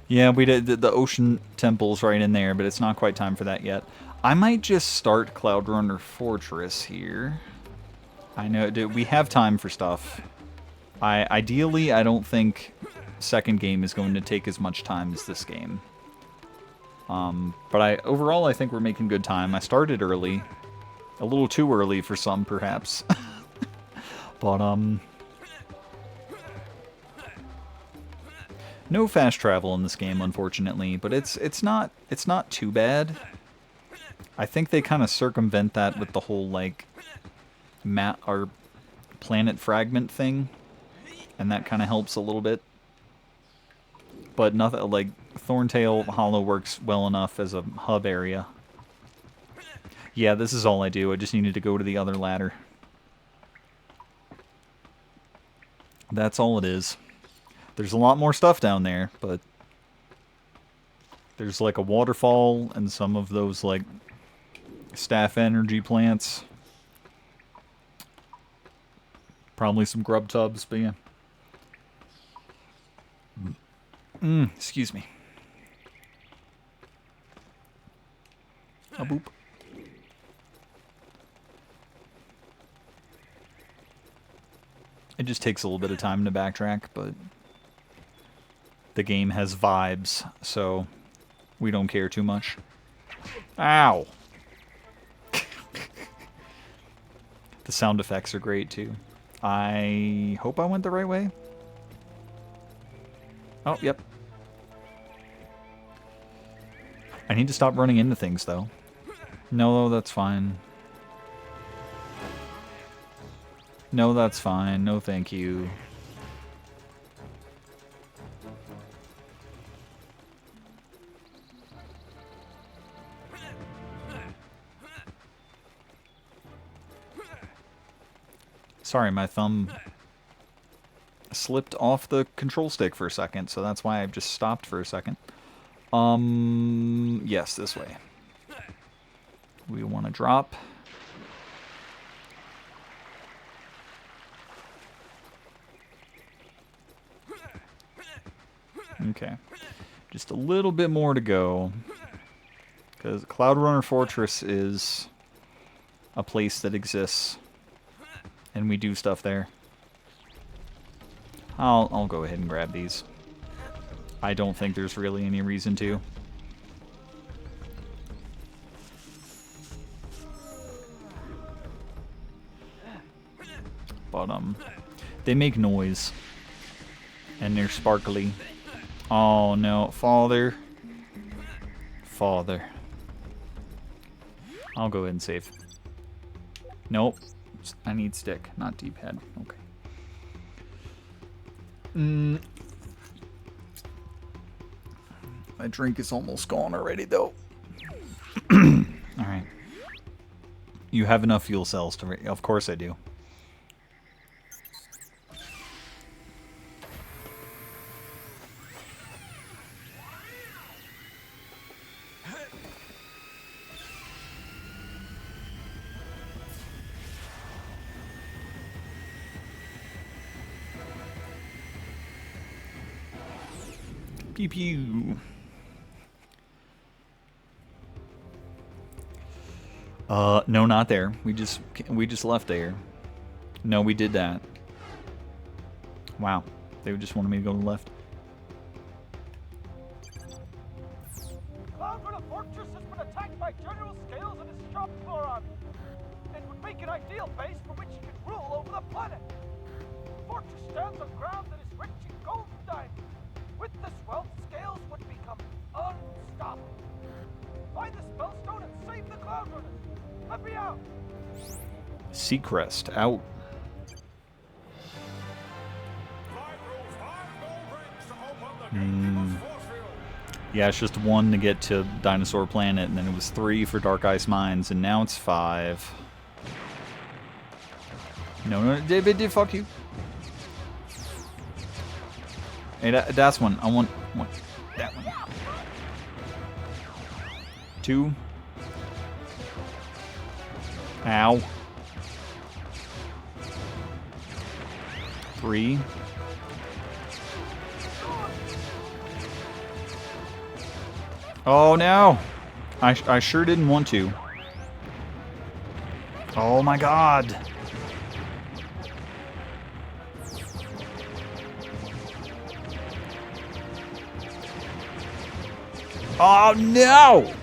Yeah, we did the ocean temple's right in there, but it's not quite time for that yet. I might just start Cloud Runner Fortress here. I know we have time for stuff. Ideally, I don't think second game is going to take as much time as this game. But overall, I think we're making good time. I started early. A little too early for some, perhaps. But, no fast travel in this game, unfortunately, but it's not too bad. I think they kind of circumvent that with the whole like map or planet fragment thing, and that kind of helps a little bit. But nothing like Thorntail Hollow works well enough as a hub area. Yeah, this is all I do. I just needed to go to the other ladder. That's all it is. There's a lot more stuff down there, but there's like a waterfall and some of those like staff energy plants. Probably some grub tubs, but yeah. Excuse me. A boop. It just takes a little bit of time to backtrack, but the game has vibes, so we don't care too much. Ow! The sound effects are great, too. I hope I went the right way. Oh, yep. I need to stop running into things, though. No, that's fine. No, that's fine. No, thank you. Sorry, my thumb slipped off the control stick for a second, so that's why I've just stopped for a second. Yes, this way. We want to drop. Okay. Just a little bit more to go. Because Cloud Runner Fortress is a place that exists. And we do stuff there. I'll go ahead and grab these. I don't think there's really any reason to. But, they make noise. And they're sparkly. Oh, no. Father. Father. I'll go ahead and save. Nope. I need stick, not D-pad. Okay. My drink is almost gone already, though. Alright. You have enough fuel cells to... Of course I do. Pew pew. No, not there. We just left there. No, we did that. Wow. They just wanted me to go to the left. Cloudrunner Fortress has been attacked by General Scales and his shop floor army. It would make an ideal base from which he could rule over the planet. The fortress stands on ground that is rich in gold and diamonds. With this wealth, Scales would become unstoppable. Find the Spellstone and save the Cloudrunners. Let me out. Seacrest out. Yeah, it's just 1 to get to Dinosaur Planet, and then it was 3 for Dark Ice Mines, and now it's 5. No, David, fuck you. Hey, that's one. I want that one. 2. Ow. 3. Oh no! I sure didn't want to. Oh my god! Oh no!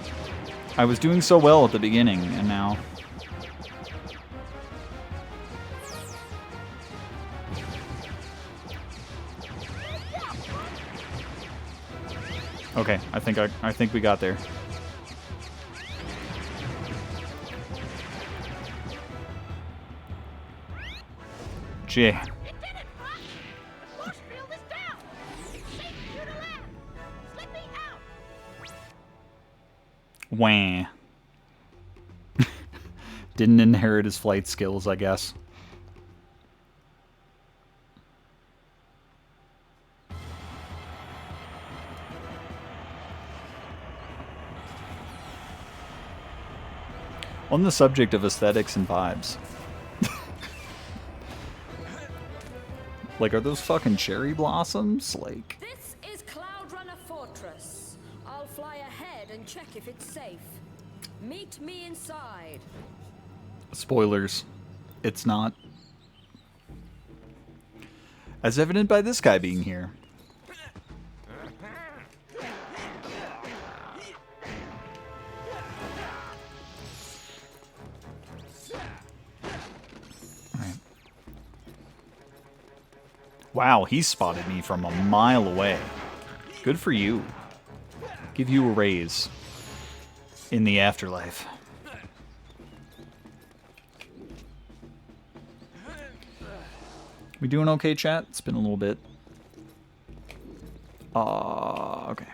I was doing so well at the beginning, and now... Okay, I think we got there. Gee. It did it, Fox! The force field is down! It's safe for you to land! Slip me out! Wah. Didn't inherit his flight skills, I guess. On the subject of aesthetics and vibes. Like, are those fucking cherry blossoms? Like... This is Cloudrunner Fortress. I'll fly ahead and check if it's safe. Meet me inside. Spoilers. It's not. As evident by this guy being here. Wow, he spotted me from a mile away. Good for you. Give you a raise in the afterlife. We doing okay, chat? It's been a little bit. Okay.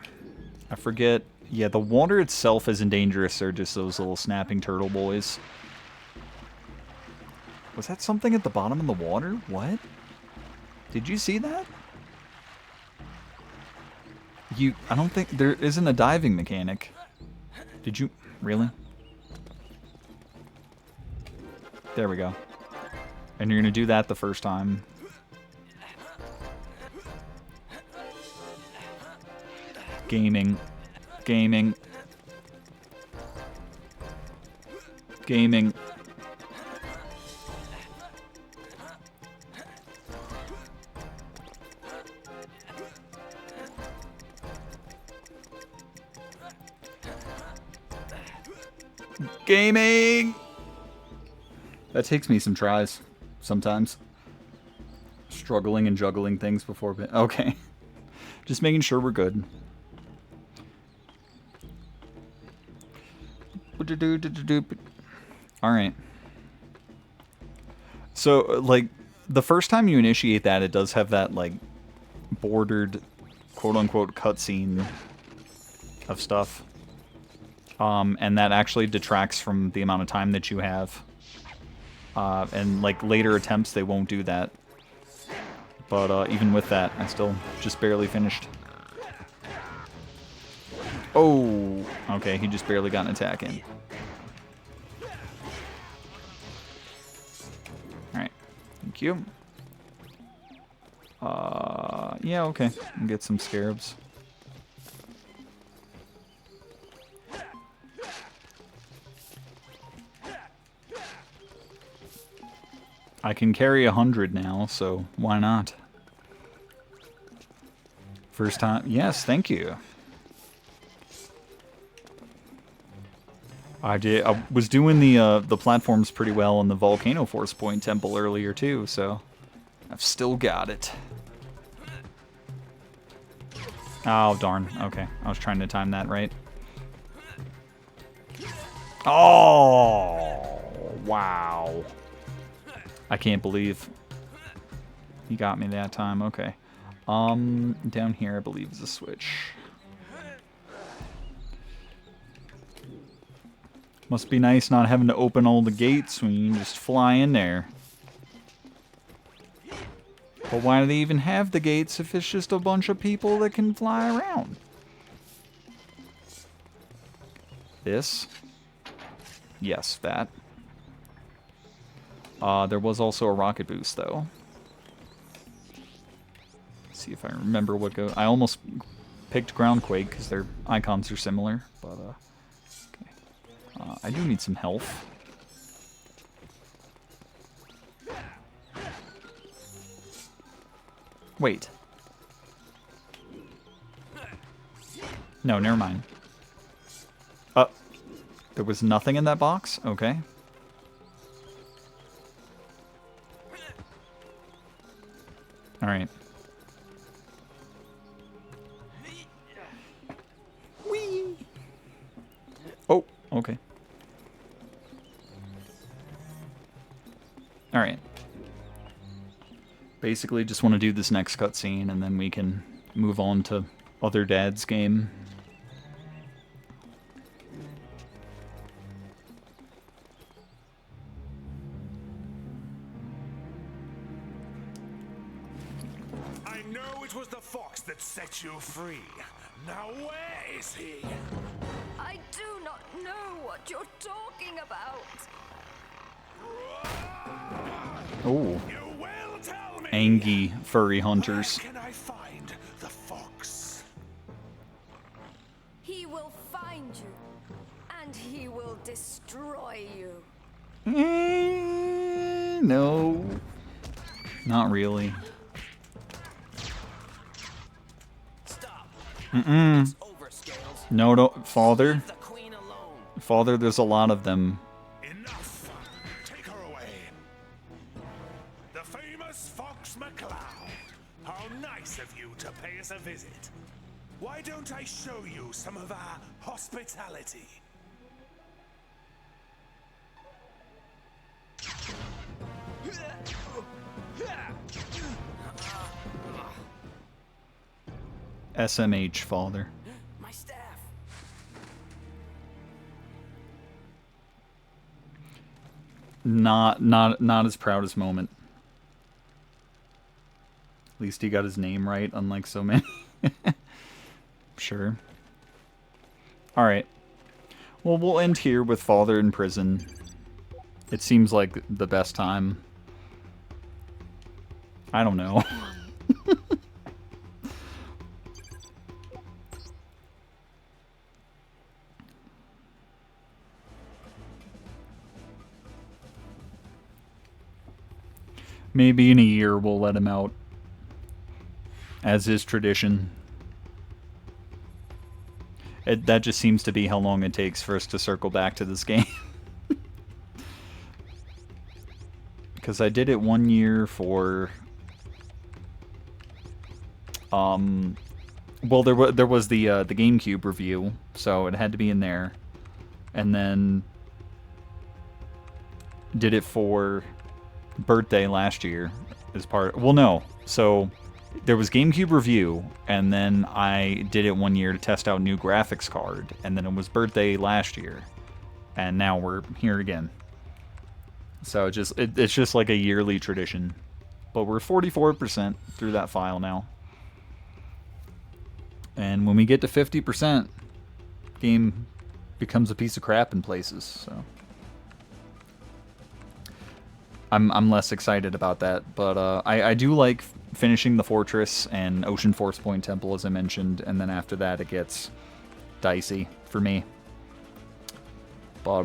I forget. Yeah, the water itself isn't dangerous. They're just those little snapping turtle boys. Was that something at the bottom of the water? What? Did you see that? I don't think there isn't a diving mechanic. Did you? Really? There we go. And you're gonna do that the first time. Gaming. Gaming. Gaming. Gaming! That takes me some tries, sometimes. Struggling and juggling things before... Okay. Just making sure we're good. Alright. So, like, the first time you initiate that, it does have that, like, bordered, quote-unquote, cutscene of stuff. And that actually detracts from the amount of time that you have. And, like, later attempts, they won't do that. But, even with that, I still just barely finished. Oh! Okay, he just barely got an attack in. Alright. Thank you. Yeah, okay. Get some scarabs. I can carry 100 now, so why not? First time. Yes, thank you. I was doing the platforms pretty well in the Volcano Force Point Temple earlier too, so I've still got it. Oh darn. Okay, I was trying to time that right. Oh wow! I can't believe he got me that time. Okay, down here I believe is a switch. Must be nice not having to open all the gates when you just fly in there. But why do they even have the gates if it's just a bunch of people that can fly around? This? Yes, that. There was also a rocket boost, though. Let's see if I remember what go. I almost picked Groundquake because their icons are similar, but okay. I do need some health. Wait. No, never mind. There was nothing in that box? Okay. Alright. Whee! Oh, okay. Alright. Basically just want to do this next cutscene and then we can move on to other dad's game. I know it was the fox that set you free. Now where is he? I do not know what you're talking about. Oh. You will tell me. Angy furry hunters. Where can I find the fox? He will find you, and he will destroy you. No. Not really. Stop. Mm-mm. It's over, Scales. No, don't. Father? Leave the queen alone. Father, there's a lot of them. Enough. Take her away. The famous Fox McCloud. How nice of you to pay us a visit. Why don't I show you some of our hospitality? SMH, father. My staff. Not his proudest moment. At least he got his name right, unlike so many. Sure. Alright. Well, we'll end here with Father in prison. It seems like the best time. I don't know. Maybe in a year we'll let him out. As is tradition. That just seems to be how long it takes for us to circle back to this game. Because I did it 1 year for... well, there was the GameCube review, so it had to be in there. And then... did it for... birthday last year as part. Well, no. So there was GameCube review, and then I did it 1 year to test out new graphics card, and then it was birthday last year, and now we're here again. So it's just like a yearly tradition. But we're 44% through that file now, and when we get to 50%, game becomes a piece of crap in places. So. I'm less excited about that, but I do like finishing the fortress and Ocean Force Point Temple, as I mentioned, and then after that it gets dicey for me. But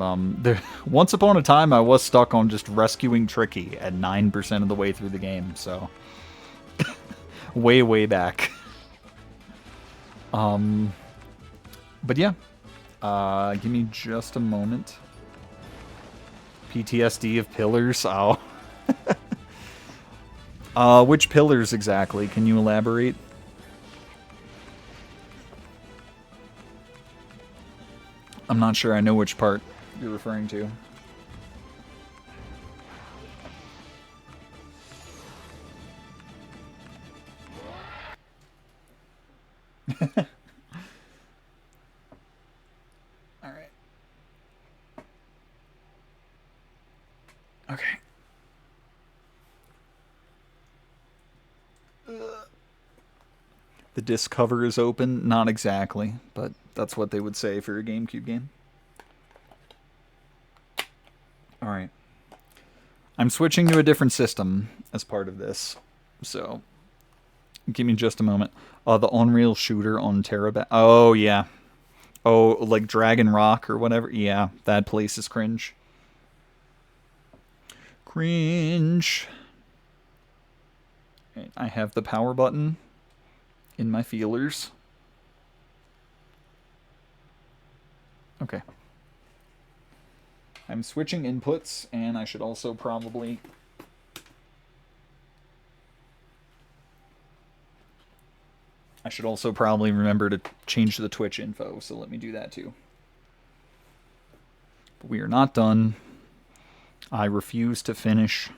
once upon a time, I was stuck on just rescuing Tricky at 9% of the way through the game, so way back. But yeah, give me just a moment. PTSD of pillars. Oh, which pillars exactly? Can you elaborate? I'm not sure I know which part you're referring to. Alright. Okay. The disc cover is open? Not exactly, but that's what they would say for a GameCube game. Alright. I'm switching to a different system as part of this, so give me just a moment. The Unreal shooter on Terabit. Oh, yeah. Oh, like Dragon Rock or whatever. Yeah, that place is cringe. Cringe. Right, I have the power button in my feelers. Okay. I'm switching inputs, and I should also probably... remember to change the Twitch info, so let me do that too. But we are not done. I refuse to finish.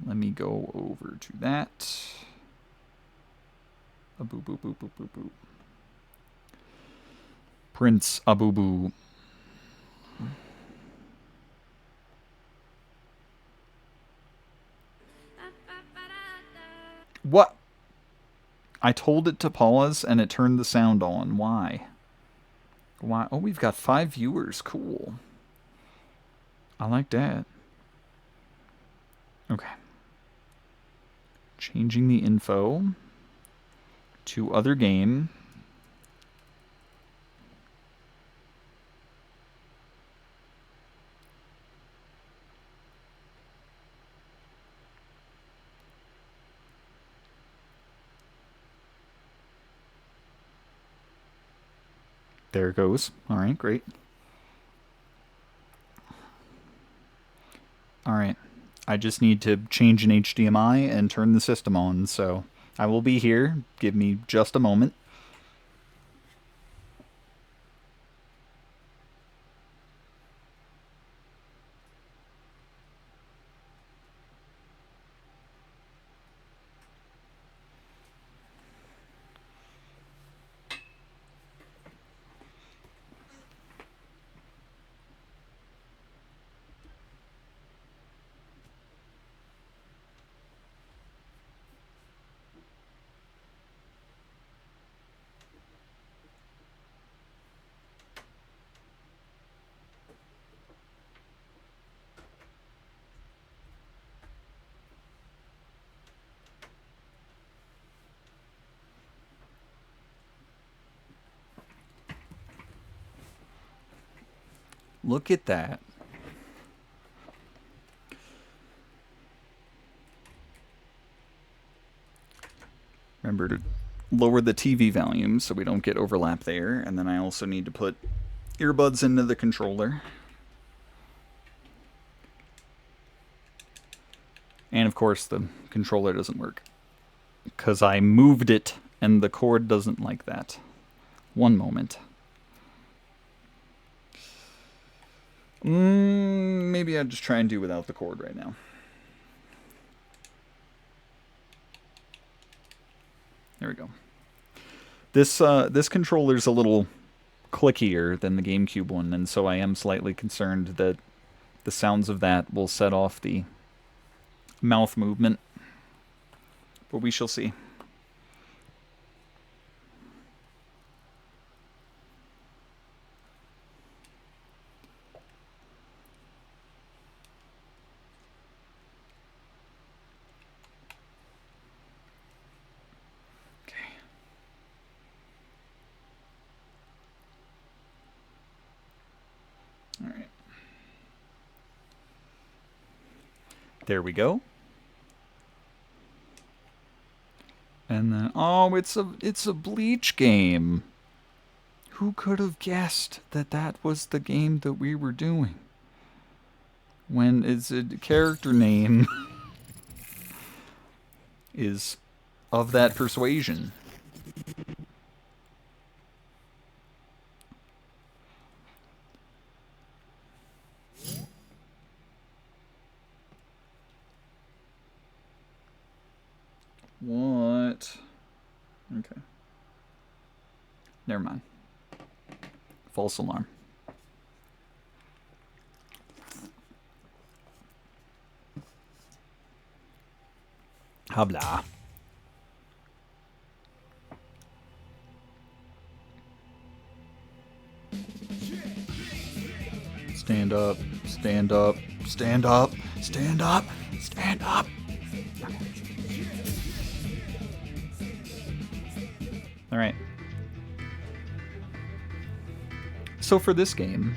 Let me go over to that. Boop, boop, boop, boop, boop, boop. Prince Abubu. What? I told it to pause and it turned the sound on. Why? Why? Oh, we've got 5 viewers. Cool. I like that. Okay. Changing the info to other game. There it goes. All right, great. All right. I just need to change an HDMI and turn the system on, so I will be here. Give me just a moment. Look at that. Remember to lower the TV volume so we don't get overlap there. And then I also need to put earbuds into the controller. And of course the controller doesn't work, because I moved it and the cord doesn't like that. One moment. Maybe I'd just try and do without the cord right now. There we go. This controller's a little clickier than the GameCube one, and so I am slightly concerned that the sounds of that will set off the mouth movement. But we shall see. There we go. And then, oh, it's a Bleach game. Who could have guessed that that was the game that we were doing? When its character name is of that persuasion. What? Okay. Never mind. False alarm. Habla. Stand up, stand up, stand up, stand up, stand up. All right. So for this game,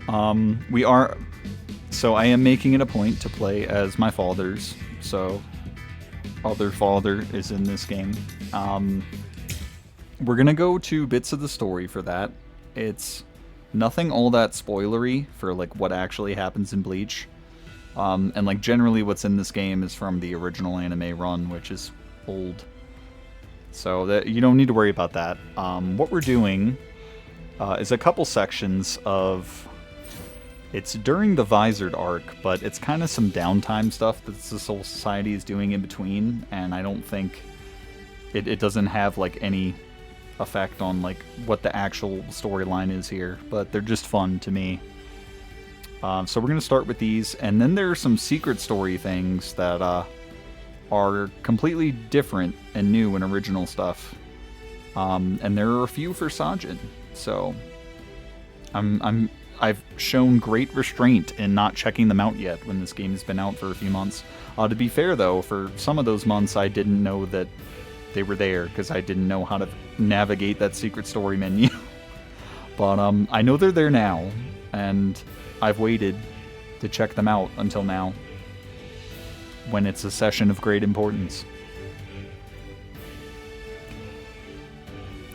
so I am making it a point to play as my fathers. So other father is in this game. We're gonna go to bits of the story for that. It's nothing all that spoilery for like what actually happens in Bleach. And like generally what's in this game is from the original anime run, which is old. So that you don't need to worry about that. What we're doing is a couple sections of... It's during the Visored arc, but it's kind of some downtime stuff that the Soul Society is doing in between, and I don't think... It doesn't have like any effect on like what the actual storyline is here, but they're just fun to me. So we're going to start with these, and then there are some secret story things that are completely different and new and original stuff. And there are a few for Sajin, so I've shown great restraint in not checking them out yet when this game has been out for a few months. To be fair though, for some of those months I didn't know that they were there because I didn't know how to navigate that secret story menu. But I know they're there now, and I've waited to check them out until now, when it's a session of great importance.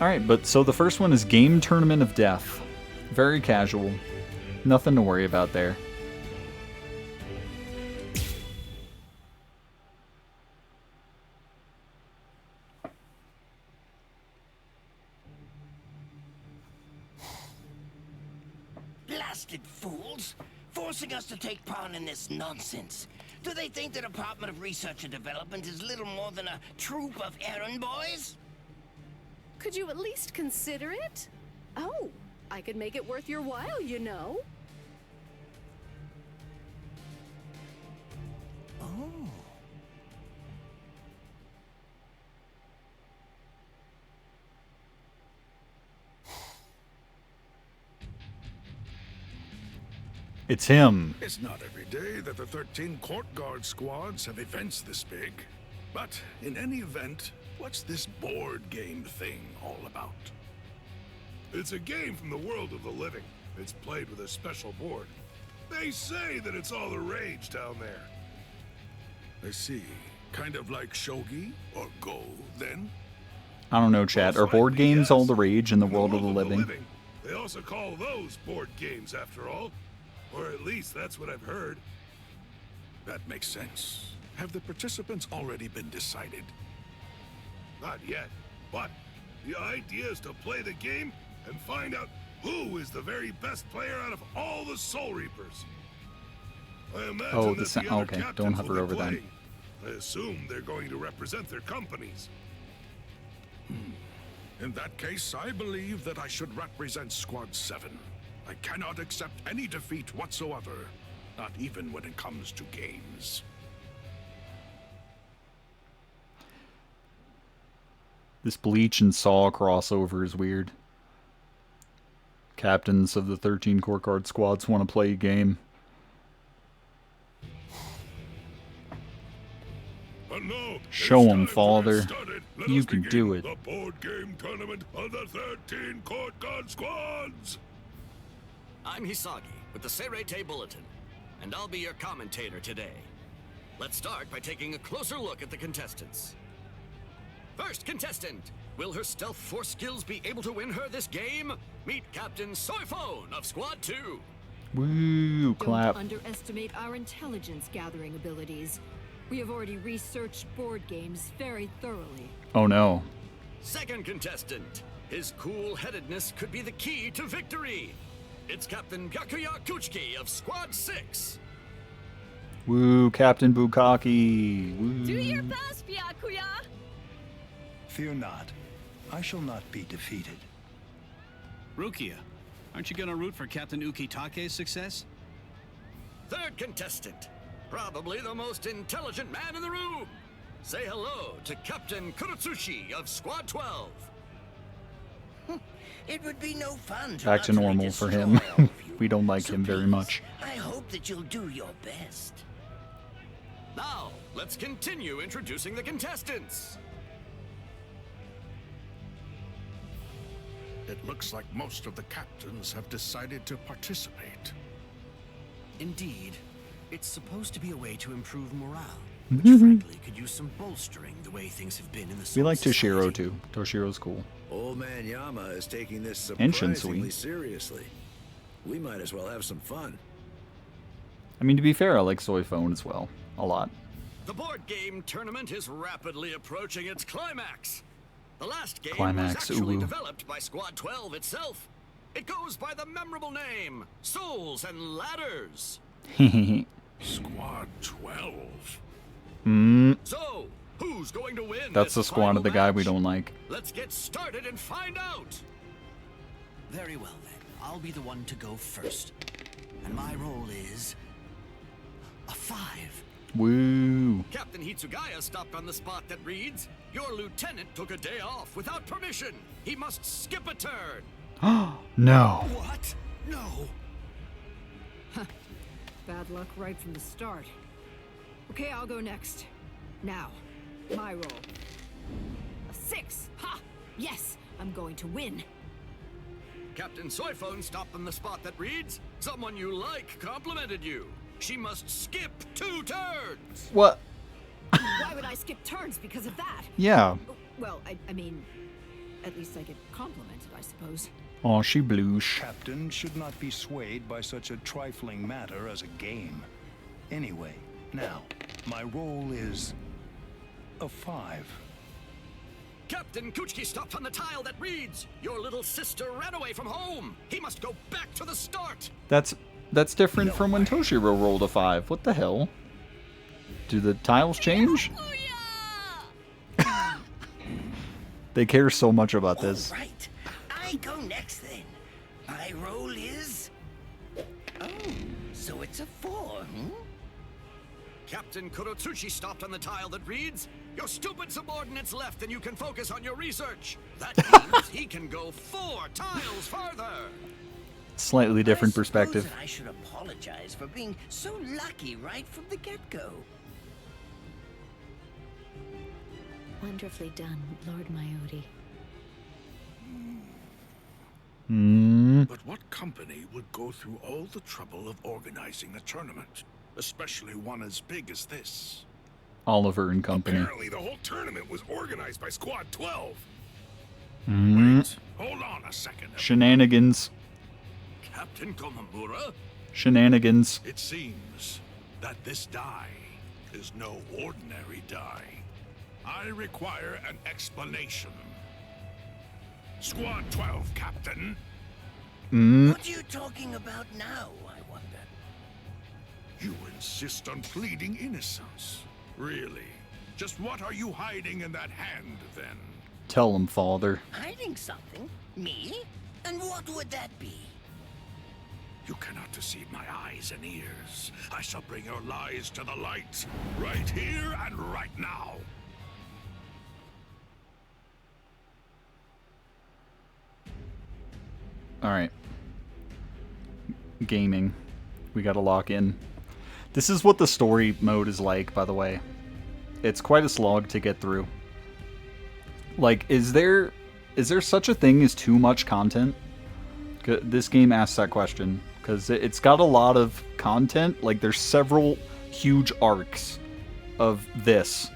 Alright, but so the first one is Game Tournament of Death. Very casual. Nothing to worry about there. Blasted fools! Forcing us to take part in this nonsense. Do they think the Department of Research and Development is little more than a troop of errand boys? Could you at least consider it? Oh, I could make it worth your while, you know. Oh. It's him. It's not every day that the 13 court guard squads have events this big. But in any event, what's this board game thing all about? It's a game from the world of the living. It's played with a special board. They say that it's all the rage down there. I see. Kind of like shogi or go, then? I don't know, chat. Are board games all the rage in the world of the living? They also call those board games, after all. Or at least that's what I've heard. That makes sense. Have the participants already been decided? Not yet, but the idea is to play the game and find out who is the very best player out of all the Soul Reapers. I imagine that the other okay, captains don't hover will be over that. playing. I assume they're going to represent their companies. In that case, I believe that I should represent Squad 7. I cannot accept any defeat whatsoever, not even when it comes to games. This Bleach and Saw crossover is weird. Captains of the 13 court guard squads want to play a game. Show them, father. You can do it. The board game tournament of the 13 court guard squads. I'm Hisagi with the Serete Bulletin, and I'll be your commentator today. Let's start by taking a closer look at the contestants. First contestant. Will her stealth force skills be able to win her this game? Meet Captain Soyphone of Squad 2. Woo, clap. Don't underestimate our intelligence gathering abilities. We have already researched board games very thoroughly. Oh no. Second contestant. His cool-headedness could be the key to victory. It's Captain Byakuya Kuchiki of Squad 6. Woo, Captain Bukaki. Woo. Do your best, Byakuya! Fear not. I shall not be defeated. Rukia, aren't you gonna root for Captain Ukitake's success? Third contestant. Probably the most intelligent man in the room. Say hello to Captain Kurotsushi of Squad 12. It would be no fun to Back to utterly normal for destroy him. all of you. We don't like So him very please, much. I hope that you'll do your best. Now, let's continue introducing the contestants. It looks like most of the captains have decided to participate. Indeed. It's supposed to be a way to improve morale, Mhm. which frankly could use some bolstering the way things have been in the We like Soul Toshiro too. Toshiro's cool. Old man Yama is taking this And surprisingly Shinsui. seriously. We might as well have some fun. I mean, to be fair, I like Soy Phone as well. A lot. The board game tournament is rapidly approaching its climax. The last game Climax, was actually ooh. developed by Squad 12 itself. It goes by the memorable name, Souls and Ladders. Squad 12. So, who's going to win? That's the this squad final of the guy we match? don't like. Let's get started and find out. Very well then. I'll be the one to go first. And my role is a 5. Woo. Captain Hitsugaya stopped on the spot that reads, "Your lieutenant took a day off without permission. He must skip a turn." No. What? No. Bad luck right from the start. Okay, I'll go next. Now, my roll. A 6! Ha! Yes, I'm going to win. Captain Soyphone stopped on the spot that reads, "Someone you like complimented you. She must skip 2 turns." What? Why would I skip turns because of that? Yeah. Well, I mean, at least I get complimented, I suppose. Oh, she blush. Captain should not be swayed by such a trifling matter as a game. Anyway, now, my role is a 5. Captain Kuchiki stopped on the tile that reads, "Your little sister ran away from home. He must go back to the start." That's different from when Toshiro rolled a 5. What the hell? Do the tiles change? They care so much about this. All right. I go next then. My role is... Oh, so it's a 4, hmm? Captain Kurotsuchi stopped on the tile that reads, "Your stupid subordinates left and you can focus on your research." That means he can go 4 tiles farther. Slightly different perspective. Suppose that I should apologize for being so lucky right from the get-go. Wonderfully done, Lord Mayodi. But what company would go through all the trouble of organizing a tournament? Especially one as big as this. Oliver and Company. Apparently the whole tournament was organized by Squad 12. Mm. Hold on a second. Shenanigans. Captain Komamura? Shenanigans. It seems that this die is no ordinary die. I require an explanation. Squad 12, Captain. What are you talking about now, I wonder? You insist on pleading innocence. Really? Just what are you hiding in that hand, then? Tell him, father. Hiding something? Me? And what would that be? You cannot deceive my eyes and ears. I shall bring your lies to the light. Right here and right now. Alright. Gaming. We gotta lock in. This is what the story mode is like, by the way. It's quite a slog to get through. Like, is there such a thing as too much content? This game asks that question. Because it's got a lot of content. Like, there's several huge arcs of this.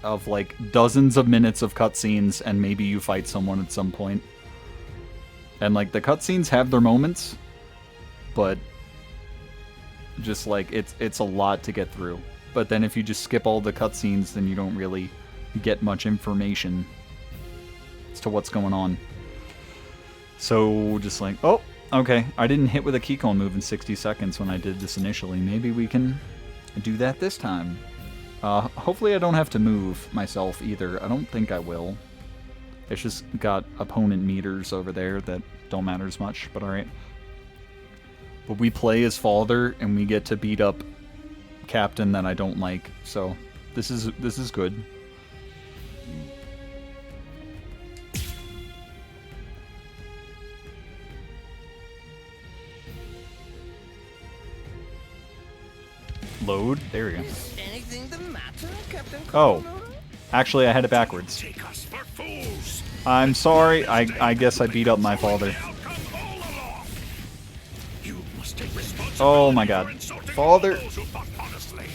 Of like dozens of minutes of cutscenes, and maybe you fight someone at some point. And like the cutscenes have their moments, but just like it's a lot to get through. But then if you just skip all the cutscenes, then you don't really get much information as to what's going on. So just like, oh, okay, I didn't hit with a keycone move in 60 seconds when I did this initially. Maybe we can do that this time. Hopefully I don't have to move myself either. I don't think I will. It's just got opponent meters over there that don't matter as much, but alright. But we play as father, and we get to beat up captain that I don't like, so this is good. Load. There we go. Is anything the matter, Captain Oh. Coronado? Actually, I had it backwards. Take us for fools. I'm sorry. I guess I beat up my father. You must take responsibility. Oh my god. Father. Those who fought honestly.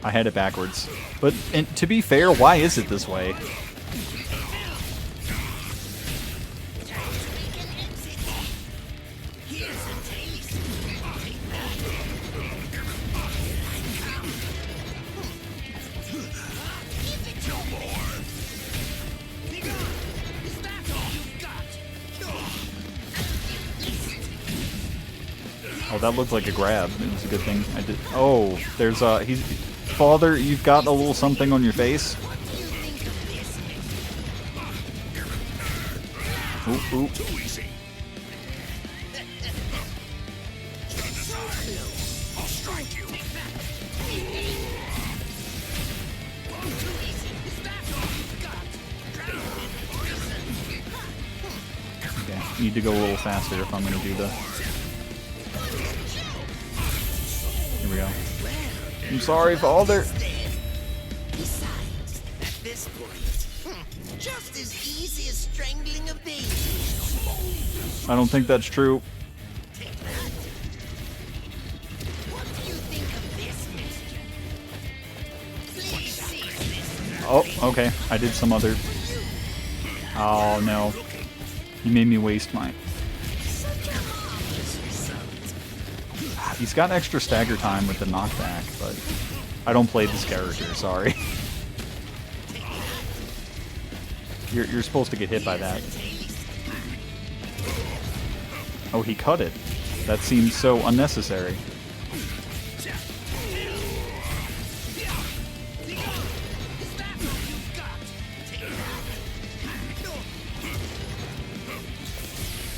I had it backwards. But and to be fair, why is it this way? Oh, that looked like a grab. It was a good thing I did. Oh, there's he's father. You've got a little something on your face. Oop, oop. Too easy. I'll strike you. Okay, need to go a little faster if I'm gonna do the. Here we go. I'm sorry, father. Besides, at this point, just as easy as strangling a baby. I don't think that's true. What do you think of this, mister? Please seize this. Oh, okay. I did some other. Oh no. You made me waste mine. He's got extra stagger time with the knockback, but I don't play this character, sorry. You're supposed to get hit by that. Oh, he cut it. That seems so unnecessary.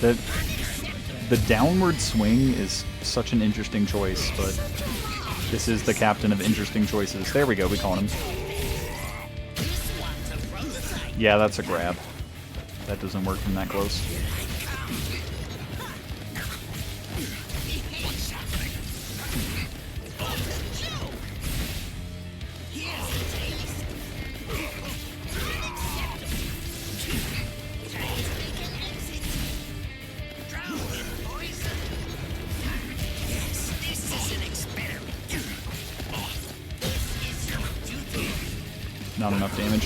The downward swing is such an interesting choice, but this is the captain of interesting choices. There we go, we caught him. Yeah, that's a grab. That doesn't work from that close. Not enough damage.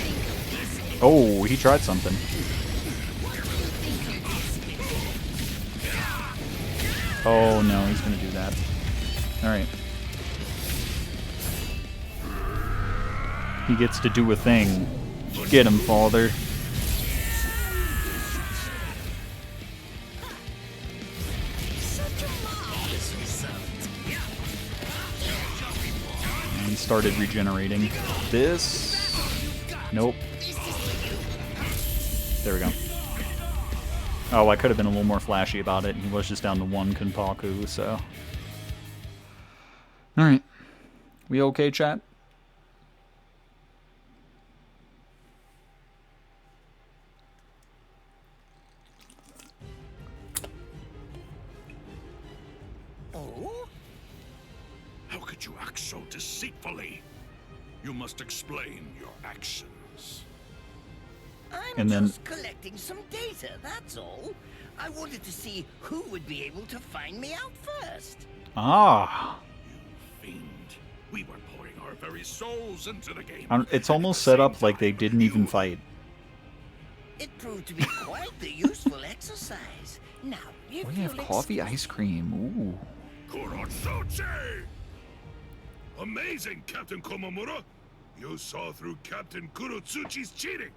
Oh, he tried something. Oh no, he's gonna do that. Alright. He gets to do a thing. Get him, father. And he started regenerating. This... Nope. There we go. Oh, I could have been a little more flashy about it. He was just down to one Kenpaku, so... Alright. We okay, chat? Oh? How could you act so deceitfully? You must explain your actions. I'm And then- just collecting some data, that's all. I wanted to see who would be able to find me out first. Ah. Fiend. We were pouring our very souls into the game. It's almost set up like they didn't even fight. It proved to be quite the useful exercise. Now, if We have you'll coffee ice cream. Ooh. Kurotsuchi! Amazing, Captain Komamura! You saw through Captain Kurotsuchi's cheating.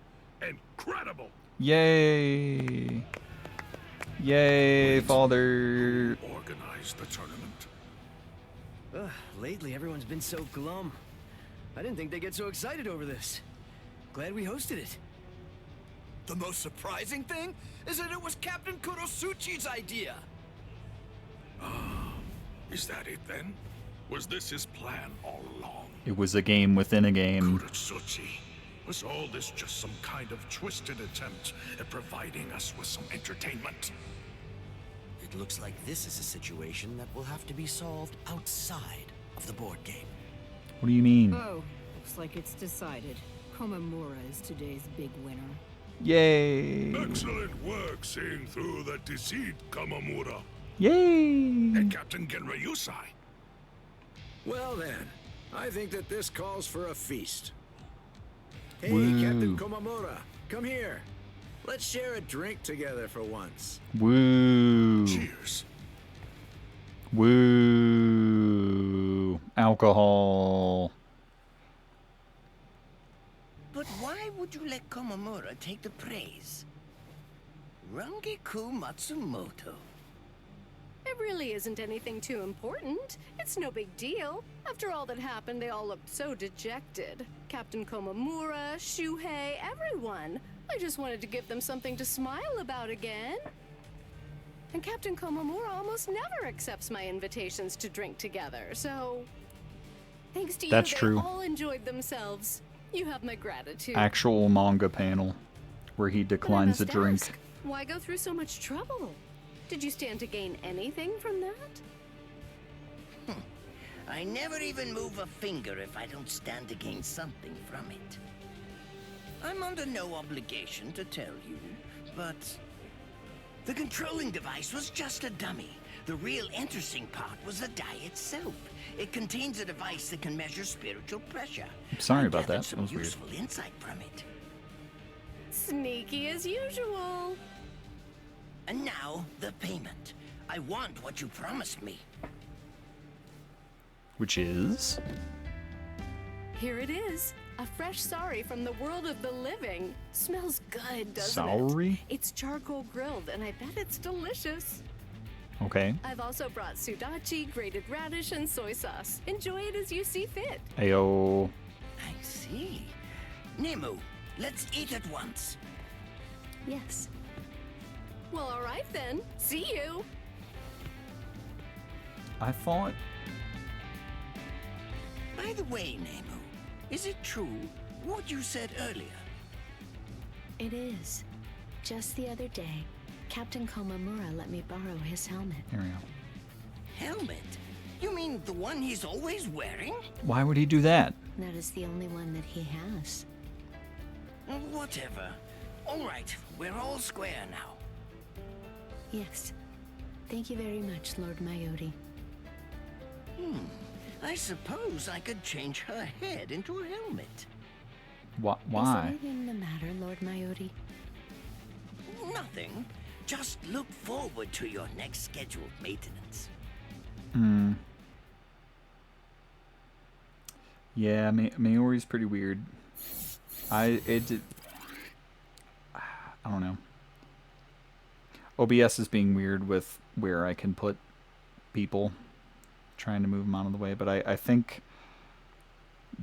Incredible! Yay! Yay, father! Organize the tournament. Lately, everyone's been so glum. I didn't think they'd get so excited over this. Glad we hosted it. The most surprising thing is that it was Captain Kurotsuchi's idea. Is that it then? Was this his plan all along? It was a game within a game. Kurotsuchi, was all this just some kind of twisted attempt at providing us with some entertainment? It looks like this is a situation that will have to be solved outside of the board game. What do you mean? Oh, looks like it's decided. Komamura is today's big winner. Yay! Excellent work seeing through the deceit, Kamamura. Yay! And Captain Genra Yusai. Well then, I think that this calls for a feast. Hey, Woo. Captain Komamura, come here. Let's share a drink together for once. Woo! Cheers. Woo! Alcohol. But why would you let Komamura take the praise? Rangiku Matsumoto. It really isn't anything too important. It's no big deal. After all that happened, they all looked so dejected. Captain Komamura, Shuhei, everyone. I just wanted to give them something to smile about again. And Captain Komamura almost never accepts my invitations to drink together, so... Thanks to you, That's they true. all enjoyed themselves. You have my gratitude. Actual manga panel where he declines a But I must drink. ask, why go through so much trouble? Did you stand to gain anything from that? I never even move a finger if I don't stand to gain something from it. I'm under no obligation to tell you, but the controlling device was just a dummy. The real interesting part was the die itself. It contains a device that can measure spiritual pressure. I'm sorry I about gathered that. some That was weird. useful insight from it. Sneaky as usual. And now, the payment. I want what you promised me. Which is? Here it is. A fresh sari from the world of the living. Smells good, doesn't Sari? it? It's charcoal grilled, and I bet it's delicious. Okay. I've also brought sudachi, grated radish, and soy sauce. Enjoy it as you see fit. Ayo. I see. Nemu, let's eat at once. Yes. Well, all right then. See you. I thought... By the way, Nemu, is it true what you said earlier? It is. Just the other day, Captain Komamura let me borrow his helmet. Here we go. Helmet? You mean the one he's always wearing? Why would he do that? That is the only one that he has. Whatever. All right, we're all square now. Yes. Thank you very much, Lord Mayodi. I suppose I could change her head into a helmet. Why? Is anything the matter, Lord Mayodi? Nothing. Just look forward to your next scheduled maintenance. Yeah, Maori's pretty weird. I don't know. OBS is being weird with where I can put people, trying to move them out of the way, but I think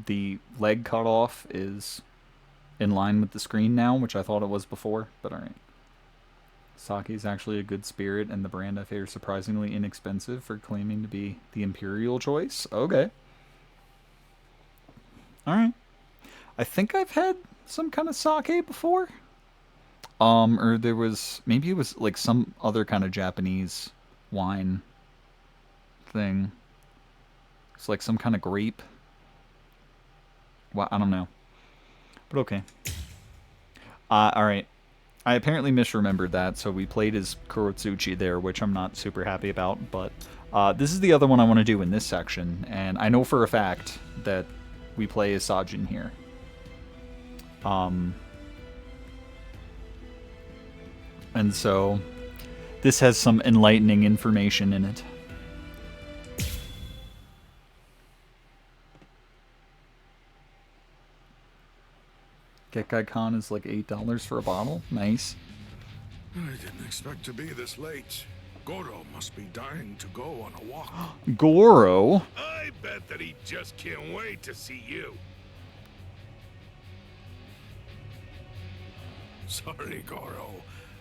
the leg cutoff is in line with the screen now, which I thought it was before, but alright. Sake is actually a good spirit, and the brand I favor surprisingly inexpensive for claiming to be the imperial choice. Okay. Alright. I think I've had some kind of sake before. Or there was, maybe it was like some other kind of Japanese wine thing. It's like some kind of grape. Well, I don't know. But okay. Alright. I apparently misremembered that, so we played as Kurotsuchi there, which I'm not super happy about, but this is the other one I want to do in this section, and I know for a fact that we play as Sajin here. And so this has some enlightening information in it. Gekkai Con is like $8 for a bottle. Nice. I didn't expect to be this late. Goro must be dying to go on a walk. Goro? I bet that he just can't wait to see you. Sorry, Goro.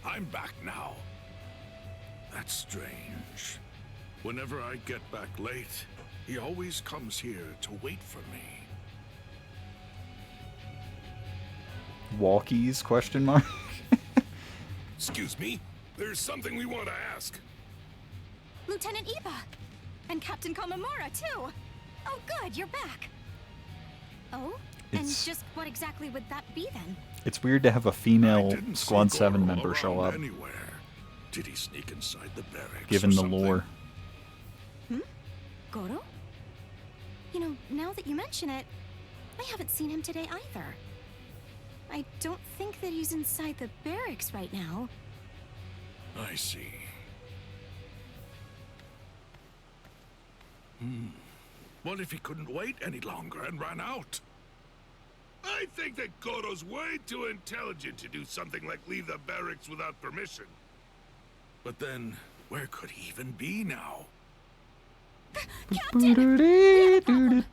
I'm back now. That's strange. Whenever I get back late, he always comes here to wait for me. Walkies? Question mark. Excuse me? There's something we want to ask. Lieutenant Iba! And Captain Komamura, too! Oh, good, you're back. Oh? And just what exactly would that be, then? It's weird to have a female Squad 7 member show up. Anywhere. Did he sneak inside the barracks? Given the lore. Goro? You know, now that you mention it, I haven't seen him today either. I don't think that he's inside the barracks right now. I see. What if he couldn't wait any longer and ran out? I think that Goro's way too intelligent to do something like leave the barracks without permission. But then, where could he even be now? Captain!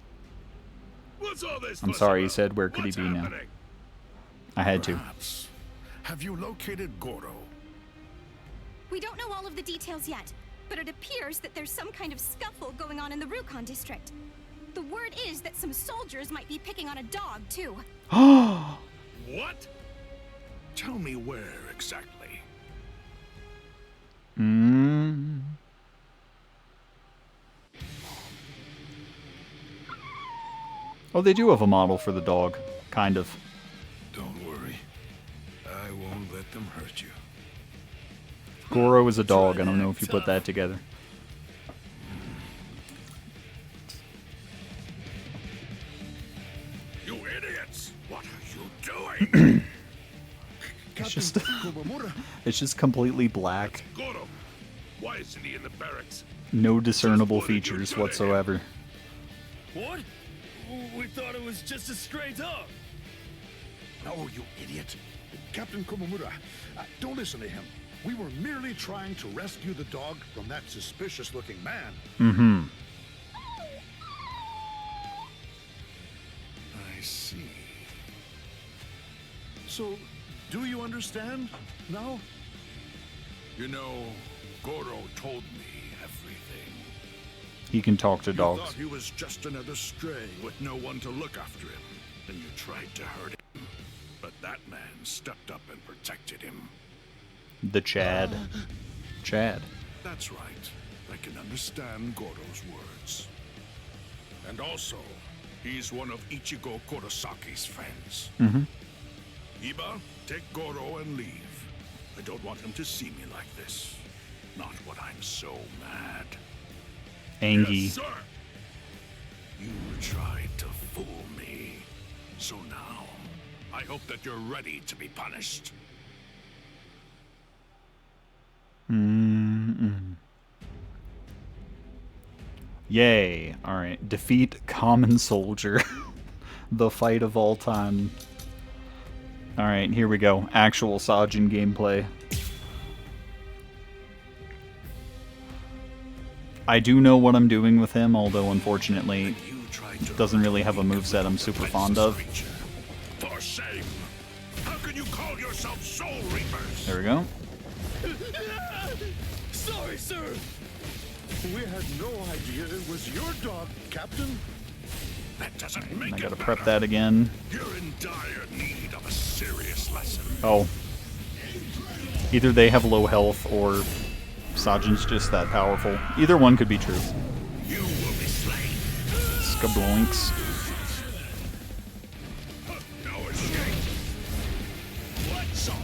What's all this? I'm sorry, he said, where could he be now? I had to. Perhaps. Have you located Goro? We don't know all of the details yet, but it appears that there's some kind of scuffle going on in the Rukon district. The word is that some soldiers might be picking on a dog, too. What? Tell me where exactly. Oh, they do have a model for the dog. Kind of. Don't worry. I won't let them hurt you. Goro is a dog. I don't know if you put that together. You idiots! What are you doing? It's just completely black. Goro, why isn't he in the barracks? No discernible features whatsoever. What? We thought it was just a stray dog. No, you idiot. Captain Komamura, don't listen to him. We were merely trying to rescue the dog from that suspicious-looking man. Mm-hmm. I see. So, do you understand now? You know, Goro told me everything. He can talk to You dogs. thought he was just another stray with no one to look after him, and you tried to hurt him. But that man stepped up and protected him. The Chad. Chad. That's right. I can understand Goro's words. And also, he's one of Ichigo Kurosaki's friends. Mm-hmm. Iba, take Goro and leave. I don't want him to see me like this. Not when I'm so mad. Angie. Yes, sir. You tried to fool me. So now, I hope that you're ready to be punished. Yay. Alright. Defeat Common Soldier. The fight of all time. Alright, here we go. Actual Sajin gameplay. I do know what I'm doing with him, although unfortunately doesn't really have a moveset I'm super fond of. For shame! How can you call yourself Soul Reapers? There we go. Sorry, sir. We had no idea it was your dog, Captain. That doesn't make I it gotta better. prep that again. You're in dire need of a serious lesson. Oh. Either they have low health or Sajin's just that powerful. Either one could be true. You will be slain. Skabloinks. No escape. What? Sorry.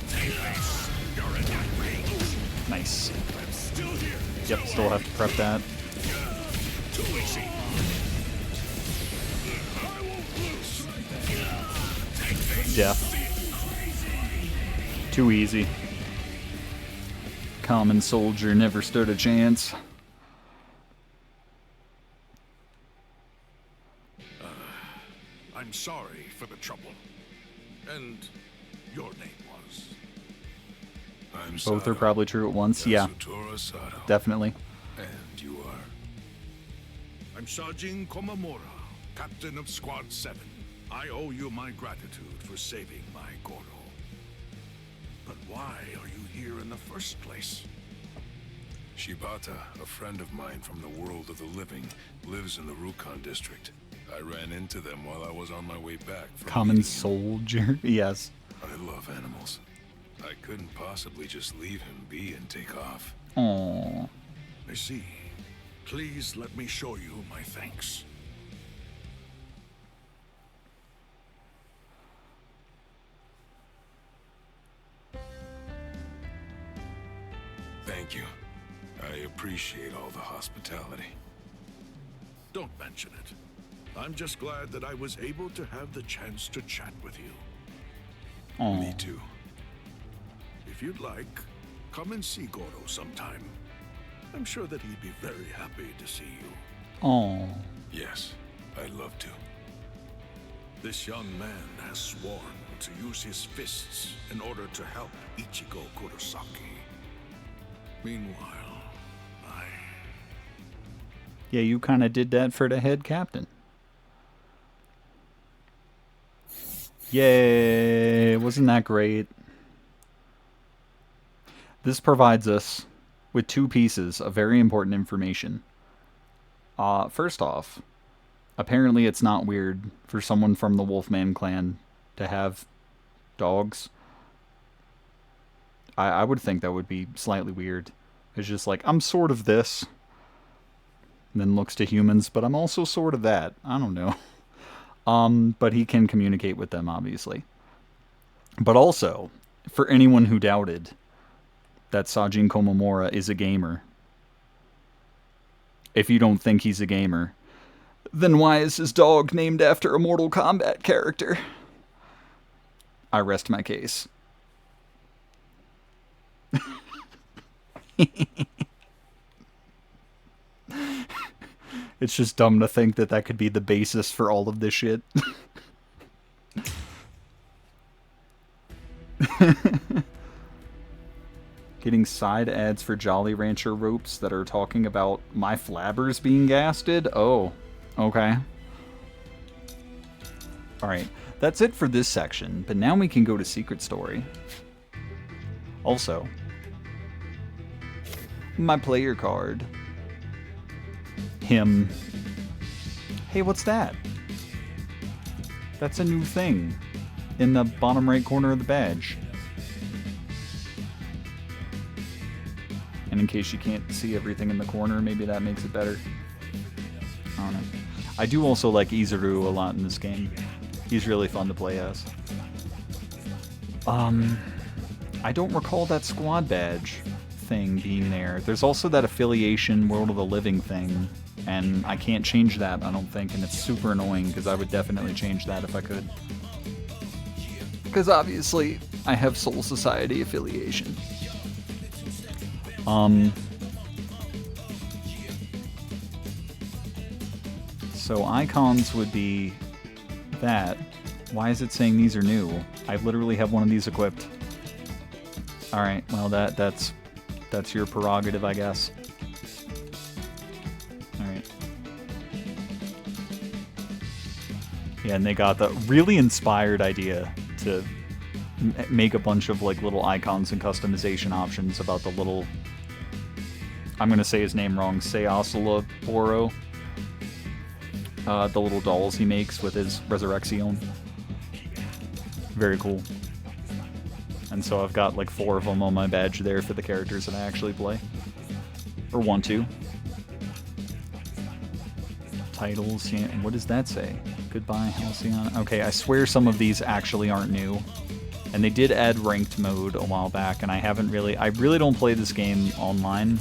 Face. You're in that range. Nice. I'm still here. Yep, still have to prep that. Too easy. death. Too easy. Common soldier never stood a chance. I'm sorry for the trouble. And your name was? I'm Both are probably true at once. Yeah. Definitely. And you are? I'm Sajin Komamura, captain of Squad 7. I owe you my gratitude for saving my Goro. But why are you here in the first place? Shibata, a friend of mine from the world of the living, lives in the Rukon district. I ran into them while I was on my way back from Common soldier. Yes. I love animals. I couldn't possibly just leave him be and take off. Aww. I see. Please let me show you my thanks. Thank you. I appreciate all the hospitality. Don't mention it. I'm just glad that I was able to have the chance to chat with you. Aww. Me too. If you'd like, come and see Goro sometime. I'm sure that he'd be very happy to see you. Aww. Yes, I'd love to. This young man has sworn to use his fists in order to help Ichigo Kurosaki. Meanwhile, Yeah, you kind of did that for the head captain. Yay! Wasn't that great? This provides us with two pieces of very important information. First off, apparently it's not weird for someone from the Wolfman clan to have dogs. I would think that would be slightly weird. It's just like, I'm sort of this. And then looks to humans, but I'm also sort of that. I don't know. But he can communicate with them, obviously. But also, for anyone who doubted that Sajin Komamura is a gamer, if you don't think he's a gamer, then why is his dog named after a Mortal Kombat character? I rest my case. It's just dumb to think that that could be the basis for all of this shit. Getting side ads for Jolly Rancher ropes that are talking about my flabbers being gasted? Oh, okay. Alright, that's it for this section, but now we can go to Secret Story. Also, my player card. Him. Hey, what's that? That's a new thing in the bottom right corner of the badge. And in case you can't see everything in the corner, maybe that makes it better. I don't know. I do also like Izuru a lot in this game. He's really fun to play as. I don't recall that squad badge thing being there. There's also that affiliation World of the Living thing, and I can't change that, I don't think, and it's super annoying because I would definitely change that if I could. Because obviously, I have Soul Society affiliation. So icons would be that. Why is it saying these are new? I literally have one of these equipped. Alright, well that's your prerogative, I guess. Alright. Yeah, and they got the really inspired idea to make a bunch of like little icons and customization options about the little... I'm gonna say his name wrong. Seasula Boro. The little dolls he makes with his Resurrection. Very cool. And so I've got like 4 of them on my badge there for the characters that I actually play. Or want to. Titles, yeah. What does that say? Goodbye, Halcyon. Okay, I swear some of these actually aren't new. And they did add ranked mode a while back, and I really don't play this game online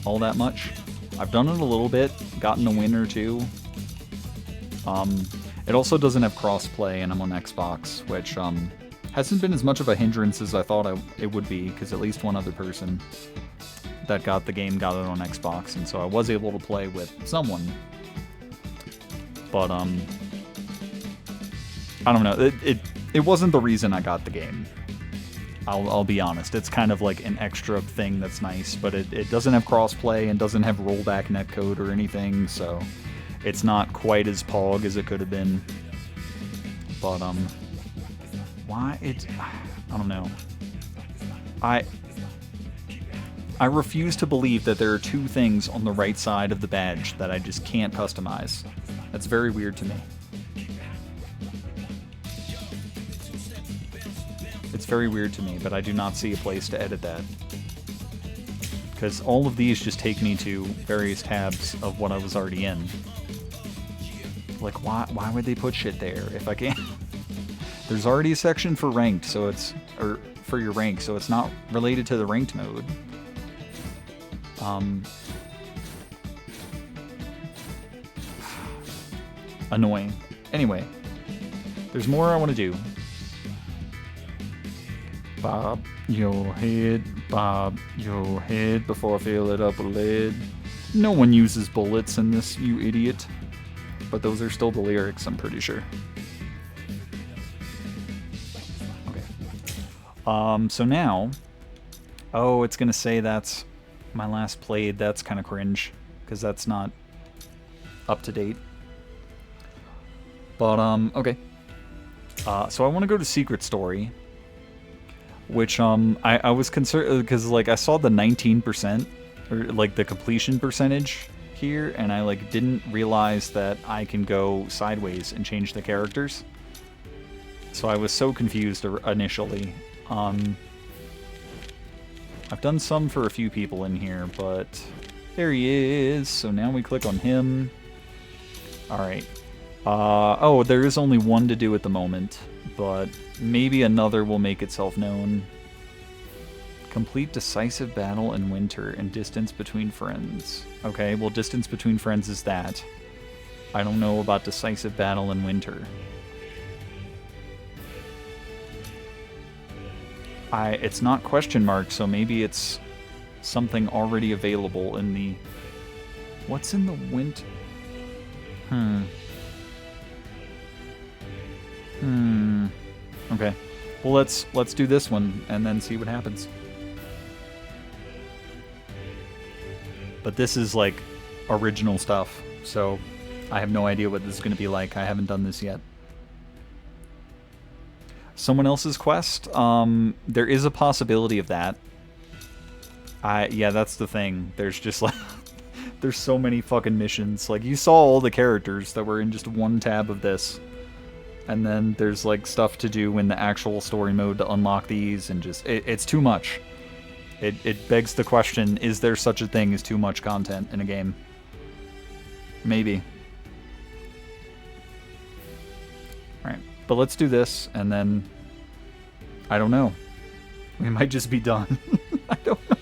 all that much. I've done it a little bit, gotten a win or two. It also doesn't have crossplay, and I'm on Xbox, which hasn't been as much of a hindrance as I thought it would be, because at least one other person that got the game got it on Xbox, and so I was able to play with someone. But I don't know. It wasn't the reason I got the game. I'll be honest. It's kind of like an extra thing that's nice, but it doesn't have crossplay and doesn't have rollback netcode or anything, so it's not quite as pog as it could have been. But why I don't know. I refuse to believe that there are two things on the right side of the badge that I just can't customize. That's very weird to me. It's very weird to me, but I do not see a place to edit that. Because all of these just take me to various tabs of what I was already in. Like, why would they put shit there if I can't? There's already a section for ranked, so it's... or for your rank, so it's not related to the ranked mode. Annoying. Anyway, there's more I want to do. Bob your head before I fill it up with lead. No one uses bullets in this, you idiot. But those are still the lyrics, I'm pretty sure. Okay. So now... Oh, it's gonna say that's my last played. That's kind of cringe, because that's not up to date. But, okay. So I want to go to Secret Story. Which, I was concerned, because, like, I saw the 19%, or, like, the completion percentage here, and I, like, didn't realize that I can go sideways and change the characters. So I was so confused initially. I've done some for a few people in here, but there he is. So now we click on him. Alright. Oh, there is only one to do at the moment, but maybe another will make itself known. Complete decisive battle in winter and distance between friends. Okay, well, distance between friends is that. I don't know about decisive battle in winter. It's not question mark, so maybe it's something already available in the... What's in the winter? Okay. Well, let's do this one and then see what happens. But this is like original stuff, so I have no idea what this is going to be like. I haven't done this yet. Someone else's quest? There is a possibility of that. Yeah, that's the thing. There's just like... there's so many fucking missions. Like, you saw all the characters that were in just one tab of this. And then there's, like, stuff to do in the actual story mode to unlock these, and just... It's too much. It begs the question, is there such a thing as too much content in a game? Maybe. Alright, but let's do this, and then... I don't know. We might just be done. I don't know.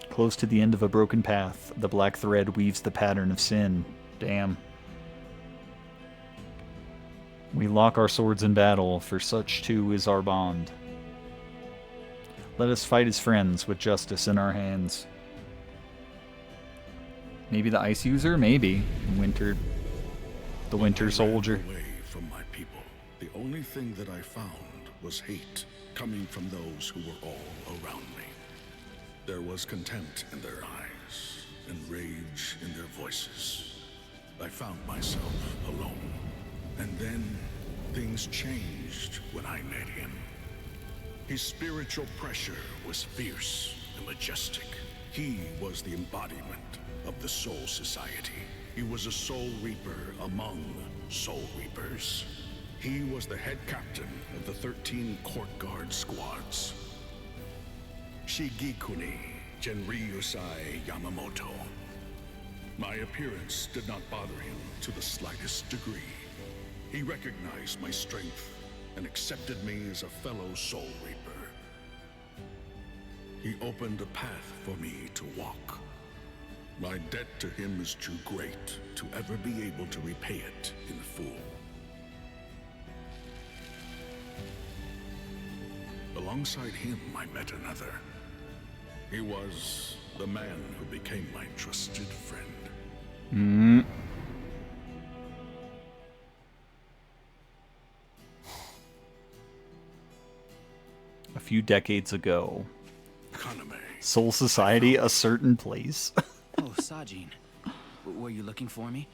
Close to the end of a broken path, the black thread weaves the pattern of sin. Damn. We lock our swords in battle, for such too is our bond. Let us fight as friends, with justice in our hands. Maybe the ice user? Maybe. The winter soldier. Away from my people. The only thing that I found was hate, coming from those who were all around me. There was contempt in their eyes, and rage in their voices. I found myself alone. And then, things changed when I met him. His spiritual pressure was fierce and majestic. He was the embodiment of the Soul Society. He was a Soul Reaper among Soul Reapers. He was the head captain of the 13 Court Guard squads. Shigekuni Genryusai Yamamoto. My appearance did not bother him to the slightest degree. He recognized my strength and accepted me as a fellow Soul Reaper. He opened a path for me to walk. My debt to him is too great to ever be able to repay it in full. Alongside him, I met another. He was the man who became my trusted friend. Hmm. A few decades ago. Soul Society, a certain place. Oh, Sajin. Were you looking for me?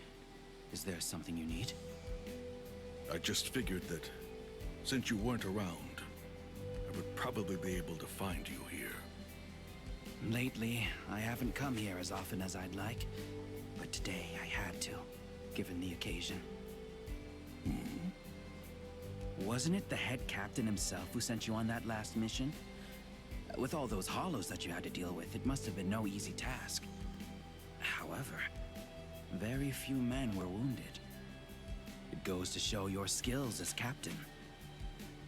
Is there something you need? I just figured that since you weren't around, I would probably be able to find you here. Lately, I haven't come here as often as I'd like, but today I had to, given the occasion. Wasn't it the head captain himself who sent you on that last mission? With all those hollows that you had to deal with, it must have been no easy task. However, very few men were wounded. It goes to show your skills as captain.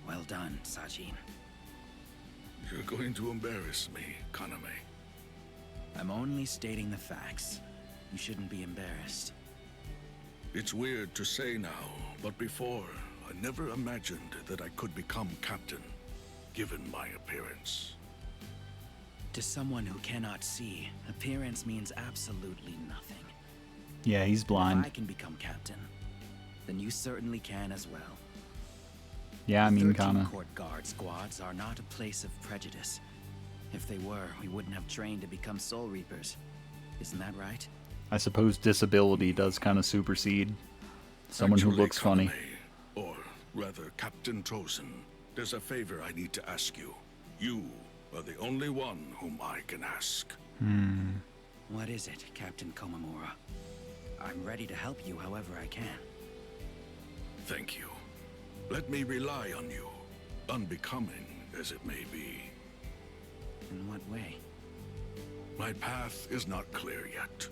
Well done, Sajin. You're going to embarrass me, Kaname. I'm only stating the facts. You shouldn't be embarrassed. It's weird to say now, but before, I never imagined that I could become captain, given my appearance. To someone who cannot see, appearance means absolutely nothing. Yeah, he's blind. If I can become captain, then you certainly can as well. Yeah, I mean, 13 kinda. court guard squads are not a place of prejudice. If they were, we wouldn't have trained to become soul reapers. Isn't that right? I suppose disability does kind of supersede someone who Actually, looks funny. Kaname, or rather, Captain Tozen, there's a favor I need to ask you. You are the only one whom I can ask. What is it, Captain Komamura? I'm ready to help you however I can. Thank you. Let me rely on you, unbecoming as it may be. In what way? My path is not clear yet.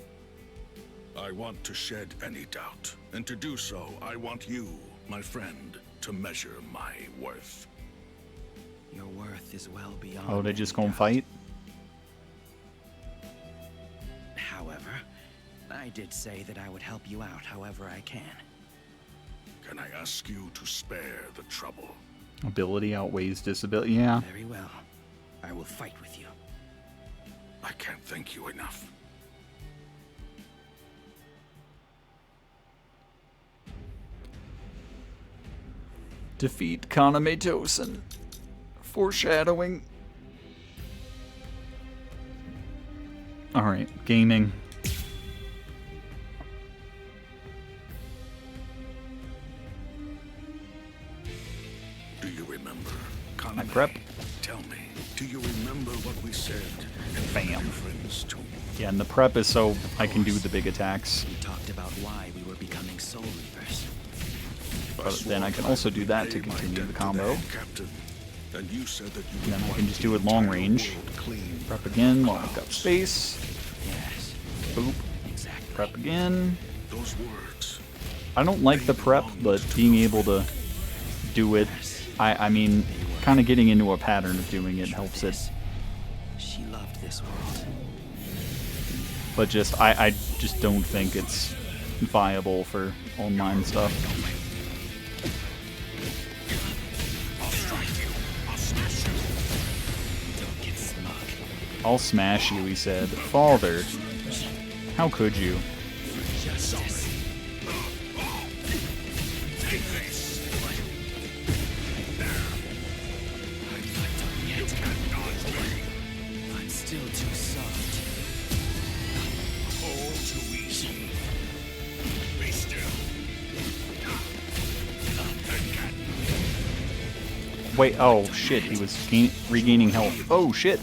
I want to shed any doubt, and to do so, I want you, my friend, to measure my worth. Your worth is well beyond. Oh, they just gonna fight? However, I did say that I would help you out however I can. Can I ask you to spare the trouble? Ability outweighs disability. Yeah. Very well. I will fight with you. I can't thank you enough. Defeat Kaname Tosen. Foreshadowing. Alright, gaming. Do you remember, Kaname? I prep. Tell me, do you remember what we said in Bam. friends too? Yeah, and the prep is so I can do the big attacks. We talked about why we were becoming soul reapers. But then I can also do that to continue the combo. Captain, and you said that you And then I can just do it long range. Prep again while I've got space. Yes. Boop. Exactly. Prep again. Those words. I don't like the prep, but being able to do it, I mean, kind of getting into a pattern of doing it helps it. She loved this world. But just, I just don't think it's viable for online stuff. I'll smash you, he said. Father, how could you? I'm still too soft. All too easy. Be still. Wait, oh shit, he was regaining health. Oh shit!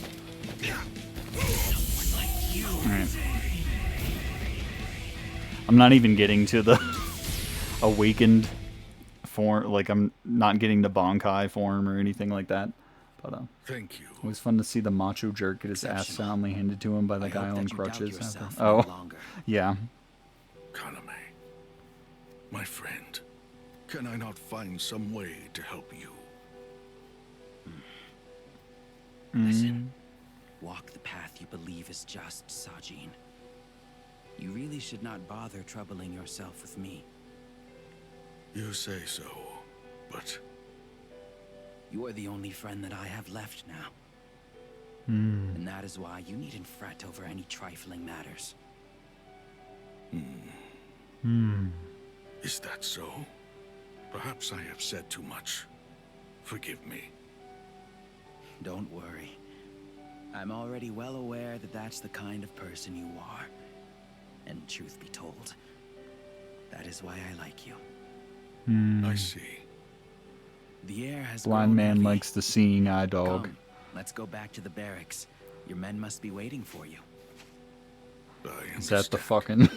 Alright. I'm not even getting to the awakened form, like I'm not getting the Bankai form or anything like that. But Thank you. it was fun to see the macho jerk get his ass soundly handed to him by the guy on crutches. Oh, yeah. Kaname, my friend, can I not find some way to help you? Listen, walk the path you believe is just, Sajin. You really should not bother troubling yourself with me. You say so, but... You are the only friend that I have left now. And that is why you needn't fret over any trifling matters. Is that so? Perhaps I have said too much. Forgive me. Don't worry. I'm already well aware that that's the kind of person you are. And truth be told, that is why I like you. I see. The air has Blind grown man heavy. likes the seeing eye dog. Come, let's go back to the barracks. Your men must be waiting for you. Is that the fucking...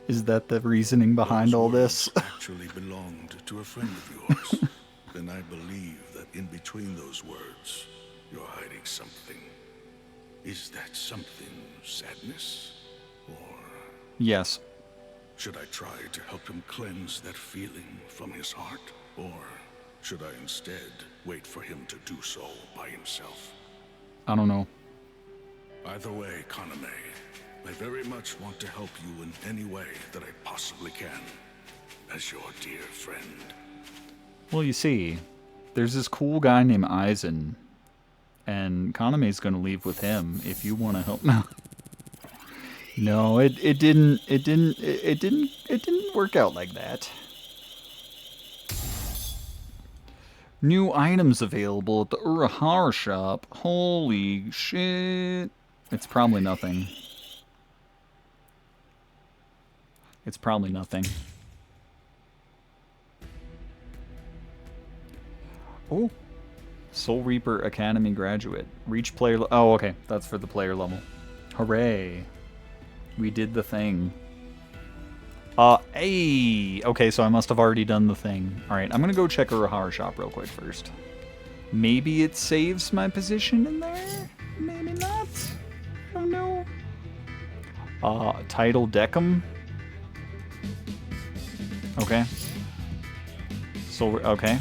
Is that the reasoning behind all this? Actually belonged to a friend of yours. Then I believe that in between those words, you're hiding something. Is that something sadness? Or... Yes. Should I try to help him cleanse that feeling from his heart? Or should I instead wait for him to do so by himself? I don't know. Either way, Kaname, I very much want to help you in any way that I possibly can, as your dear friend. Well, you see, there's this cool guy named Aizen, and Kaname's gonna leave with him if you want to help. No, it didn't work out like that. New items available at the Urahara shop. Holy shit. It's probably nothing. It's probably nothing. Oh. Soul Reaper Academy graduate. Reach player... Oh, okay. That's for the player level. Hooray. We did the thing. Hey! Okay, so I must have already done the thing. Alright, I'm gonna go check Urahara shop real quick first. Maybe it saves my position in there? Maybe not? I don't know. Title Deckham? Okay. So, okay.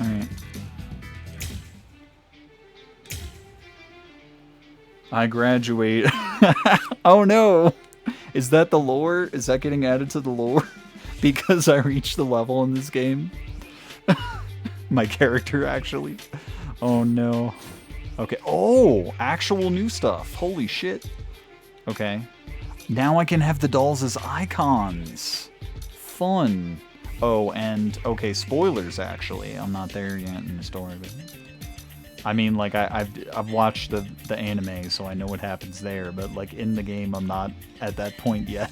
Alright. I graduate. Oh no! Is that the lore? Is that getting added to the lore? Because I reached the level in this game? My character, actually. Oh no. Okay. Oh! Actual new stuff. Holy shit. Okay. Now I can have the dolls as icons. Fun. Oh, and... Okay, spoilers, actually. I'm not there yet in the story, but... I mean, like, I've watched the anime, so I know what happens there, but, like, in the game, I'm not at that point yet.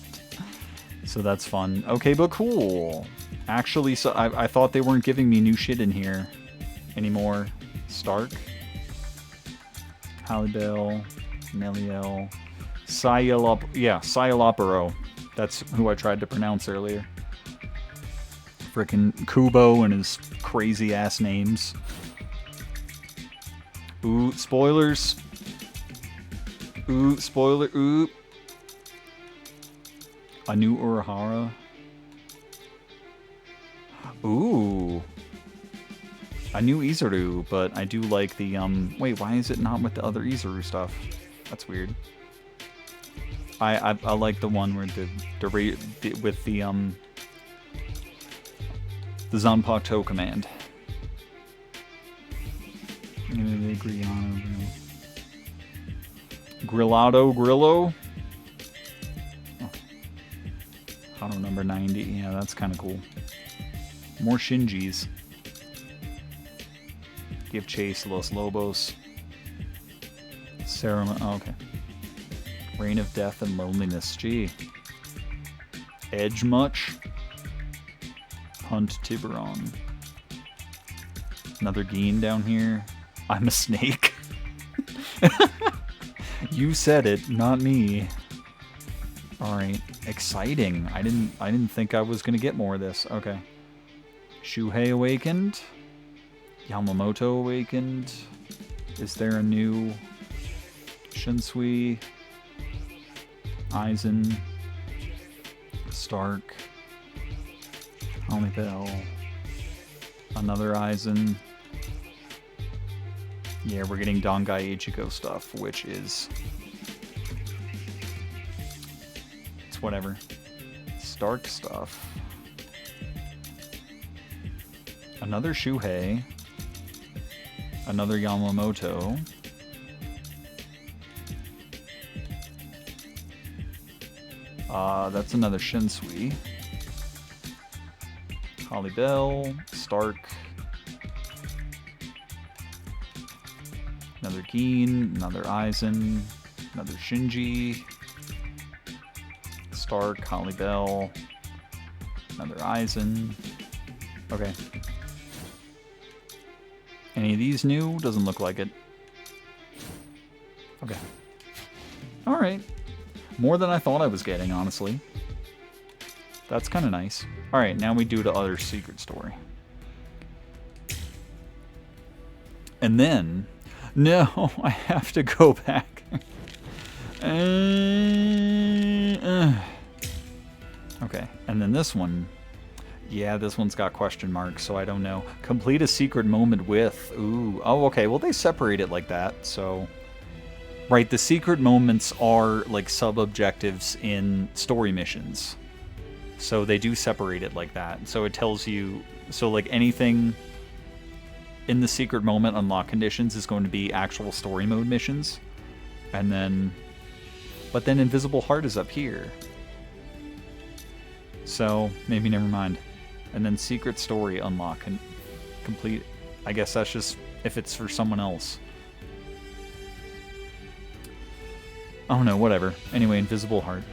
So that's fun. Okay, but cool. Actually, so I thought they weren't giving me new shit in here anymore. Stark. Halidel. Meliel. Sayalopero. That's who I tried to pronounce earlier. Frickin' Kubo and his crazy-ass names. Ooh, spoilers. Ooh, spoiler. Ooh. A new Urahara. Ooh. A new Izuru, but I do like the, wait, why is it not with the other Izuru stuff? That's weird. I like the one where with the Zanpakuto command. Grillo? Oh. Auto number 90. Yeah, that's kind of cool. More Shinjis. Give chase, Los Lobos. Ceremony. Oh, okay. Reign of Death and Loneliness. Gee. Edge much? Hunt Tiburon. Another Geen down here. I'm a snake. You said it, not me. Alright. Exciting. I didn't think I was gonna get more of this. Okay. Shuhei awakened. Yamamoto awakened. Is there a new Shinsui? Aizen. Stark. Halibel. Another Aizen. Yeah, we're getting Dangai Ichigo stuff, which is whatever. Stark stuff. Another Shuhei. Another Yamamoto. That's another Shinsui. Holly Bell, Stark. Another Geen, another Aizen, another Shinji. Stark, Holly Bell, another Aizen. Okay. Any of these new? Doesn't look like it. Okay. Alright. More than I thought I was getting, honestly. That's kind of nice. Alright, now we do the other secret story. And then... No, I have to go back. Okay, and then this one... Yeah, this one's got question marks, so I don't know. Complete a secret moment with... Ooh. Oh, okay. Well, they separate it like that, so... Right, the secret moments are, like, sub-objectives in story missions. So they do separate it like that. So it tells you... So, like, anything in the secret moment unlock conditions is going to be actual story mode missions. And then... But then Invisible Heart is up here. So, maybe never mind. And then secret story unlock and complete. I guess that's just if it's for someone else. Oh no, whatever. Anyway, Invisible Heart.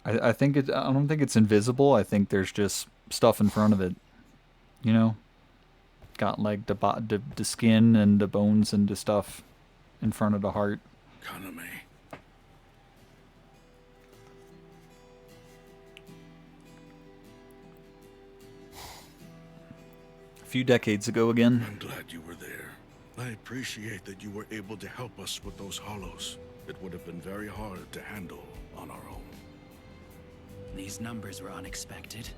I think it. I don't think it's invisible. I think there's just stuff in front of it. You know, got like the skin and the bones and the stuff in front of the heart. Kaname. A few decades ago again. I'm glad you were there. I appreciate that you were able to help us with those hollows. It would have been very hard to handle on our own. These numbers were unexpected,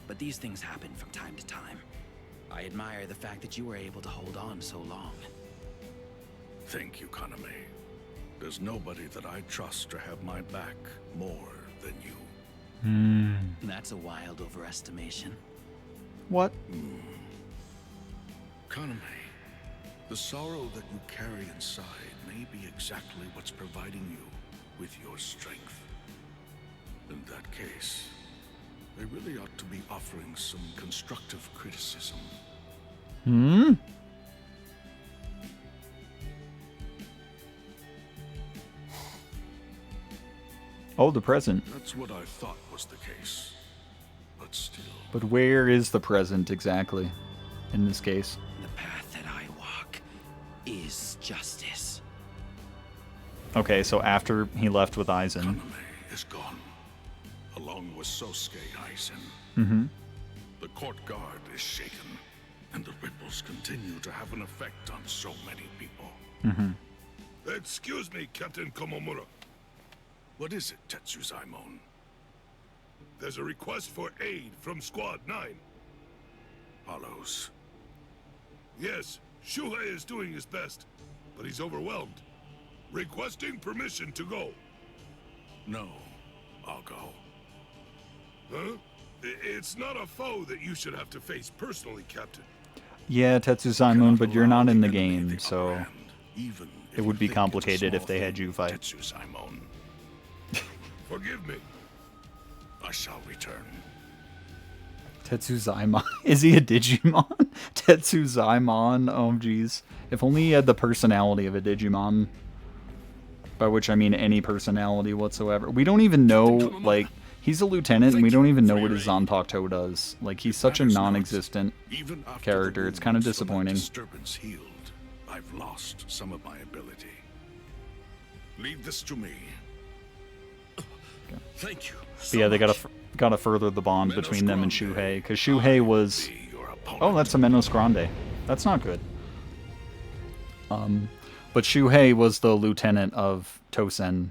but these things happen from time to time. I admire the fact that you were able to hold on so long. Thank you, Kaname. There's nobody that I trust to have my back more than you. That's a wild overestimation. What? Kaname, the sorrow that you carry inside may be exactly what's providing you with your strength. In that case, I really ought to be offering some constructive criticism. Oh, the present. That's what I thought was the case. But still. But where is the present exactly in this case? The path that I walk is justice. Okay, so after he left with Aizen. Kaname is gone, along with Sosuke Aizen. The court guard is shaken, and the ripples continue to have an effect on so many people. Excuse me, Captain Komamura. What is it, Tetsuzaimon? There's a request for aid from Squad 9. Hollows. Yes, Shuhei is doing his best, but he's overwhelmed. Requesting permission to go. No, I'll go. Huh? It's not a foe that you should have to face personally, Captain. Yeah, Tetsuzaimon, but you're not in the game, so it would be complicated if they had you fight. Tetsuzaimon. Forgive me. I shall return. Tetsuzaimon. Is he a Digimon? Tetsuzaimon. Oh, jeez. If only he had the personality of a Digimon. By which I mean any personality whatsoever. We don't even know, like, he's a lieutenant and we don't even know what his Zanpakuto does. Like, he's such a non-existent character. It's kind of disappointing. Disturbance healed. I've lost some of my ability. Leave this to me. Thank you. But yeah, they gotta further the bond between them and Shuhei, because Shuhei was... Oh, that's a Menos Grande. That's not good. But Shuhei was the lieutenant of Tosen,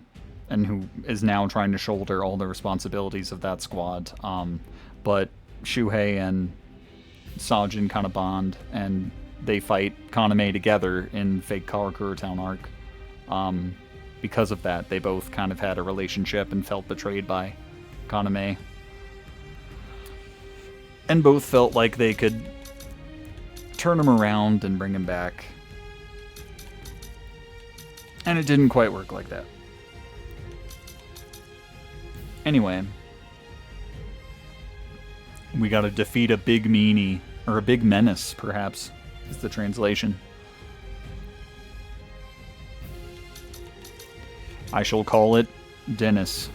and who is now trying to shoulder all the responsibilities of that squad. But Shuhei and Sajin kind of bond, and they fight Kaname together in Fake Karakura Town arc. because of that, they both kind of had a relationship and felt betrayed by Kaname. And both felt like they could turn him around and bring him back. And it didn't quite work like that. Anyway, we gotta defeat a big meanie, or a big menace, perhaps, is the translation. I shall call it Dennis,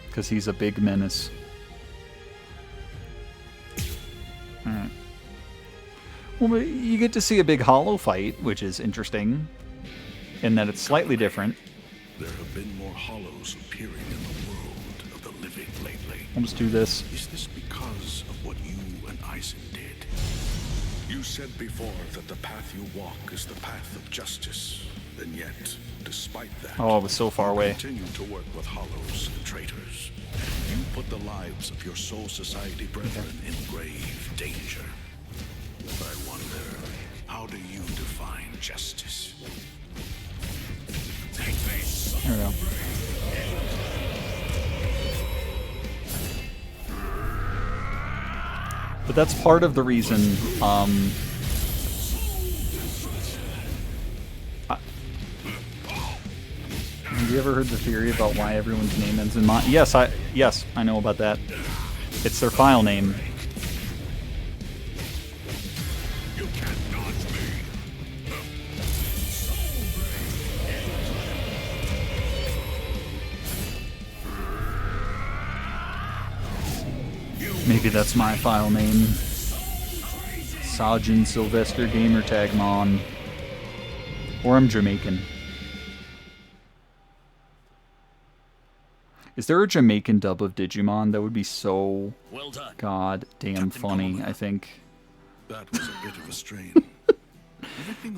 because he's a big menace. Alright. Well, you get to see a big hollow fight, which is interesting, in that it's slightly different. There have been more hollows appearing in the world of the living lately. Let's do this. Is this because of what you and Eisen did? You said before that the path you walk is the path of justice. And yet, despite that, Oh, it was so far away. continue to work with hollows and traitors. You put the lives of your Soul Society brethren in grave danger. I wonder, how do you define justice? Take this! There we go. But that's part of the reason, have you ever heard the theory about why everyone's name ends in mon? Yes, I know about that. It's their file name. You can't dodge me! Maybe that's my file name. Sajin Sylvester Gamertag Mon. Or I'm Jamaican. Is there a Jamaican dub of Digimon? That would be so Well done. goddamn funny, I think. That was a bit of a strain.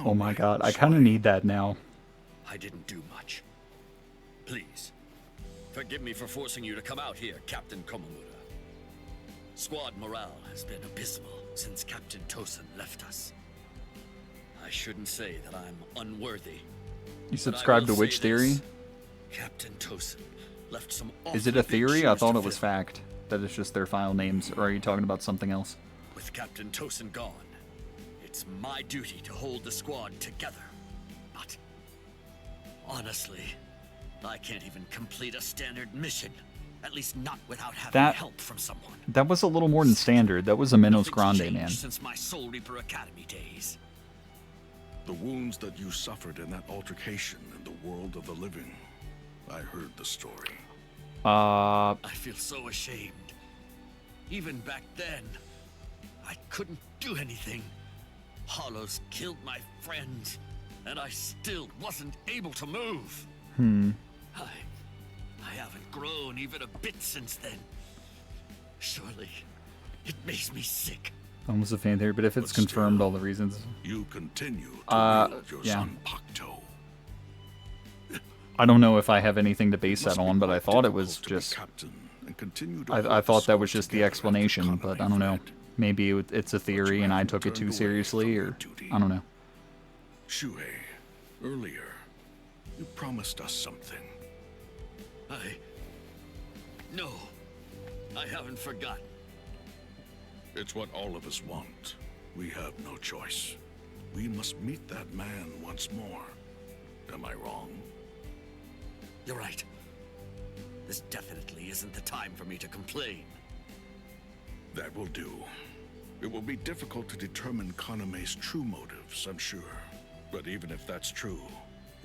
Oh my god, I kind of need that now. I didn't do much. Please, forgive me for forcing you to come out here, Captain Komamura. Squad morale has been abysmal since Captain Tosin left us. I shouldn't say that I'm unworthy. You subscribe to which theory? Captain Tosin left some Is it a theory? I thought it was fact. That it's just their file names. Or are you talking about something else? With Captain Tosin gone, it's my duty to hold the squad together. But honestly, I can't even complete a standard mission. At least not without having help from someone. That was a little more than standard. That was a Minos Grande, man. Since my Soul Reaper Academy days. The wounds that you suffered in that altercation in the world of the living. I heard the story. I feel so ashamed. Even back then, I couldn't do anything. Hollows killed my friends, and I still wasn't able to move. I haven't grown even a bit since then. Surely, it makes me sick. Almost a fan theory, but if it's confirmed, all the reasons. You continue to wield your yeah. son Pngtu. I don't know if I have anything to base that on, but I thought it was just... I thought that was just the explanation, but I don't know. Maybe it's a theory and I took it too seriously, or... I don't know. Shuhei, earlier, you promised us something. No, I haven't forgotten. It's what all of us want. We have no choice. We must meet that man once more. Am I wrong? You're right. This definitely isn't the time for me to complain. That will do. It will be difficult to determine Kaname's true motives, I'm sure. But even if that's true,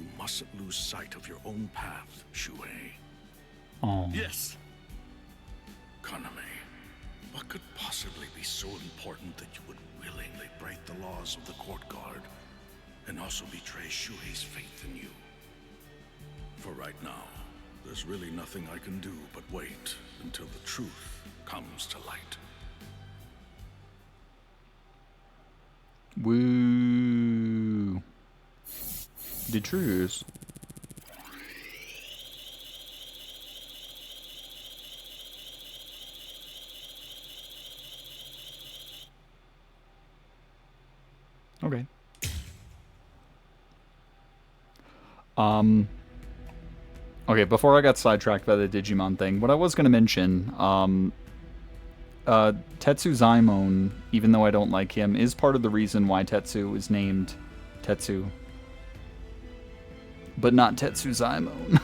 you mustn't lose sight of your own path, Shuhei. Oh. Yes. Kaname, what could possibly be so important that you would willingly break the laws of the court guard and also betray Shuhei's faith in you? For right now, there's really nothing I can do but wait until the truth comes to light. Woo. The truth. Okay. Okay, before I got sidetracked by the Digimon thing, what I was going to mention, Tetsu Zaimon, even though I don't like him, is part of the reason why Tetsu is named Tetsu. But not Tetsu Zaimon.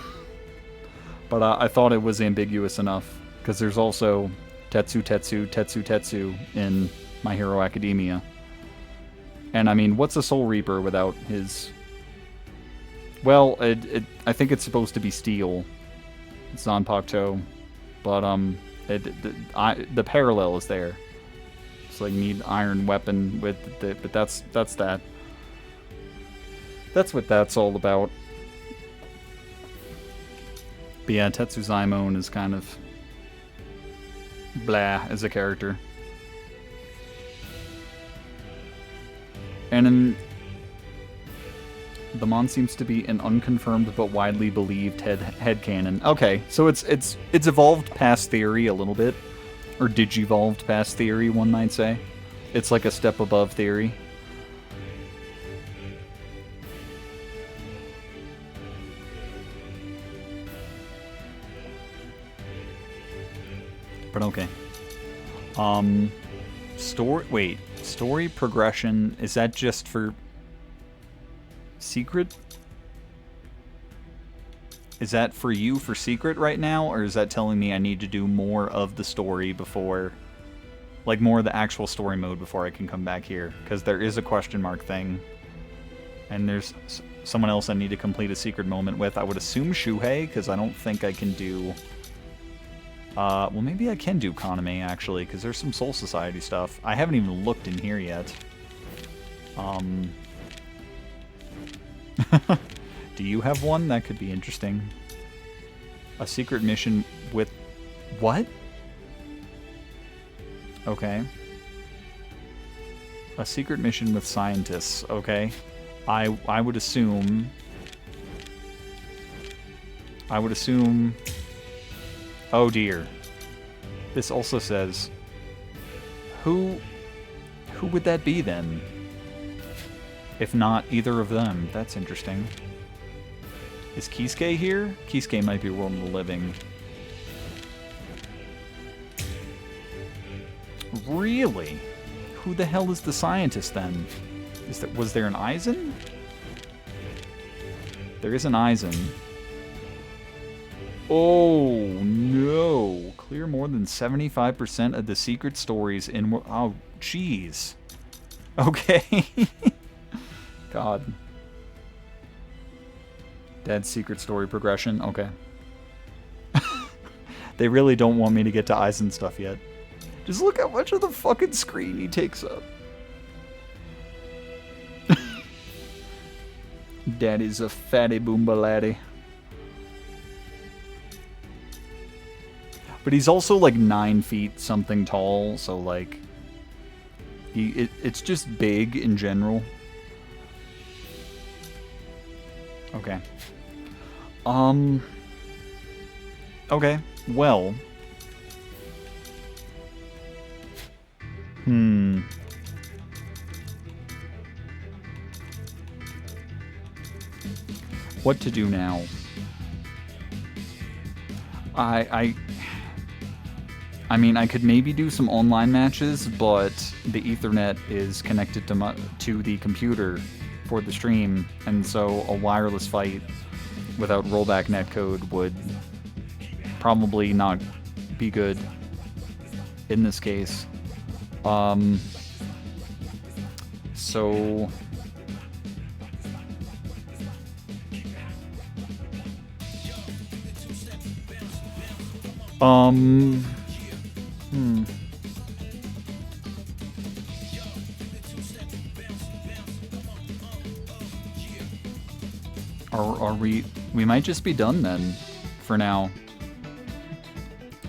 But I thought it was ambiguous enough, because there's also Tetsu Tetsu Tetsu Tetsu in My Hero Academia. And I mean, what's a Soul Reaper without his... Well, I think it's supposed to be steel. Zanpakuto. But, the parallel is there. It's like, need iron weapon with the... But that's that. That's what that's all about. But yeah, Tetsu Zaimon is kind of... blah as a character. And the Mon seems to be an unconfirmed but widely believed headcanon. Okay, so it's evolved past theory a little bit. Or digivolved past theory, one might say. It's like a step above theory. But okay. Story progression, is that just for Secret? Is that for you for Secret right now, or is that telling me I need to do more of the story before, like more of the actual story mode before I can come back here? Because there is a question mark thing, and there's someone else I need to complete a secret moment with. I would assume Shuhei, because I don't think I can do... well, maybe I can do Kaname, actually, because there's some Soul Society stuff. I haven't even looked in here yet. Do you have one? That could be interesting. A secret mission with... What? Okay. A secret mission with scientists. Okay. I would assume... Oh dear. This also says... Who would that be then? If not either of them. That's interesting. Is Kisuke here? Kisuke might be World of the Living. Really? Who the hell is the scientist then? Was there an Aizen? There is an Aizen. Oh no! Clear more than 75% of the secret stories in... Oh, jeez. Okay. God. Dad's secret story progression? Okay. They really don't want me to get to Aizen stuff yet. Just look how much of the fucking screen he takes up. Daddy's a fatty boomba laddie. But he's also like 9 feet something tall, so like... It's just big in general. Okay. Okay, well... What to do now? I mean, I could maybe do some online matches, but the Ethernet is connected to the computer for the stream, and so a wireless fight without rollback netcode would probably not be good in this case. So... Are we might just be done then, for now.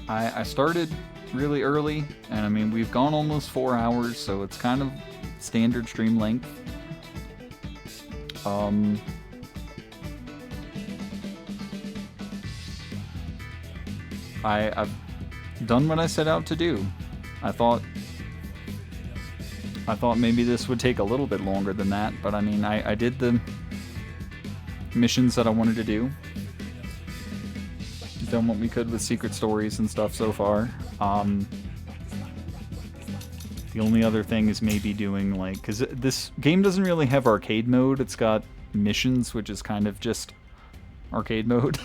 I started really early, and I mean, we've gone almost 4 hours, so it's kind of standard stream length. I've done what I set out to do. I thought maybe this would take a little bit longer than that, but I mean, I did the missions that I wanted to do. Done what we could with secret stories and stuff so far. The only other thing is maybe doing, like, because this game doesn't really have arcade mode. It's got missions, which is kind of just arcade mode.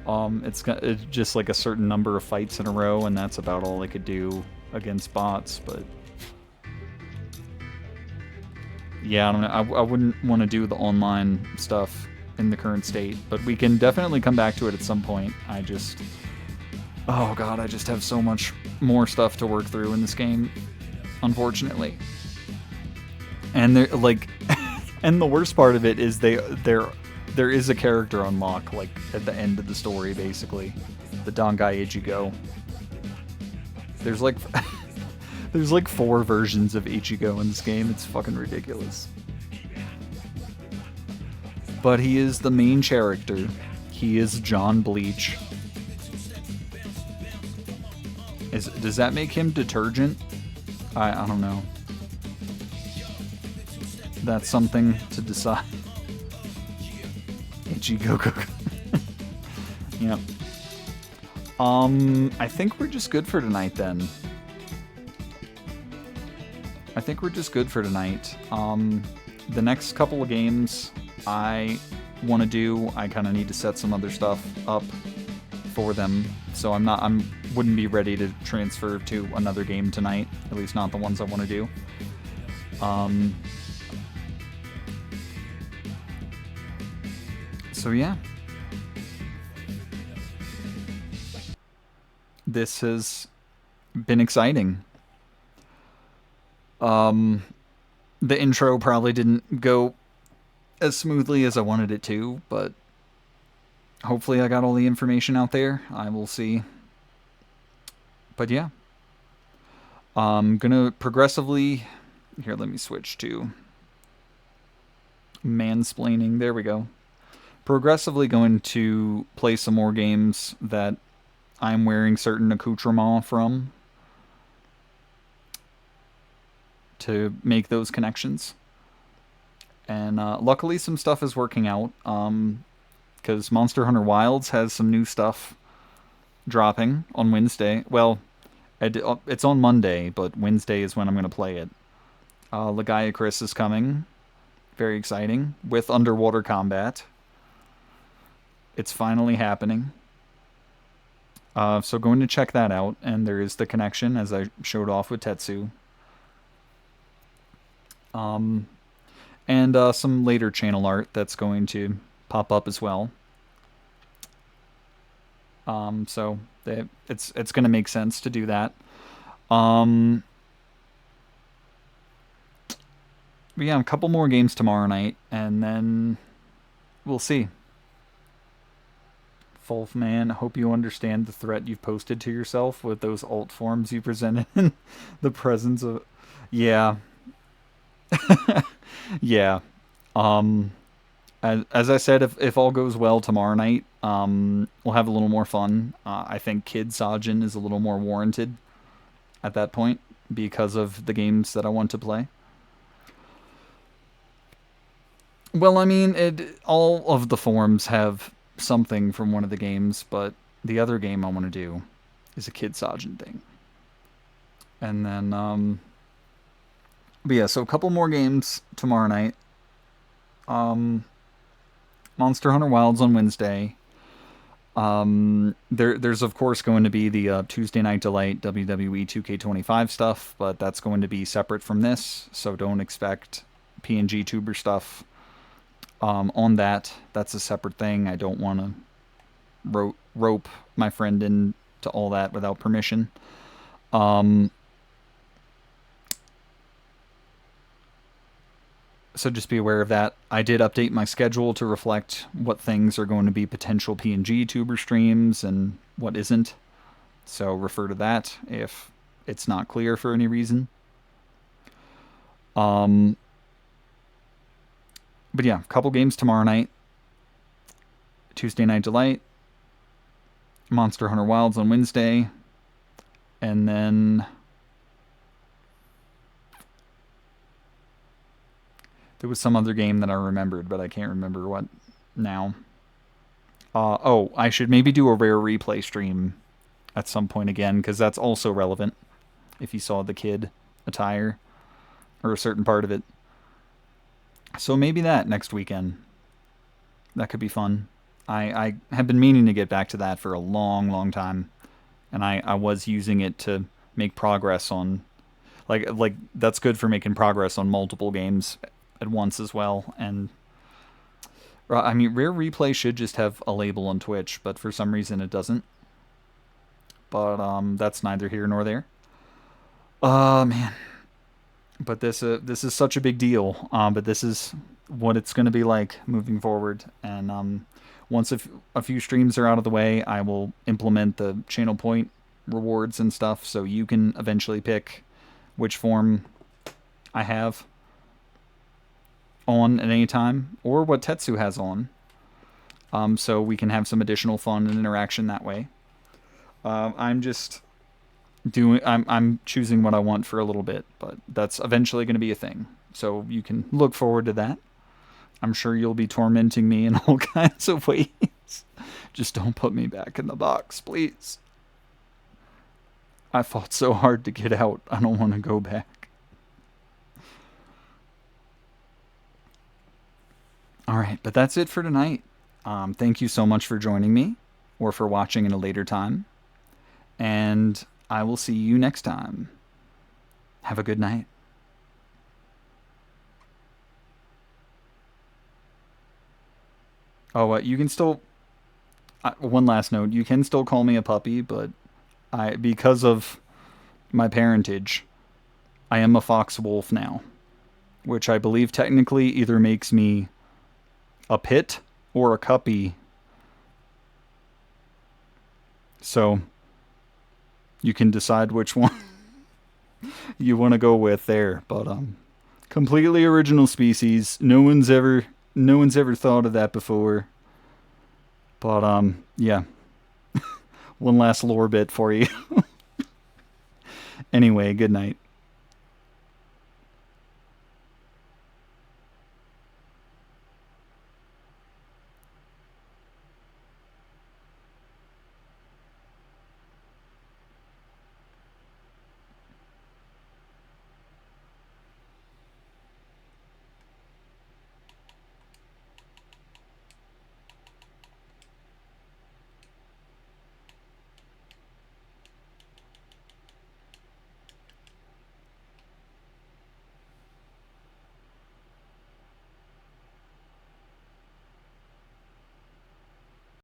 It's just like a certain number of fights in a row, and that's about all I could do against bots. But yeah, I don't know. I wouldn't want to do the online stuff in the current state, but we can definitely come back to it at some point. Oh god, I just have so much more stuff to work through in this game, unfortunately. And they're like, and the worst part of it is there is a character unlock, like, at the end of the story, basically. The Dangai Ichigo. There's like, there's like 4 versions of Ichigo in this game. It's fucking ridiculous. But he is the main character. He is John Bleach. Does that make him detergent? I don't know. That's something to decide. Ichigo. Yep. I think we're just good for tonight then. I think we're just good for tonight. The next couple of games I want to do, I kind of need to set some other stuff up for them. So wouldn't be ready to transfer to another game tonight. At least not the ones I want to do. So yeah. This has been exciting. The intro probably didn't go as smoothly as I wanted it to, but hopefully I got all the information out there. I will see. But yeah. I'm gonna progressively... Here, let me switch to mansplaining. There we go. Progressively going to play some more games that I'm wearing certain accoutrements from to make those connections. And luckily some stuff is working out, because Monster Hunter Wilds has some new stuff dropping on Wednesday. Well, it's on Monday, but Wednesday is when I'm going to play it. Legaia Chris is coming. Very exciting. With underwater combat. It's finally happening. So going to check that out, and there is the connection, as I showed off with Tetsu. And some later channel art that's going to pop up as well. So it's going to make sense to do that. But yeah, a couple more games tomorrow night, and then we'll see. Wolfman, I hope you understand the threat you've posted to yourself with those alt forms you presented in the presence of... Yeah. Yeah. As I said, if all goes well tomorrow night, we'll have a little more fun. I think Kid Sajin is a little more warranted at that point because of the games that I want to play. Well, I mean, all of the forms have something from one of the games, but the other game I want to do is a Kid Sajin thing. And then, but yeah, so a couple more games tomorrow night. Monster Hunter Wilds on Wednesday. There's of course going to be the Tuesday Night Delight WWE 2K25 stuff, but that's going to be separate from this, so don't expect Pngtuber stuff on that. That's a separate thing. I don't want to rope my friend into all that without permission. So just be aware of that. I did update my schedule to reflect what things are going to be potential Pngtuber streams and what isn't. So refer to that if it's not clear for any reason. But yeah, a couple games tomorrow night. Tuesday Night Delight. Monster Hunter Wilds on Wednesday. And then... there was some other game that I remembered, but I can't remember what now. Oh, I should maybe do a rare replay stream at some point again, because that's also relevant. If you saw the kid attire, or a certain part of it. So maybe that next weekend. That could be fun. I have been meaning to get back to that for a long, long time. And I was using it to make progress on... Like that's good for making progress on multiple games at once as well. And I mean, Rare Replay should just have a label on Twitch, but for some reason it doesn't. But that's neither here nor there. Man. But this is such a big deal. But this is what it's going to be like moving forward. And once a few streams are out of the way, I will implement the channel point rewards and stuff, so you can eventually pick which form I have on at any time, or what Tetsu has on. So we can have some additional fun and interaction that way. I'm choosing what I want for a little bit, but that's eventually going to be a thing. So you can look forward to that. I'm sure you'll be tormenting me in all kinds of ways. Just don't put me back in the box, please. I fought so hard to get out. I don't want to go back. Alright, but that's it for tonight. Thank you so much for joining me, or for watching in a later time. And I will see you next time. Have a good night. Oh, you can still... one last note. You can still call me a puppy, but because of my parentage, I am a fox wolf now. Which I believe technically either makes me a pit or a cuppy. So, you can decide which one you want to go with there. But, completely original species. No one's ever thought of that before. But, yeah. One last lore bit for you. Anyway, good night.